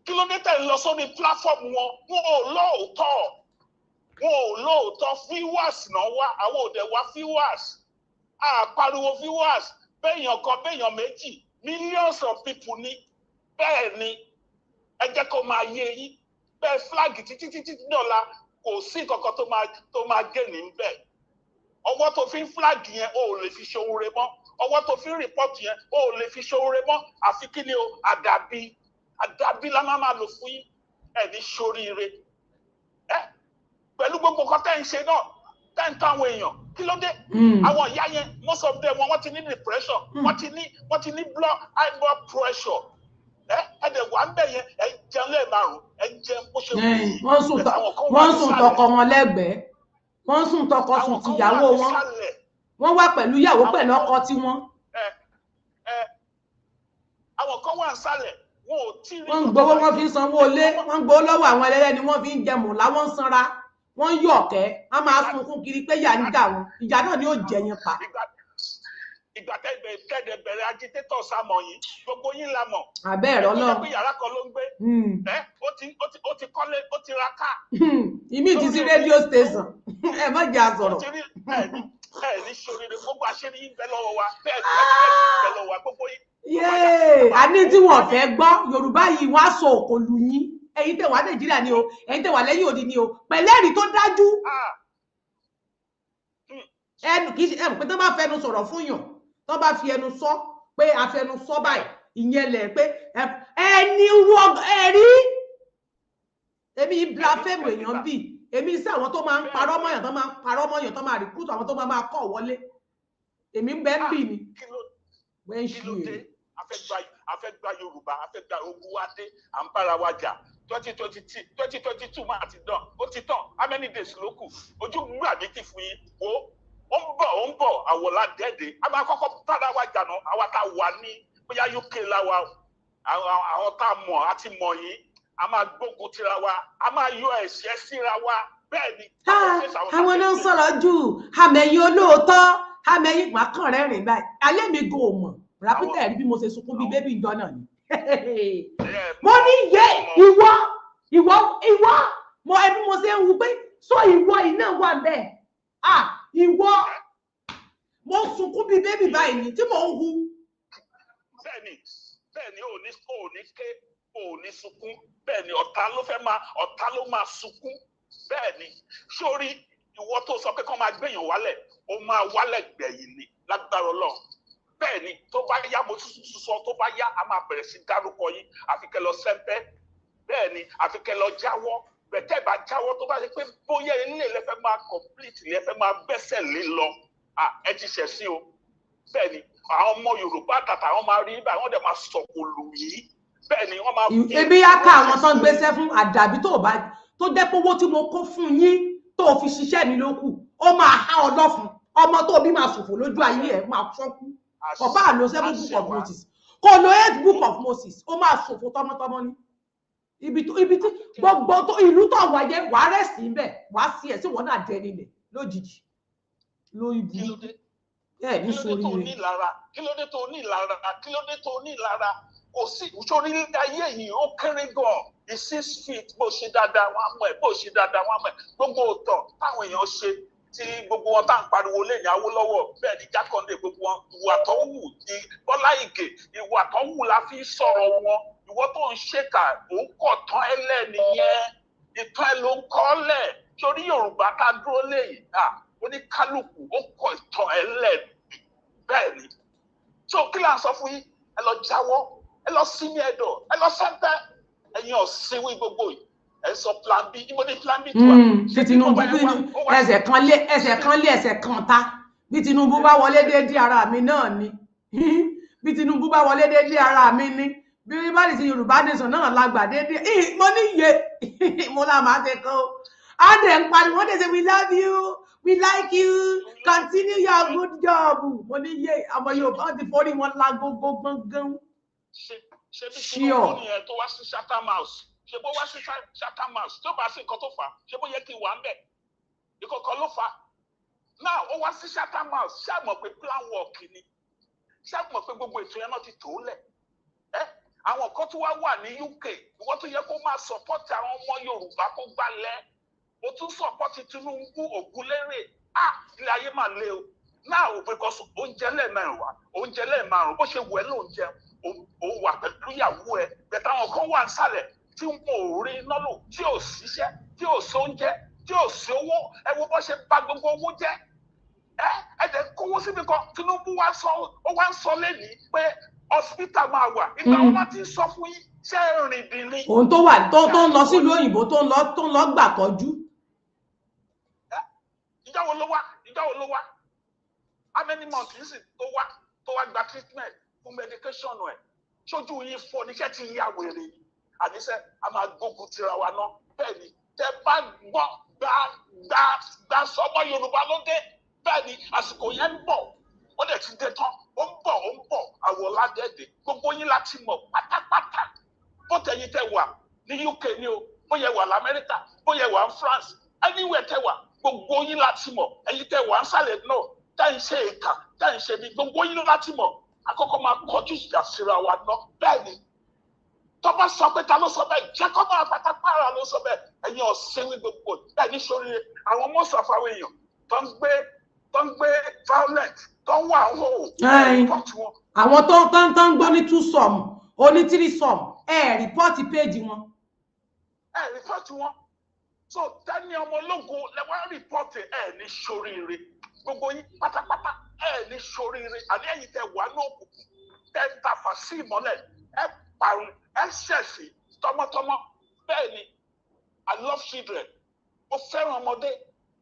kí ló dé tẹ̀ ń lọ sórí pláfọ́ọ̀mù wọn ò lóòótọ́ viewers náà wá àwọn òde wá viewers Pariwo viewers, béèyàn kan béèyàn méjì, millions of people ní. Bẹ́ẹ̀ ni, ẹ jẹ́ kó máa yé yín. Bẹ́ẹ̀ flag títí dọ́là kò sí kankan tó máa gé ní bẹ́ẹ̀. Ọwọ́ tó fi ń flag yẹn o ò lè fi ṣoore mọ́. Ọwọ́ tó fi ń report yẹn o ò lè fi ṣoore mọ́. Àfi kí ni o, àdàbí la máa lò fún yín. Ẹ ní ṣoríire. Pẹ̀lú gbogbo nǹkan tẹ́ ń ṣe náà, tẹ́ ń tán àwọn èèyàn. Kí ló dé? Àwọn ìyá yẹn, most of them wọ́n ti ní depression, wọ́n ti ní high blood pressure. Ẹ̀dẹ̀ wà ń bẹ̀ yẹn, ẹ jẹun lẹ́ẹ̀márùn-ún, ẹ jẹun bó ṣe wù yín. Wọ́n sùn tọkọ wọn lẹ́gbẹ̀ẹ́. Wọ́n sùn tọkọ sùn tìyàwó wọn. Wọ́n wà pẹ̀lú ìyàwó pẹ̀lú ọkọ tí wọ́n. Àwọn kan wà ń sálẹ̀, wọn ò tí rí. Wọ́n ń gbowó, wọ́n fi ń sanwó ilé, wọ́n ń gbowó lọ́wọ́ àwọn ẹlẹ́ni, wọ́n fi ń jẹ mọ̀lá, wọ́n ń sanra, wọ́n ń yọ̀kẹ́, wọ́n máa sunkún kiri pé ìyà ń dà wọ́n. Ìyà náà ni ó jẹ yẹn pa. Ìgbà tẹ́ẹ̀dẹ̀ bẹ̀rẹ̀ agitator sámọ̀ yìí, gbogbo yín la mọ̀. Àbẹ́ ẹ̀rọ náà. Ó ti yàrá kan ló ń gbé. Ó ti kọ́lé, ó ti ra ká. Ìmí ti sí rédíò station. Ẹ má jẹ́ àsọ̀rọ̀. Bẹ́ẹ̀ ní ṣoríire, gbogbo àṣírí yín bẹ lọ́wọ́ wa. Bẹ́ẹ̀ bẹ lọ́wọ́ wa, gbogbo yín. Yéè, a ní tí wọ́n fẹ́ gbọ́, Yorùbá yìí wọ́n á sọ òkòlù yín. Ẹ̀yin tẹ́ wà Nàìjíríà ni o, ẹ̀yin tẹ́ wà lẹ́yìn odi ni o, pẹ̀lẹ́rìí tó dájú. Ẹnu kì í ṣe ẹnu pé tó bá fẹnu sọ̀rọ̀ fún yàn, tó bá fi ẹnu sọ pé a fẹnu sọ báyìí, ìyẹn lẹ̀ pé ẹni wọ́n ẹ̀rí. Èmi blaspheme èèyàn bíi, èmi sí àwọn tó máa ń parọ́ mọ́yàn, tó máa ń parọ́ mọ́yàn, tó máa recruit àwọn tó máa kọ́ wọlé. Èmi ń bẹ́ ń bì ní. Kí ló dé? A fẹ́ gba Yorùbá, a fẹ́ gba ogun wa dé, à ń bára wa jà. 2022 máa ti dán, ó ti tán, how many days ló kù? Ojú gbà mí ti fún yín, wo, ó ń bọ̀, àwọ̀lá dẹ́ẹ̀dẹ̀. A máa kọ́kọ́ bára wa jà náà, àwa tá wà ní bóyá UK láwa, àwọn tá mọ̀, a ti mọ̀ yín, a máa gbógun tira wa, a máa yọ ẹ̀ṣẹ̀ síra wa, bẹ́ẹ̀ ni. Àwọn náà ń sọ̀rọ̀ jù, àmẹ̀yìn olóòótọ́, àmẹ̀yìn pàkàn rẹ̀ rìn báyìí, alẹ́ mi go mọ̀. Rápítà ẹ̀rí bí mo ṣe sunkún bí bébí ìjọ náà ni. Mo ní yé ìwọ mo ẹbí mo ṣe ń wu pé sọ ìwọ iná wà bẹ́ẹ̀. Ìwọ mo sunkún bí bébí báyìí ni tí mo ń hu. Bẹ́ẹ̀ni ò ní sunkún. Bẹ́ẹ̀ni ọ̀tá ló máa sunkún. Bẹ́ẹ̀ni sórí ìwọ tó sọ pé kán máa gbẹ̀yàn wálẹ̀, ó máa wálẹ̀ gbẹ̀yìn ni lágbára Ọlọ́run. Bẹ́ẹ̀ni tó bá yá mo tún sọ tó bá yá a máa bẹ̀rẹ̀ sí dárúkọ yín, àfi kẹ́ lọ sẹ́ńpẹ́. Bẹ́ẹ̀ni àfi kẹ́ lọ jáwọ́. Bẹ̀tẹ́ bá jáwọ́ tó bá ṣe pé bóyá ilé lẹ fẹ́ máa complete lẹ fẹ́ máa bẹ́sẹ̀ lé lọ. Ẹ ti ṣẹ̀ sí o. Bẹ́ẹ̀ni àwọn ọmọ Yorùbá tàtà wọn máa rí báyìí wọ́n dẹ̀ máa sọ̀kò lù yìí. Bẹ́ẹ̀ni wọ́n máa. Ebi yá ká àwọn tán gbéṣẹ́ fún àdàbí tó jẹ́ pé owó tí mo kó fún yín tó fi ṣiṣẹ́ mi ló kù, ó máa há ọlọ́fun. Ọmọ tó bí máa ṣòfò lójú ayé ẹ̀ máa fọ́nkú. Ọ̀pá àlọ́ 7 book of Moses. Kò lo 8 book of Moses. Ó máa ṣòfò tọmọtọmọ ni. Ibi tí gbogbo tó ìlú tó wà jẹ́ wà rẹ̀ sí bẹ̀ wà sí ẹ̀ sí wọ́n náà dẹni lẹ̀ lójijì. Lórí ibu. Ní sórí rẹ̀. Kí ló dé tó ní ìlara? Kò sí ìṣòrí ayé yìí ó kéré gan. 6 feet bó ṣe dáadáa wọn mọ̀ ẹ́, bó ṣe dáadáa wọn mọ̀ ẹ́. Gbogbo òtàn táwọn èèyàn ṣe tí gbogbo wọn tá ń pariwo lẹ́yìn Awólọ́wọ̀ bẹ́ẹ̀ ni Jákàndé gbogbo wọn ìwà tó wù ní Bọ́lá Ìgè ìwà tó wù la fi sọ̀rọ̀ wọn. Ìwọ tó ń ṣèkà ò ń kọ̀ tán ẹlẹ́nìyẹn ìtàn ẹ ló ń kọ́ lẹ̀ torí Yorùbá ká dúró lẹ́yìn oníkálukú ó kọ̀ ìtàn ẹlẹ́ni bẹ́ẹ̀ ni. So kí là ń sọ fún yín, ẹ lọ jáwọ́, ẹ lọ sinmi ẹ̀dọ̀, ẹ lọ sẹ́ńpẹ́, ẹ̀yin ọ̀sìnwí gbogbo yìí. Ẹ sọ plan B, ibo ni plan B tó wà. Bí Tinubu ẹsẹ̀ kan ta. Bí Tinubu bá wọlé déédéé ara mi náà ni. Bí Tinubu bá wọlé déédéé ara mi ni. Bí bá lè ṣe Yorùbá nation náà lágbà déédéé. Mo ní iye mo là máa ṣe kọ́. Á dẹ̀ ń pariwo, wọ́n dẹ̀ ṣe we love you, we like you, continue your good job. Mo ní iye àmọ́ Yorùbá ti forí wọn la gbogbo gbọ̀ngàn. Ṣé bí Tinubu ni ẹ tó wá sí Chatham House? Ṣé bó wá sí Chatham House tó bá sí nǹkan tó fà á? Ṣé bó yẹ kí n wà ń bẹ̀? Ìkọ̀kọ̀ ló fà á. Náà ó wá sí Chatham House, ṣé àmọ̀ pé plan work ni? Ṣé àmọ̀ pé gbogbo ètò yẹn náà ti tó lẹ̀? Àwọn kan tó wá wà ní UK, ìwọ́n tó yẹ kó máa support àwọn ọmọ Yorùbá kó gbalẹ̀. O tún support Tinubu Ògúnlérè. Ilé ayé máa le o. now because oúnjẹ lẹ́ẹ̀mẹ́wàá oúnjẹ lẹ́ẹ̀márùn bó ṣe wẹ̀ lóúnjẹ ó wà pẹ̀lú ìyàwó ẹ̀ bẹ̀tẹ̀ àwọn kan wà nísàlẹ̀ tí wọn ò rí iná lò tí ò ṣiṣẹ́ tí ò sóúnjẹ tí ò sí owó ẹ wo bó ṣe bà gbogbo owó jẹ́ ẹ dẹ̀ kówó síbi kan Tinubu wá ń sọ lẹ́nìí pé hospital máa wà ìgbà wọn láti sọ fún yín ṣé rìn dín ní. òun tó wà tó ń lọ sílùú òyìnbó tó ń lọ gbà tọ́jú. ìjọ wo ló wá how many months yìí sì tó wá gba treatment fún medication ẹ̀ ṣojú yín fọ́ níṣẹ́ tí yín àwèrè àníṣe a máa gbógun tira wa náà bẹ́ẹ̀ ni tẹ bá gbọ́ gba sọmọ Yorùbá ló dé bẹ́ẹ̀ ni àsìkò yẹn ń bọ̀ ó dẹ̀ ti dé tán ó ń bọ̀ àwòrán dẹ́ẹ̀dẹ̀ gbogbo yín láti mọ̀ pátápátá bó tẹ̀yìn tẹ wà ní UK ni o bóyá wà lamẹ́ríkà bóyá wà ní France anywhere tẹ wà gbogbo yín láti mọ̀ ẹ̀yin tẹ wà ń sàlẹ̀ náà tẹ́ ń ṣe ìkà tẹ́ ń ṣe bí gbogbo yín láti mọ̀ àkọ́kọ́ máa kọjú ìjà síra wa náà bẹ́ẹ̀ ni tọ́ba sọ pé ta ló sọ bẹ́ẹ̀ jẹ́ kọ́ máa pátápára ló sọ bẹ́ẹ̀ ẹ̀yin ọ̀sìn ní gbogbo bẹ́ẹ̀ ní sórí àwọn mọ́sàfáwé èèyàn tó ń gbé violent tó ń wà ń hò àwọn tó ń gbọ́ ní 2 sum oní 3 sum rìpọ́ọ̀tì péèjì wọn. rìpọ́ọ̀tì wọn so tẹ́ni ọmọ ológun lẹ́wọ́n rìpọ́ọ̀tì ní sóríire gbogbo yín pátápátá ní sóríire àní ẹ̀yin tẹ wà ní òkùnkùn tẹ ń tafà sí ìmọ́lẹ̀ parun ṣẹ̀sì tọmọtọmọ bẹ́ẹ̀ ni I love children mo fẹ́ràn ọmọdé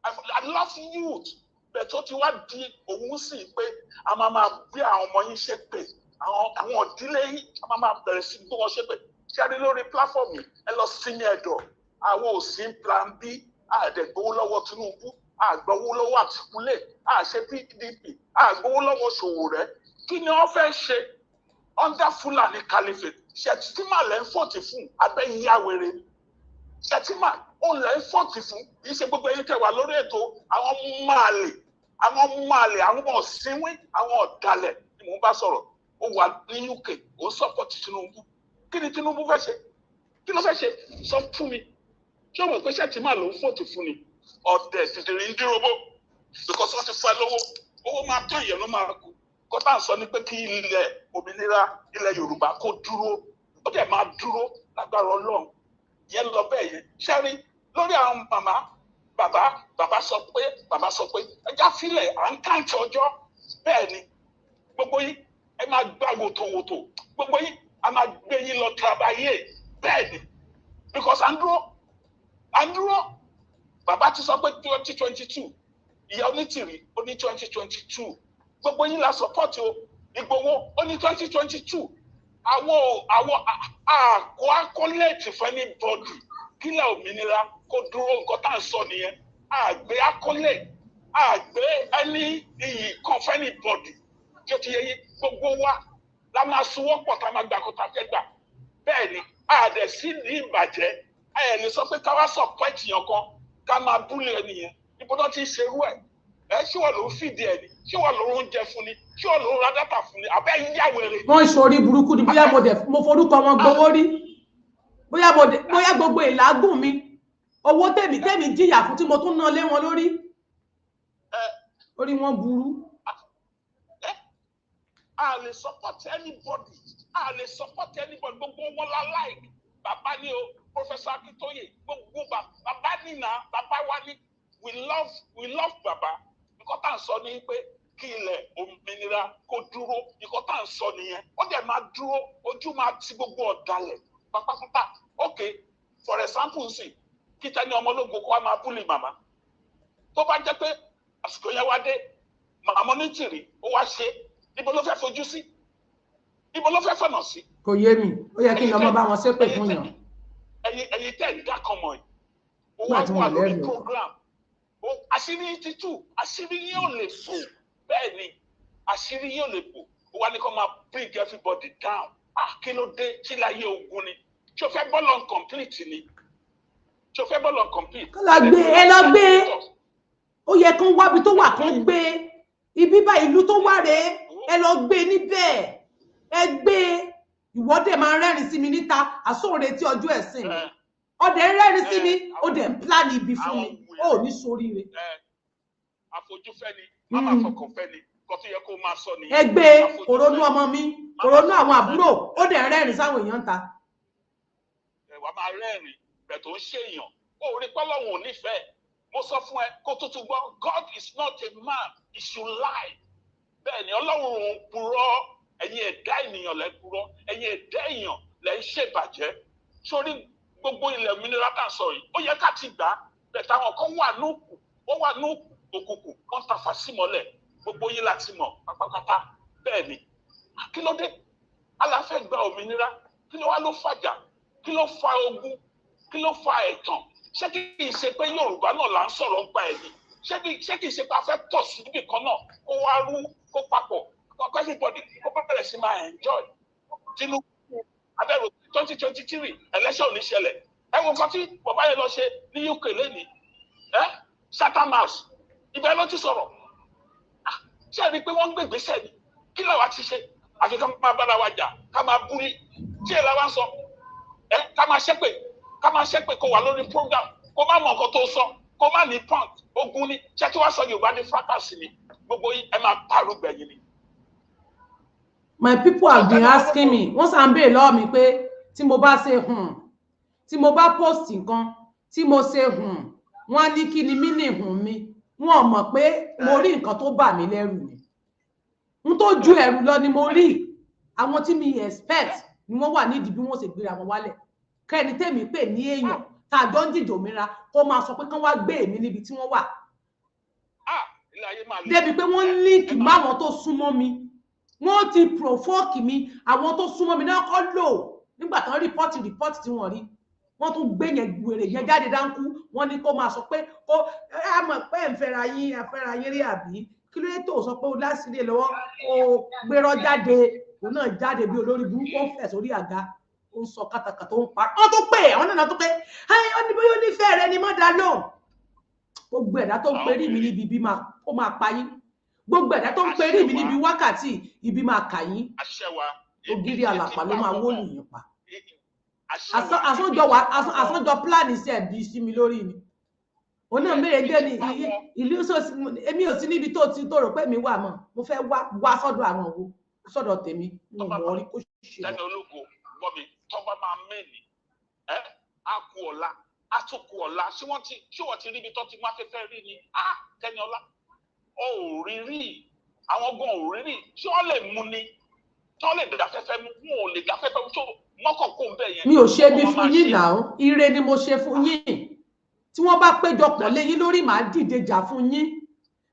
I love youth bẹ́ẹ̀ tó ti wá di òun sì pé a máa bí àwọn ọmọ yín ṣe pé àwọn ìdílé yín a máa bẹ̀rẹ̀ sí gbé wọn ṣe pé ṣẹ́ni lórí platform yìí ẹ lọ sí ní ẹ̀dọ̀ àwọn òsín plan B àdẹ̀gbowó lọ́wọ́ Tinubu àgbowó lọ́wọ́ Àtìkúlé àṣẹ PDP àgbowó lọ́wọ́ Sowore kí ni wọ́n fẹ́ ṣe under Fulani Caliphate Shettima lẹ́ ń fọ́ọ̀tì fún abẹ́yíyáwèrè Shettima ó lẹ́ ń fọ́ọ̀tì fún yìí ṣe gbogbo ẹ̀yin tẹ̀wà lórí ètò àwọn máàlè àwọn ọmọ ọ̀sìnwín àwọn ọ̀dàlẹ̀ ni mò ń bá sọ̀rọ̀ ó wà ní UK ó sọ́pọ̀tì Tinubu kí ni Tinubu fẹ́ ṣe kí ló fẹ́ ṣe sọ fún mi ṣé o mọ̀ pé Shettima ló ń fọ́ọ̀tì fún ni ọ̀dẹ̀ tìtìrì ń dúró bó because wọ́n ti fún ẹ lówó owó máa tán ìyẹn ló máa kú kọ́tà ń sọ ní pé kí ilẹ̀ òmìnira ilẹ̀ Yorùbá kó dúró ó dẹ̀ máa dúró lágbára Ọlọ́run yẹn lọ bẹ́ẹ̀ yẹn ṣẹ́rí lórí àwọn bàbá sọ pé ẹja filẹ̀ à ń káàntì ọjọ́ bẹ́ẹ̀ ni gbogbo yín ẹ máa gbá wòtòwòtò gbogbo yín a máa gbé yín lọ tàbáyé bẹ́ẹ̀ ni because à ń dúró bàbá ti sọ pé 2022 ìyá onítìrí ó ní 2022 gbogbo yín la support o Ìgbòho ó ní 2022 àwọn àkó akọ́lẹ́ẹ̀tì fẹ́ni bọ́ọ̀dù kílẹ̀ òmìnira kó dúró nǹkan tá à ń sọ nìyẹn àgbẹ̀ akọ́lẹ̀ àgbẹ̀ ẹni iyì kan fẹ́ni bọ́ọ̀dù tí ó ti yẹ yín gbogbo wa la máa sowọ́pọ̀ tá a máa gbà kó tá a fẹ́ gbà bẹ́ẹ̀ ni àdẹ̀ sí ní ìbàjẹ́ ẹ̀ ní sọ pé ká wá support yàn kan ká máa búlé ẹnìyẹn ibo tó ti ń ṣerú ẹ̀ ṣé wọ́n ló ń fìdí ẹ̀ ni ṣé wọ́n ló ń oúnjẹ fún ni ṣé wọ́n ló ń ra dátà fún ni àbẹ́ yíyàwó rẹ̀. wọ́n ń ṣorí burúkú ni bóyá mo forúkọ wọn gbowó rí bóyá gbogbo ìlágùn mi owó tèmi jìyà fún tí mo tún ná lé wọn lórí orí wọn burú. a lè support anybody gbogbo wọn la like bàbá ni o Professor Akintoye gbogbo bàbá nìna bàbá wa ni we love bàbá nǹkan tá à ń sọ ní pé kí ilẹ̀ òmìnira kó dúró nǹkan tá à ń sọ nìyẹn ó dẹ̀ máa dúró ojú máa ti gbogbo ọ̀dàlẹ̀ pátápátá ok for example nsìn kíta ní ọmọ ológun kó wá máa búlì màmá tó bá jẹ́ pé àsìkò yẹn wá dé màmá onítìrí ó wá ṣe ibo ló fẹ́ fojú sí ibo ló fẹ́ fọ̀nà sí. kò yé mi ó yẹ kí n lọ́mọ bá wọn ṣépè fún yàn. ẹ̀yin tẹ́ ẹ̀ dá kan mọ̀ ẹ̀ ó wá wà lórí program àṣírí títù àṣírí yín ò lè fò bẹ́ẹ̀ ni àṣírí yín ò lè fò ó wá ní kó máa bring everybody down kí ló dé tí láyé ogun ni ṣó fẹ́ bọ́ọ̀lù incomplete ni ṣó fẹ́ bọ́ọ̀lù incomplete. ẹ lọ gbé ó yẹ kán wábi tó wà kán gbé ibi bá ìlú tó wà rèé ẹ lọ gbé níbẹ̀ ẹ gbé ìwọ́dẹ̀ máa rẹ́rìn sí mi níta àsóòrè tí ọjọ́ ẹ̀sìn ọdẹ rẹ́rìn sí mi ó dẹ̀ ń plan ibi fún mi ó ní sóríire. àfojúfẹ́ ni Mama fọkàn fẹ́ ni kò tó yẹ kó máa sọ nìyẹn. Ẹgbẹ́ òrónú ọmọ mi, òrónú àwọn àbúrò, ó dẹ̀ rẹ́rìn sáwọn èèyàn ta. Wà máa rẹ́rìn bẹ̀ tó ń ṣe èèyàn. Ó rí pọ́lọ́hún ò nífẹ̀ẹ́. Mo sọ fún ẹ kó tó tún gbọ́, God is not a man, he should lie. Bẹ́ẹ̀ ni Ọlọ́run ò purọ́, ẹ̀yin ẹ̀dá ènìyàn lẹ́ purọ́, ẹ̀yin ẹ̀dá èèyàn lẹ́ ń ṣèbàjẹ́. Sórí gbogbo ilẹ̀ òmìnira tá à ń sọ yìí, ó yẹ ká ti gbà á. Bẹ̀ táwọn kan wà nóòkù, ó wà nóòkù òkùnkùn, wọ́n tafà sí mọ́lẹ̀. Gbogbo yín láti mọ̀ pátápátá. Bẹ́ẹ̀ ni, kí ló dé? Aláfẹ́ gba òmìnira, kí ló wá ló fàjà? Kí ló fa ogun? Kí ló fa ẹ̀tàn? Ṣé kì í ṣe pé Yorùbá náà là ń sọ̀rọ̀ ń pa ẹ̀ ni? Ṣé kì í ṣe pé a fẹ́ tọ̀ sí ibì kan náà kó wá rú kó papọ̀? Kọ́kọ́ everybody kó bẹ̀rẹ̀ sí máa enjoy. Tinubu abẹ́rù 2023 election ní ṣẹlẹ̀. Ẹ wo nǹkan tí bàbá yẹn lọ ṣe ní UK lẹ́nìí. Chatham House ibẹ̀ ló ti sọ̀rọ̀. Ṣé ẹ rí i pé wọ́n ń gbé ìgbésẹ̀ ni? Kí làwa ti ṣe? Àfi ká máa bára wa jà, ká máa búrí. Ṣé ẹ la wá ń sọ? Ká máa ṣépè kó wà lórí program, kó má mọ nǹkan tó sọ, kó má ní point, ogun ni. Ṣé kí wá sọ Yorùbá ní fracas ni? Gbogbo yín ẹ máa parọ́ gbẹ̀yìn ni. My people have been asking me, wọ́n sàn ń béèrè lọ́wọ́ mi pé tí mo bá ṣe tí mo bá post nǹkan, tí mo ṣe wọ́n á ní kí ni mí ní mi. Wọ́n mọ̀ pé mo rí nǹkan tó bà mí lẹ́rù ni. N tó ju ẹ̀rù lọ ni mo rí. Àwọn tí mi expect ni wọ́n wà nídìí bí wọ́n ṣe gbéra wọn wálẹ̀. Kẹ́ni tèmi pè ní èèyàn tá a jọ ń dìjọ òmìnira kó máa sọ pé kán wá gbé èmi níbi tí wọ́n wà. Débi pé wọ́n link máwọn tó súnmọ́ mi. Wọ́n ti provoke mi. Àwọn tó súnmọ́ mi náà kọ́ lò nígbà tán report tí wọ́n rí. Wọ́n tún gbé yẹn wèrè yẹn jáde dáńkú. Wọ́n ní kó máa sọ pé kó ẹ mọ̀ pé ń fẹ́ra yín rí àbí. Kí ló dé tó sọ pé ó lásìlè lọ́wọ́ ó gbérọ́ jáde. Òun náà jáde bí olórí burúkú ó fẹ̀ sórí àga. Ó ń sọ kátàkátà ó ń pa. Wọ́n tó pè é, àwọn náà tó pé ó ní bóyá onífẹ́ rẹ ni mọ́dà náà. Gbogbo ẹ̀dá tó ń perí mi níbi ibi ó máa pa yín. Gbogbo ẹ̀dá tó ń perí mi níbi wákàtí ibi máa kà yín. Ògiri àlàpà ló máa wó lù yín pa. Àsánjọ pílánì sí ẹ̀bí sí mi lórí ni. Òun náà mẹ́rẹ̀ gẹ́ ni ìlú èmi ò sí níbi tó rò pé mi wà mọ́. Mo fẹ́ wá sọ́dọ̀ àwọn òwò sọ́dọ̀ tèmi. Mo mọ̀ ọ́ rí kó ṣe. Tẹ́ni ológo gbọ́ mi tọ́ba máa mẹ́ni á kú ọ̀la á tún kú ọ̀la ṣé wọ́n ti rí ibi tó ti mú afẹ́fẹ́ rí ni Tẹ́ni ọlá ó rí rí àwọn gan ò rí rí ṣé wọ́n lè mú ni tí wọ́n lè dáfẹ́fẹ́ mú wọn ò lè dáfẹ́fẹ́ mú tó mọ́kàn kó ń bẹ̀ yẹn. Mi ò ṣe bí fún yín náà ire ni mo ṣe fún yín tí wọ́n bá péjọpọ̀ lé yín lórí màá dìde jà fún yín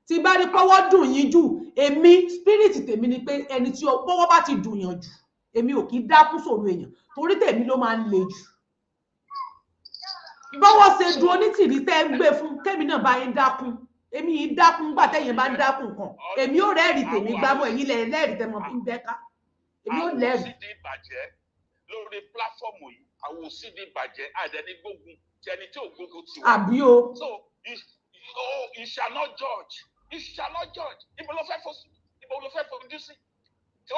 tí bá rí pọ́wọ́ dùn yín jù èmi spirit tèmi ni pé ẹni tí pọ́wọ́ bá ti dùn yàn jù èmi ò kì í dákún sọ̀rọ̀ èèyàn torí tèmi ló máa ń le jù bọ́wọ́ ṣe dùn onítìrí tẹ́ ń gbé fún kémi náà bá yín dákún èmi yìí dákún gbà tẹ́yìn bá ń dákún kan èmi ò rẹ́rìí tèmi gbámọ́ ẹ̀yìn lẹ́rìí tẹ́ mọ́ fi ń bẹ́ká èmi ò lẹ́rìí. Lórí pláfọ́ọ̀mù yìí àwọn òsídìí bàjẹ́ àdẹni gbógun tí ẹni tí ò gbógun ti àbí o. So you shall not judge. You shall not judge. Ibo ló fẹ́ fojú sí.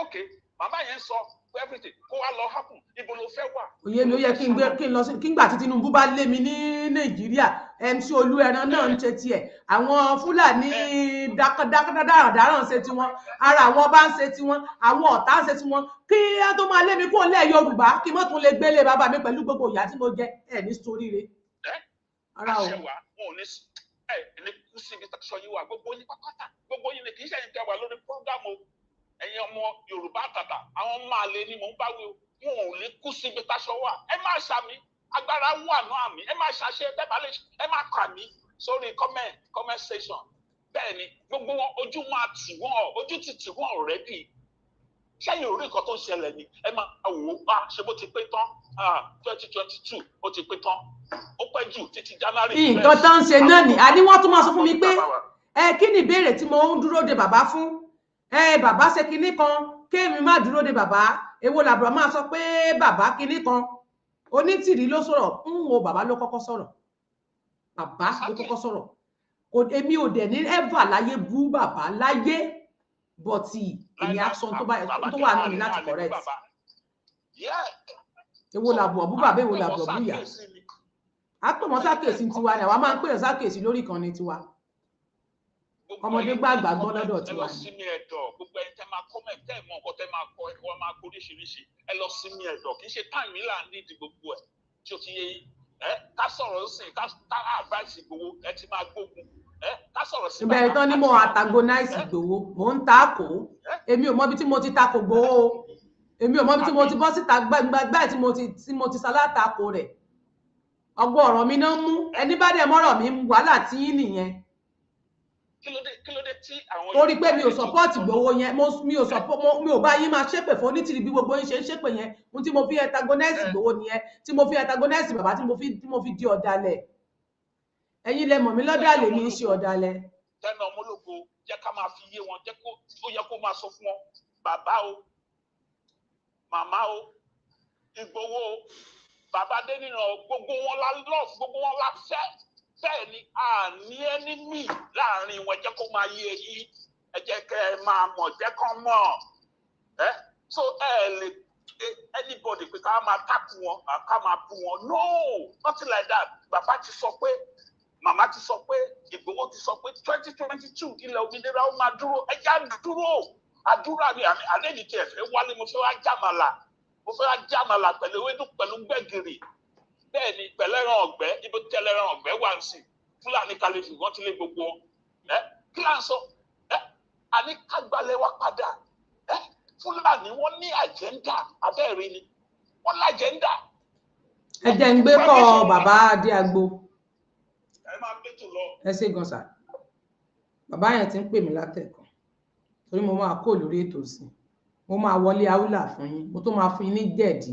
Okay, màmá yẹn sọ everything kó wá lọ happen. Ibo ló fẹ́ wà. Òye mi ó yẹ kí n lọ sí kí n gbà tí Tinubu bá lé mi ní Nàìjíríà MC Olúẹran náà ń ṣe tiẹ̀ àwọn Fúlàní dáradára ń ṣe tiwọn ara àwọn ọba ń ṣe tiwọn àwọn ọ̀tá ń ṣe tiwọn kí á tó máa lé mi kúrò lẹ́ Yorùbá kí mọ́ tún lè gbélé bàbá mi pẹ̀lú gbogbo ìyà tí mo jẹ ẹ̀ ní sóríire. Ara o. Ní kú síbi tàṣọ yìí wà gbogbo yín pátá gbogbo yín ni kì í ṣe ìtẹ́ wà lórí prógámù ẹ̀yin ọmọ Yorùbá àtàtà àwọn máa lè ní mò ń bá wí wọn ò lè kú síbi tàṣọ wà ẹ má ṣàmì agbára wà náà àmì ẹ má ṣàṣe ẹ má kà mí sórí comment section bẹ́ẹ̀ ni gbogbo wọn ojú máa tì wọ́n ojú ti tì wọ́n already ṣẹ́yìn orí nǹkan tó ń ṣẹlẹ̀ ni ẹ máa wò ó ṣe bó ti pé tán 2022 ó ti pé tán ó pẹ́ jù títí January. Nǹkan tó ń ṣe náà ni àní wọ́n tún máa sọ fún mi pé kí ni ìbéèrè tí mo ń dúró de bàbá fún bàbá ṣe kinní kan kéèmí má dúró de bàbá èwo làbúrò máa sọ pé bàbá kinní kan onítìrí ló sọ̀rọ̀ ń wo bàbá ló kọ́kọ́ sọ̀rọ̀ bàbá ló kọ́kọ́ sọ̀rọ̀ èmi ò dẹ̀ ní ever láyé bú bàbá láyé bọ̀tì èmi action tó wà náà ní láti correct èwo làbọ̀ bú bàbá èwo làbọ̀ bú ìyá a pè wọ́n sákèsí tiwa ni àwa máa ń pè wọ́n sákèsí lórí ìkànnì tiwa. ọmọdé gbàgbà gbọ́ lọ́dọ̀ tí ẹ lọ wà ní. sinmi ẹ̀dọ̀ gbogbo ẹni tẹ́ máa comment tẹ́ mọ nǹkan tẹ́ máa kọ ẹ̀kọ́ máa kó oríṣiríṣi ẹ lọ sinmi ẹ̀dọ̀ kì í ṣe táìmì là ń nídìí gbogbo ẹ̀ tí o ti yé yín ká sọ̀rọ̀ sí ká advice Ìgbòho ẹ ti máa gbógun ká sọ̀rọ̀ sí. ìbẹ̀rẹ̀ tán ni mo antagonize Ìgbòho mò ń takò èmi ò mọ ibi tí mo ti takò Ìgbòho èmi ò mọ ibi tí mo ti bọ́ síta gbàgbà tí mo ti sálátakò rẹ̀ ọgbọ́n ọ̀rọ̀ mi náà mú ẹni bá dẹ̀ mọ́rọ̀ mi wàhálà tí yín nìyẹn. kí ló dé tí àwọn. torí pé mi ò support Ìgbòho yẹn mi ò bá yín máa ṣépè fún onítìrí bí gbogbo yín ṣe ń ṣépè yẹn ohun tí mo fi antagonize Ìgbòho nìyẹn tí mo fi antagonize bàbá tí mo fi di ọ̀dàlẹ̀ ẹ̀yin lẹ mọ̀ mí lọ́dàlẹ̀ mi ń ṣe ọ̀dàlẹ̀. tẹ́nà ọmọlógo jẹ́ ká máa fi yé wọn jẹ́ kó ó yẹ kó máa sọ fún wọn bàbá o màmá o Ìgbòho o bàbá Adéníran o gbogbo wọn la love gbogbo wọn la fẹ́ bẹ́ẹ̀ ni a ní ẹni mí láàrin wọn jẹ́ kó máa yé yín ẹ jẹ́ kẹ́ ẹ máa mọ̀ jẹ́ kán mọ̀ so ẹ lè anybody pé ká máa tákù wọn ká máa bú wọn no nothing like that bàbá ti sọ pé màmá ti sọ pé Ìgbòho ti sọ pé 2022 ilẹ̀ òmìnira ó máa dúró ẹ já dúró àdúrà ni àlẹ́ ní tiẹ̀ fẹ́ wálé mo fẹ́ wá jàmàlà pẹ̀lú ewédú pẹ̀lú gbẹ̀gìrì bẹ́ẹ̀ ni pẹ̀lú ẹran ọ̀gbẹ́ ibi tẹ́lẹ̀ ẹran ọ̀gbẹ́ wà ń sìn Fúlàní kálífì wọ́n ti lé gbogbo wọn kí là ń sọ àní kágbálẹ̀ wá padà Fúlàní wọ́n ní àjẹ́ńdà abẹ́rẹ́ ni wọ́n lájẹ́ńdà. ẹ jẹ́ ń gbé kọ́ bàbá Adéagbo ẹ máa gbé tó lọ. ẹ ṣe gan sa bàbá yẹn ti ń pè mí látẹ̀kọ́ torí mo máa kó lórí ètò sí mo máa wọlé áúlà fún yín mo tó máa fún yín ní jẹ̀dí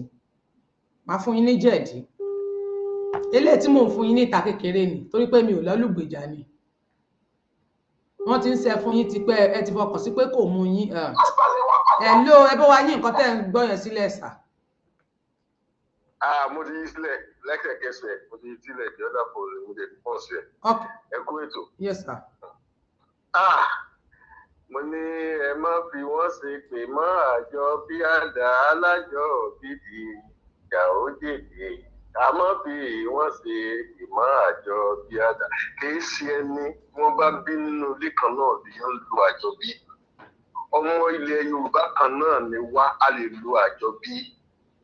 máa fún yín ní jẹ̀dí eléyìí tí mò ń fún yín ní ìta kékeré ni torí pé mi ò lọ́lùgbèjà ni wọ́n ti ń ṣe fún yín tipẹ́ ẹ ti fọkàn sí pé kò mú yín ẹ ló ẹ bá wa yín nǹkan tẹ́ ń gbọ́ yẹn sílẹ̀ sà. mo ti yí sílẹ̀ lẹ́sẹ̀kẹsẹ̀ mo ti yí sílẹ̀ the other phone mo ti pọ̀ sí ẹ̀ ẹ kú ètò. Yes sir. mo ní ẹ má fi wọ́n ṣe pè mọ́ àjọ bí àdá alájọ bíbí ìjà ó dèdè ká má fi wọ́n ṣe pè mọ́ àjọ bí àdá kì í ṣe ẹni wọ́n bá bí nínú ilé kan náà lè ń lo àjọ bí ọmọ ilẹ̀ Yorùbá kan náà ni wá a lè lo àjọ bí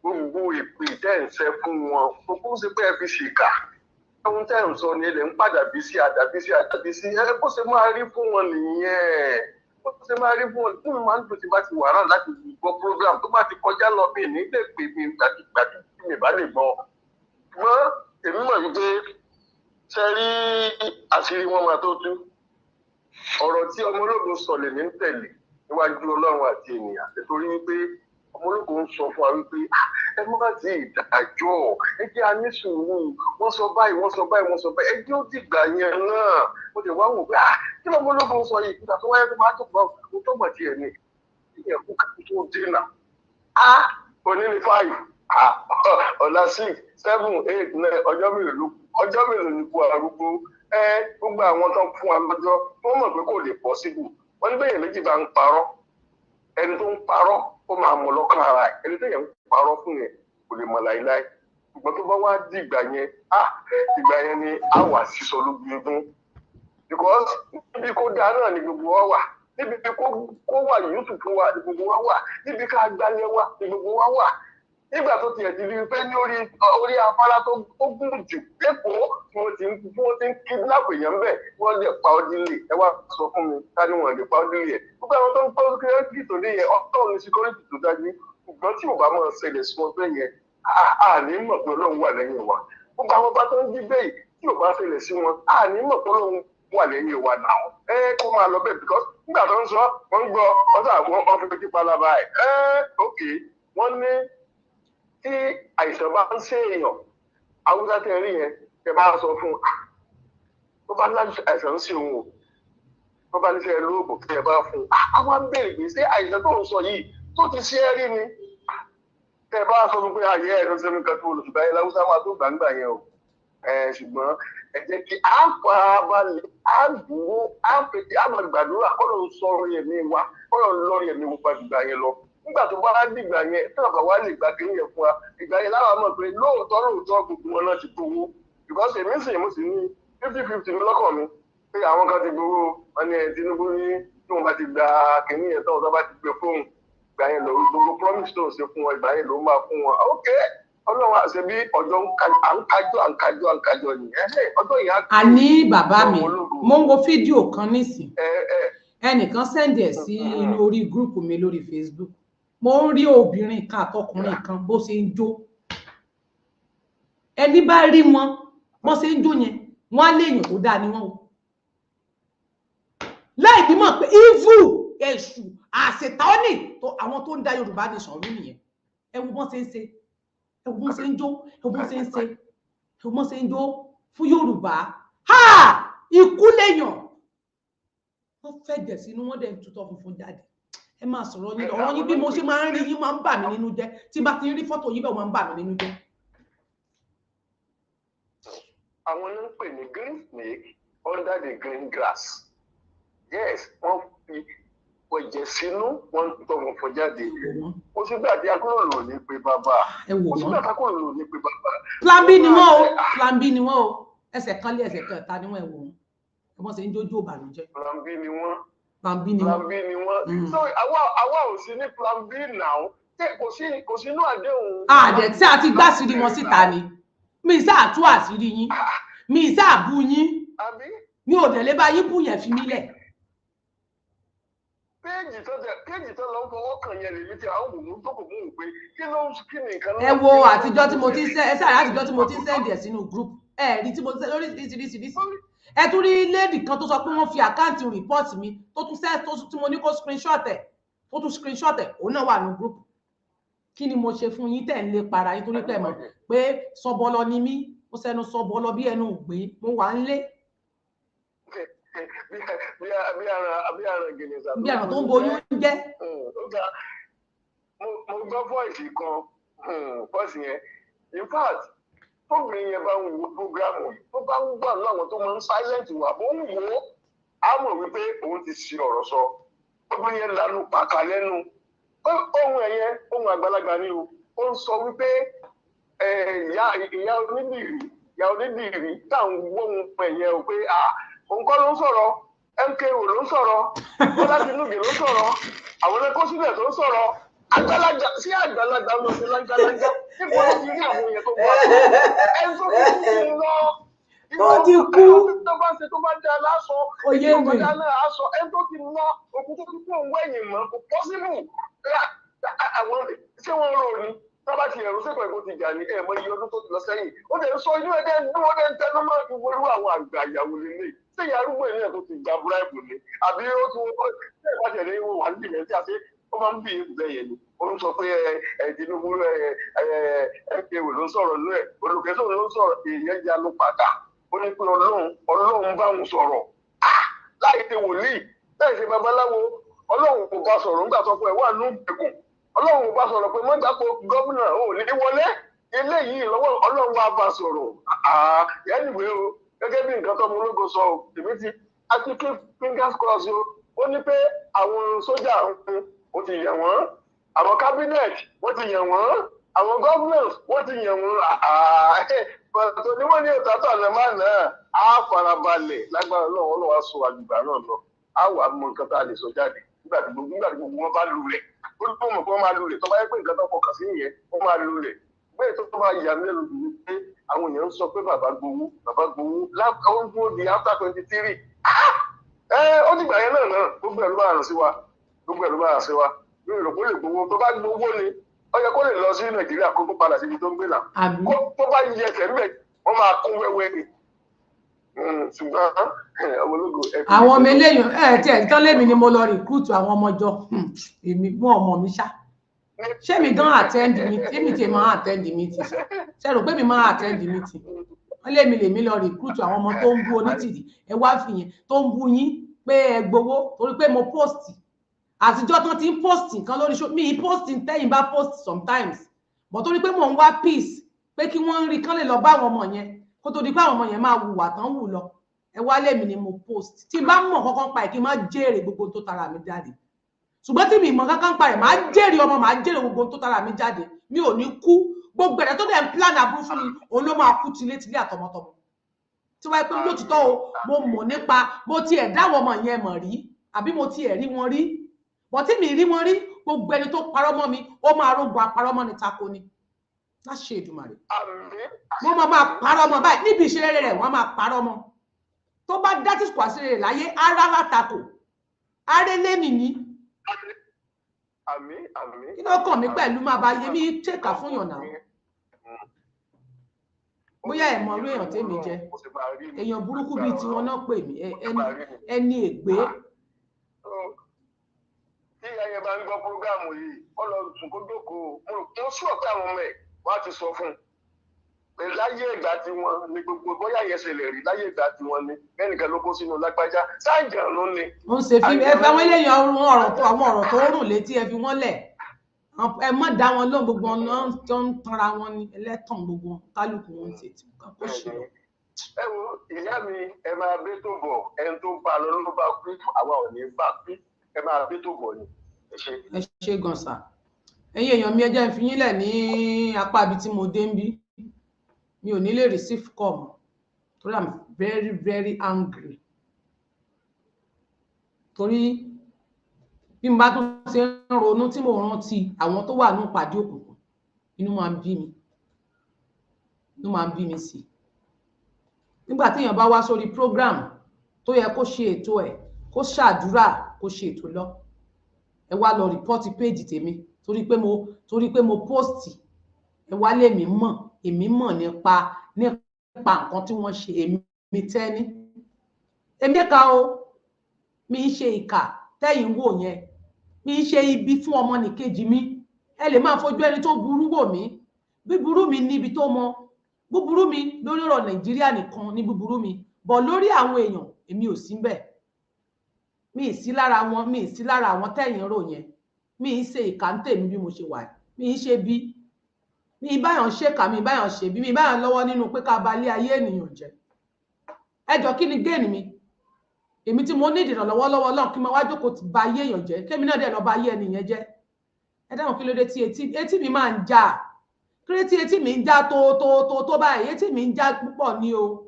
gbogbo ìpè tẹ́ǹsẹ́ fún wọn gbogbo ṣe pé ẹ fi ṣìkà ohun tẹ́ ń sọ ni ẹ lè ń padà bí sí àdàbí sí àdàbí sí ẹ bó ṣe máa rí fún wọn nìyẹn bó ṣe máa rí fún wọn fún mi máa ń dùn tí bá ti wà náà láti gbọ́ program tó bá ti kọjá lọ bí ní lè pè mí gbàdúgbàdú tí mi bá lè gbọ́ ṣùgbọ́n èmi mọ̀ wípé ṣe rí àṣírí wọn máa tó tú ọ̀rọ̀ tí ọmọ ológun sọ lèmi ń tẹ̀lé níwájú Ọlọ́run àti ènìyàn nítorí wípé ọmọ ológun ń sọ fún wa wípé ẹ má ti ìdájọ́ ẹ jẹ́ a ní sùúrù wọ́n sọ báyìí ẹ jẹ́ ó dìgbà yẹn náà mo lè wá wò pé kí lọ́mọ ológun sọ yìí nígbà tó wáyé tó máa tó gbọ́ ohun tó gbà tiẹ̀ ní ìyẹn kú kí tó dènà òní ní 5 ọ̀la 6 7 8 9 ọjọ́ mélòó ní kú arúgbó gbogbo àwọn tó ń fún wa lọ́jọ́ wọ́n mọ̀ pé kò lè possible wọ́n ní bẹ́ẹ̀ méjì bá ń parọ́ ẹni tó ń parọ́ ó máa mọ̀ lọ́kàn ara ẹ̀ ẹni tó yẹn ń parọ́ fún yẹn kò lè mọ̀ láíláí ṣùgbọ́n tó bá wá di ìgbà yẹn ìgbà yẹn ni a wà sísọ lójú egun because níbi kó dáa náà ni gbogbo wa wà níbi kó wà yóò fún wa ni gbogbo wa wà níbi ká gbálẹ̀ wa ni gbogbo wa wà nígbà tó tiẹ̀ ti di pé ní orí afárá tó gùn jù lẹ́kọ̀ọ́ tí wọ́n ti ń kidnap èèyàn bẹ́ẹ̀ wọ́n lè pa ọ́ dílé ẹ wá sọ fún mi ká ní wọ́n lè pa ọ́ dílé ẹ̀ gbogbo àwọn tó ń pọ́ security tó dé yẹn ọ̀tọ̀ ní security tó dájú ṣùgbọ́n tí ò bá máa ṣẹlẹ̀ sí wọn bẹ́ẹ̀ yẹn àní mọ̀ pé Ọlọ́run wà lẹ́yìn wa gbogbo àwọn bá tó ń jí bẹ́ẹ̀ tí ò bá ṣẹlẹ̀ sí wọn àní mọ̀ pé Ọlọ́run wà lẹ́yìn wa náà kó máa lọ bẹ́ẹ̀ because nígbà tó ń sọ wọ́n ń gbọ́ ọ̀sán àwọn ọ̀fẹ́ palaba ok wọ́n ní tí àìsàn bá ń ṣe èèyàn Haúsá tẹ rí yẹn tẹ bá sọ fún tó bá àìsàn ń ṣe òun o tó bá níṣẹ́ lóògùn tẹ bá fún àwọn abẹ́rẹ́ pé ṣé àìsàn tó ń sọ yìí tó ti ṣe é rí ni tẹ bá sọ fún pé ayé ẹ̀ ló ṣe mí kan tó olùsùgbà yẹn Haúsá máa tó gbàǹgbà yẹn o ṣùgbọ́n ẹ jẹ́ kí á farabalẹ̀ á dúró á fètè á máa gbàdúrà kọ́ ló ń sọ orí ẹ̀mí wa kọ́ ló ń lọ́ọ̀rì ẹ̀mí wa gbàgbà yẹn lọ nígbà tó bá dìgbà yẹn tí ọ̀gá wa lè gbà kéyìn yẹn fún wa ìgbà yẹn láwọn mọ̀ pé lóòótọ́ gbogbo wọn náà ti gbowó because èmi sì mo sì ní 50-50 ní lọ́kàn mi pé àwọn kan ti gbowó wọn ní Tinubu ní tí wọn bá ti gba kìnní yẹn tán wọn bá ti gbé fóun ìgbà yẹn lọ gbogbo promise tó ń ṣe fún wọn ìgbà yẹn ló máa fún wọn ok Ọlọ́run àṣẹ bí ọjọ́ à ń kájọ nìyẹn ọjọ́ yẹn á kí. àní bàbá mi mo ń wo fídíò kan nísìn ẹnìkan sẹ́ndì ẹ̀ sí inú orí gúrùpù mi lórí Facebook mo ń rí obìnrin kan àtọkùnrin kan bó ṣe ń jó ẹni bá rí wọn bó ṣe ń jó yẹn wọn á léèyàn tó dáa ni wọn o láì bí mọ̀ pé evil èṣù àṣetánì tó àwọn tó ń da Yorùbá nation rú nìyẹn ẹ wo bọ́n ṣe ń ṣe ẹ wo bọ́n ṣe ń jó ẹ wo bọ́n ṣe ń ṣe ẹ wo bọ́n ṣe ń jó fún Yorùbá ha ikú lèèyàn wọ́n fẹ́ jẹ̀ sínú wọ́n dẹ̀ ń tutọ́ funfun jáde ẹ máa sọ̀rọ̀ yín ọ̀rọ̀ yín bí mo ṣe máa ń rí yín máa ń bà mí nínú jẹ́ tí bá ti rí fọ́tò yín bẹ́ẹ̀ máa ń bà mí nínú jẹ́. àwọn ló ń pè ní green snake under the green grass yes wọ́n fi ọ̀jẹ̀ sínú wọ́n tọ́ wọn fọ jáde ó sì gbà tí akúrò lò ní pé bàbá ó sì gbà tí akúrò lò ní pé bàbá. Plan B ni wọ́n o Plan B ni wọ́n o ẹsẹ̀ kan lé ẹsẹ̀ kẹta ni wọ́n ẹ̀ wò wọ́n wọ́n ṣe ń jójó ìbànújẹ́. Plan B ni wọ́n. Plan B ni wọ́n. Plan B ni wọ́n. So àwa ò sí ní Plan B now kò sí inú àdéhùn. àdẹ̀ tí a ti gbá àṣírí wọn síta ni mi ì sáà tú àṣírí yín mi ì sáà bú yín mi ò dẹ̀ lé bá yín bú yẹn fi mí lẹ̀. péèjì tó lọ ń fọwọ́ kàn yẹn lèmi tí àwọn òmùmú tó kò mú un pé kí ni nǹkan náà. ẹ wo àtijọ́ tí mo ti ń sẹ́ ẹ sáà àtijọ́ tí mo ti ń sẹ́ndì ẹ̀ sínú group ẹ rí tí mo ti sẹ́ lórí ìrísìírísìírísìí ẹ tún rí lady kan tó sọ pé wọ́n fi àkáǹtì rìpọ́ọ̀tì mi tó tún sẹ́ tí mo ní kó screenshot ẹ̀ tó tún screenshot ẹ̀ òun náà wà ní group kí ni mo ṣe fún yín tẹ̀ ń lé para yín torí pé mọ̀ pé sọbọlọ ni mí mo sẹnu sọbọlọ bí ẹnu ògbé mo wà ń lé. bí àrùn tó ń boyún jẹ́. mo gbọ́ fọ́ọ̀sì kan fọ́ọ̀sì yẹn in fact tóbìnrin yẹn bá ń wo programu yìí tó bá ń gbà láwọn tó máa ń silent wà bó ń wò ó á mọ̀ wípé òun ti ṣe ọ̀rọ̀ sọ tóbìnrin yẹn lanu pàkà lẹ́nu ohun ẹ̀yẹ ohun àgbàlagbà ni o ó ń sọ wípé ìyá onídìrí táwọn gbóhùn ẹ̀yẹ o pé òun kọ́ ló ń sọ̀rọ̀ MKO ló ń sọ̀rọ̀ Bọ́lá Tinubu ló ń sọ̀rọ̀ àwọn ẹ̀kọ́ sílẹ̀ tó ń sọ̀rọ̀ àgbàlagbà sí àgbàlagbà ló ṣe lágbàlagbà níbo ló ti rí àwọn èèyàn tó wà ẹni tó ti lọ ó ti kú tó bá ṣe tó bá dá aláṣọ oyè tó bá dá aláṣọ ẹni tó ti lọ òkú tó ti kú òun wẹ̀yìn mọ́ kò pọ́sibù àwọn ṣé wọ́n rò ní tábà ti ẹ̀rù sẹ́kọ̀ọ́ ẹ̀kọ́ ti jà ní ẹ̀mọ iye ọdún tó ti lọ sẹ́yìn ó lè sọ inú ẹ̀dẹ́ ní wọ́n dẹ́ ń tẹnu mọ́ ìwúrú àwọn àgbà ìyàwó lélẹ̀ ṣé ìyá arúgbó ìlú tó ti gba búráìbù ni àbí ó ti wọ́n ṣe ìbáṣẹ̀lẹ̀ ìwò wà níbi ìyẹn tí a ṣe ó máa ń bí ìbùdó yẹn ni ó ń sọ pé Tinubu MKO ló ń sọ̀rọ̀ lú ẹ̀ olùkẹ́sọ̀ ló ń sọ̀rọ̀ èèyàn ya ló padà ó ní pé Ọlọ́run bá òun sọ̀rọ̀ láì ṣe wòlíì láì ṣe babaláwo Ọlọ́run kò bá sọ̀rọ̀ nígbà tó pé wà nù ìgbèkùn Ọlọ́run kò bá sọ̀rọ̀ pé mọ́tàkó gómìnà ò ní wọlé eléyìí lọ́wọ́ Ọlọ́run wá bá sọ̀rọ̀ yẹ́nìwé o gẹ́gẹ́ bí nǹkan tó mú ológo sọ èmi ti àti kí fingers cross o ó ní pé àwọn sójà ó ti yàn wọ́n àwọn cabinet wọ́n ti yàn wọ́n àwọn governors wọ́n ti yàn wọ́n pàtó ni wọ́n ní ìtàtọ̀ àlẹ́mà náà á farabalẹ̀ lágbára Ọlọ́run Ọlọ́run á sọ àgbà náà lọ á wà á mọ nǹkan tá a lè sọ jáde nígbà tí gbogbo wọn bá lulẹ̀ ó ní fún mọ̀ pé wọ́n máa lulẹ̀ tó bá yẹ pé nǹkan tó fọkàn sí nìyẹn wọ́n máa lulẹ̀ bẹ́ẹ̀ tó bá yà mí lẹ́nu dùn ní pé àwọn èèyàn ń sọ pé bàbá gbowó láwọn dúró di after 23 ó dìgbà yẹn náà gbogbo ẹ̀ ló bá ràn sí wa mi ò rò pé lè gbowó tó bá gbowó ni ó yẹ kó lè lọ sí Nàìjíríà kó padà síbi tó ń gbé náà tó bá yẹ ẹsẹ̀ ńbẹ̀ wọ́n máa kún wẹ́wẹ́ ni ṣùgbọ́n ọmọ ológo àwọn ọmọ eléyìn tí ẹ̀ tán lémi ni mo lọ rìkúùtù àwọn ọmọ jọ èmi mú ọmọ mi ṣá ṣé mi gan attend meeting èmi tí máa attend meeting ṣe rò pé mi máa attend meeting wọ́n lémi lèmi lọ rìkúùtù àwọn ọmọ tó ń bú onítìrì ẹ wá fi yẹn tó ń bú yín pé ẹ gbowó torí pé mo post àtijọ́ tán ti ń post nǹkan lórí show mi post tẹ́yìn bá post sometimes but torí pé mò ń wá peace pé kí wọ́n rí kán lè lọ bá àwọn ọmọ yẹn kó tó di pé àwọn ọmọ yẹn máa hùwà tán wù lọ ẹ wá lémi ni mo post tí bá mọ̀ kankan pa ẹ̀ kí n má jèrè gbogbo tó tara mi jáde ṣùgbọ́n tí mi mọ̀ kankan pa ẹ̀ má jèrè ọmọ má jèrè gbogbo tó tara mi jáde mi ò ní kú gbogbo ẹ̀rẹ́ tó dẹ̀ ń plan aburú fún mi òun ló máa kú tilétilé àtọmọtọmọ tí wọ́n pé lótìtọ́ o mo mọ̀ nípa mo tiẹ̀ dáwọn ọmọ yẹn mọ̀ rí àbí mo tiẹ̀ rí wọn rí bọ́ tí mi rí wọn rí gbogbo ẹni tó parọ́ mọ́ mi ó máa rógun àparọ́ mọ́ ni tako ni láṣẹ Èdùmàrè wọ́n máa parọ́ mọ́ báyìí níbi ìṣeré rẹ̀ wọ́n máa parọ́ mọ́ tó bá dá tí kò àṣírí rẹ̀ láyé ara látakò arélé nìní kí ló kàn mí pẹ̀lú máa bá yẹ mí tẹ́ka fún yàn náà bóyá ẹ̀ mọ̀ orí èèyàn tèmi jẹ́ èèyàn burúkú bíi tiwọn náà pè mí ẹni ègbé. tí ẹyẹ bá ń gbọ́ prógámù yìí wọ́n lọ sùn kó jókòó mo sùn ọ̀pẹ́ àwọn ọmọ ẹ̀ wọ́n á ti sọ fún un láyé ìgbà tí wọ́n ní gbogbo bóyá yẹn ṣe lè rí láyé ìgbà tí wọ́n ní ẹnìkan ló kó sínú lágbájá sáàjà ló ní. ó ń ṣe fíìmù ẹ fẹ́ àwọn eléyìí ọ̀rọ̀ tó àwọn ọ̀rọ̀ tó rùn létí ẹ fi wọ́n lẹ̀ ẹ má dá wọn lóhùn gbogbo ọ̀nà tó ń tanra wọn ní ẹlẹ́tàn gbogbo kálukú wọn ṣe tí kò ṣe lọ. ẹ wo ìyá mi ẹ máa bẹ tó bọ̀ ẹni tó bá lọ ló bá kú àwa ò ní bá kú ẹ máa bẹ tó bọ̀ ni. ẹ ṣe gan sa ẹ̀yin èèyàn mi ẹ jẹ́ n fi yín lẹ̀ ní apá ibi tí mo dé ń bí mi ò ní lè receive call torí I'm very very angry torí bí mo bá tún ṣe ń ronú tí mo rántí àwọn tó wà ní ìpàdé òkùnkùn inú máa ń bí mi sí nígbà tí èèyàn bá wá sórí program tó yẹ kó ṣe ètò ẹ̀ kó ṣàdúrà kó ṣe ètò lọ ẹ wá lọ rìpọ́tì péjì tèmi torí pé mo póòstì ẹ wá lè mí mọ̀ èmi mọ̀ nípa nǹkan tí wọ́n ṣe èmi tẹ́ni èmi ẹ̀ka o mi ń ṣe ìkà tẹ́yìn wò yẹn mi ń ṣe ibi fún ọmọnìkejì mi ẹ lè máa fojú ẹni tó burú wò mí bíburú mi níbi tó mọ búburú mi lórí ọ̀rọ̀ Nàìjíríà nìkan ní búburú mi bọ̀ lórí àwọn èèyàn èmi ò sí bẹ́ẹ̀ mi ì sí lára wọn mi ì sí lára àwọn tẹ́yìn rò yẹn mi ì ṣe ìkà ń tèmi bí mo ṣe wà mi ì ṣe bí mi ì báyàn ṣèkà mi ì báyàn ṣe bí mi ì báyàn lọ́wọ́ nínú pé ká ba ilé ayé ènìyàn jẹ́ ẹjọ́ kí ni géènì mi èmi tí mo ní ìdìrànlọ́wọ́ lọ́wọ́ Ọlọ́run kí n máa wá jókòó ti ba ayé èèyàn jẹ́ kémi náà dẹ̀ lọ ba ayé ènìyàn jẹ́ ẹ dáhùn kí ló dé tí etí mi máa ń já kí ló dé tí etí mi ń já tó báyìí etí mi ń já púpọ̀ ní o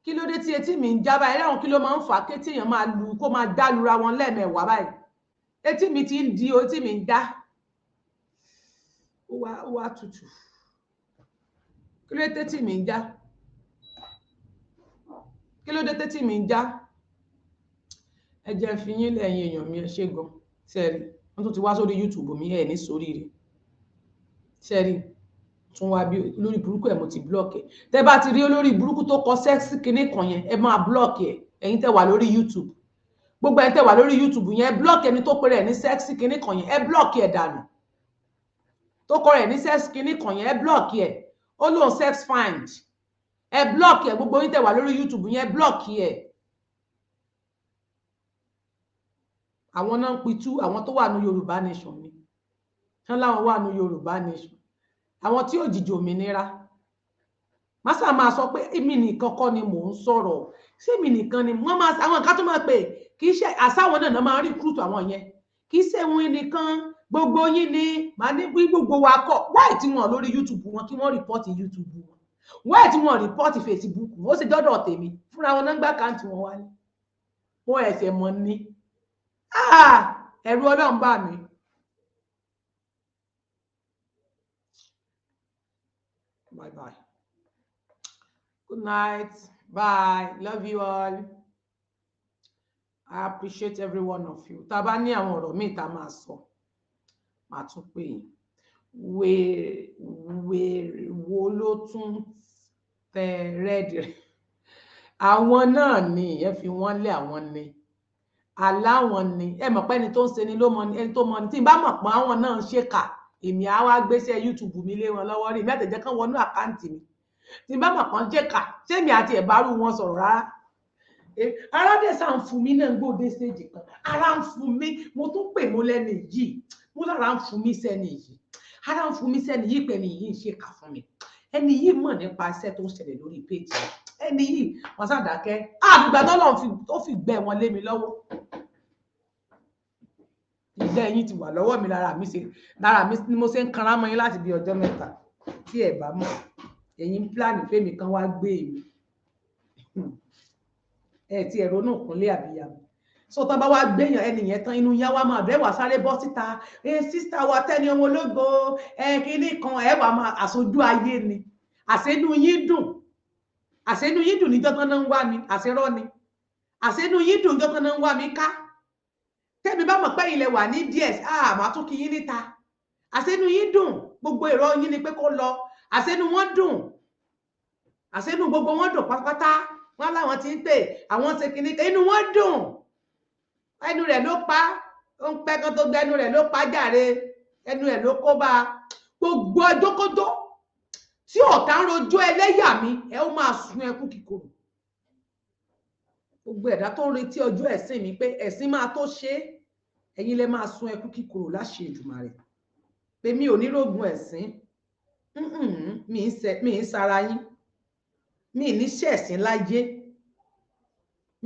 kí ló dé tí etí mi ń já báyìí ẹ dáhùn kí ló máa ń fà á kétí èèyàn máa lu kó máa dá lura wọn lẹ́ẹ̀mẹwàá báyìí etí mi ti ń di o etí mi ń dá ó wá tutù kí ló dé tẹ́tí mi ń já kí ló dé tẹ́tí mi ń já ẹ jẹ́ fi yín lẹ́yìn èèyàn mi ẹ ṣé gan sẹ́rí wọ́n tún ti wá sórí YouTube mi ẹ̀ ní sórí rẹ̀ sẹ́rí tún wá bí lórí burúkú ẹ̀ mo ti blọ́ọ̀kì ẹ̀ tẹ́ bá ti rí olórí burúkú tó kọ sẹ́ẹ̀sì kinní kan yẹn ẹ máa blọ́ọ̀kì ẹ̀ ẹ̀yin tẹ́ wà lórí YouTube gbogbo ẹ̀yin tẹ́ wà lórí YouTube yẹn ẹ blọ́ọ̀kì ẹni tó pe rẹ̀ ní sẹ́ẹ̀sì kinní kan yẹn ẹ blọ́ọ̀kì ẹ̀ dànù tó kọ rẹ̀ ní sẹ́ẹ̀sì kinní kan yẹn ẹ blọ́ọ̀kì ẹ̀ ó lóun sex find ẹ blọ́ọ̀kì ẹ̀ gbogbo ẹ̀yin tẹ́ wà lórí YouTube yẹn ẹ blọ́ọ̀kì ẹ̀ àwọn náà ń pitú àwọn tó wà ní Yorùbá nation ni wọ́n láwọn wà ní Yorùbá nation àwọn tí ò jìjì òmìnira màsà máa sọ pé èmi nìkan kọ́ ni mò ń sọ̀rọ̀ ṣé èmi nìkan ni wọ́n máa àwọn nǹkan tó máa pè kì í ṣe àsáwọn náà máa recruit àwọn yẹn kì í ṣe wọn nìkan gbogbo yín ni màá ní gbogbo wa kọ́ wáì tí wọn lórí YouTube wọn kí wọ́n rìpọ́ọ̀tì YouTube wọn wáì tí wọn rìpọ́ọ̀tì Facebook wọn ó sì dọ́dọ̀ tèmi fúnra wọn náà gbá káàntì wọn wálé wọn ẹ̀sẹ̀ mọ́ ní ẹ̀rù Ọlọ́run bà mí. Bye bye. Good night. Bye. Love you all. I appreciate every one of you. Tá bá ní àwọn ọ̀rọ̀ míì tá máa sọ. Màá tún pè yín. Wèrè wo ló tún tẹ rẹ́dì rẹ̀? Àwọn náà ni ẹ fi wọ́n lé àwọn ni. Aláwọn ni ẹ mọ̀ pé ẹni tó ń ṣe ni ló mọ̀ ni ẹni tó mọ̀ ni tí n bá mọ̀ pé àwọn náà ń ṣèkà èmi á wá gbéṣẹ́ YouTube mi lé wọn lọ́wọ́ rí mẹ́tẹ̀ jẹ́ kán wọnú àkáǹtì mi tí n bá mọ̀ kán ṣèkà sẹ́mi àti ẹ̀bárù wọn sọ̀rọ̀ rárá ara dẹ̀ sá ń fún mi náà gbòde stage kan ara ń fún mi mo tún pè mo lẹ́nu yìí mo lára ń fún mi sẹ́ni yìí ara ń fún mi sẹ́ni yìí pé ẹni yìí ń ṣèkà fún mi ẹni yìí mọ̀ nípa iṣẹ́ tó ń ṣẹlẹ̀ lórí péjì ẹni yìí wọ́n sàdákẹ́ àgbà tó fi gbẹ wọn lé mi lọ́wọ́ ìgbẹ́ ẹ̀yin ti wà lọ́wọ́ mi lára mi ni mo ṣe ń kanra mọ́ yín láti bí ọjọ́ mẹ́ta tí ẹ bá mọ̀ ẹ̀yin pílánì fẹ́mi kan wá gbé mi ẹ ti ẹ̀rọ náà kúnlé àbíyamọ so tán bá wá gbéyàn ẹnìyẹn tán inú yá wá máa bẹ́wà sáré bọ́ síta sísá wa tẹ́ni ọmọ ológo kínní kan ẹ wà máa àsojú ayé ni àṣẹnú yín dùn níjọ́ tán náà ń wá mi àṣẹrọ́ ni àṣẹnú yín dùn níjọ́ tán náà ń wá mi ká tẹ́mi bá mọ̀ pé ilẹ̀ wà ní ds màá tún kí yín níta àṣẹnú yín dùn gbogbo èrò yín ni pé kó lọ àṣẹnú wọn dùn àṣẹnú gbogbo wọn dùn pátápátá wọn láwọn ti ń pè àwọn ṣe kínní inú wọn dùn ẹnu rẹ̀ ló pa ó ń pẹ́ kan tó gbẹnu rẹ̀ ló pa jàre ẹnu rẹ̀ ló kó bá gbogbo ọjọ́kọ́jọ́ tí ọ̀tá ń rojọ́ ẹlẹ́yà mi ẹ ó máa sun ẹkún kíkorò gbogbo ẹ̀dá tó ń retí ọjọ́ ẹ̀sìn mi pé ẹ̀sìn máa tó ṣe ẹ̀yin lẹ máa sun ẹkún kíkorò láṣẹ Èdùmàrè pé mi ò ní rògùn ẹ̀sìn mi ń sara yín mi ní ṣẹ̀sìn láyé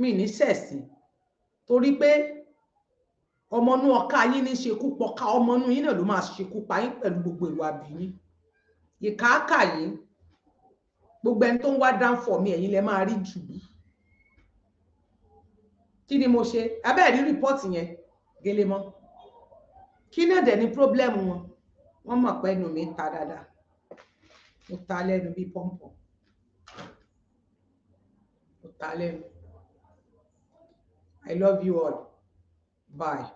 mi ní ṣẹ̀sìn torí pé ọmọnú ọkà yín ní ṣekú pọ̀ká ọmọnú yín náà ló máa ṣekú pa yín pẹ̀lú gbogbo ìwà bìyín ìkàákà yín gbogbo ẹni tó ń wá dáńfọ̀ mi ẹ̀yin lẹ máa rí jù bí kí ni mo ṣe abẹ́ẹ̀ rí rìpọ́ọ̀tì yẹn gẹ́lẹ́ mọ́ kí náà dẹ̀ ní pírọ́blẹ́mù wọn wọ́n mọ̀ pé ẹnu mi ta dáadáa mo ta lẹ́nu bí pọ́ǹpọ̀ mo ta lẹ́nu I love you all. Bye.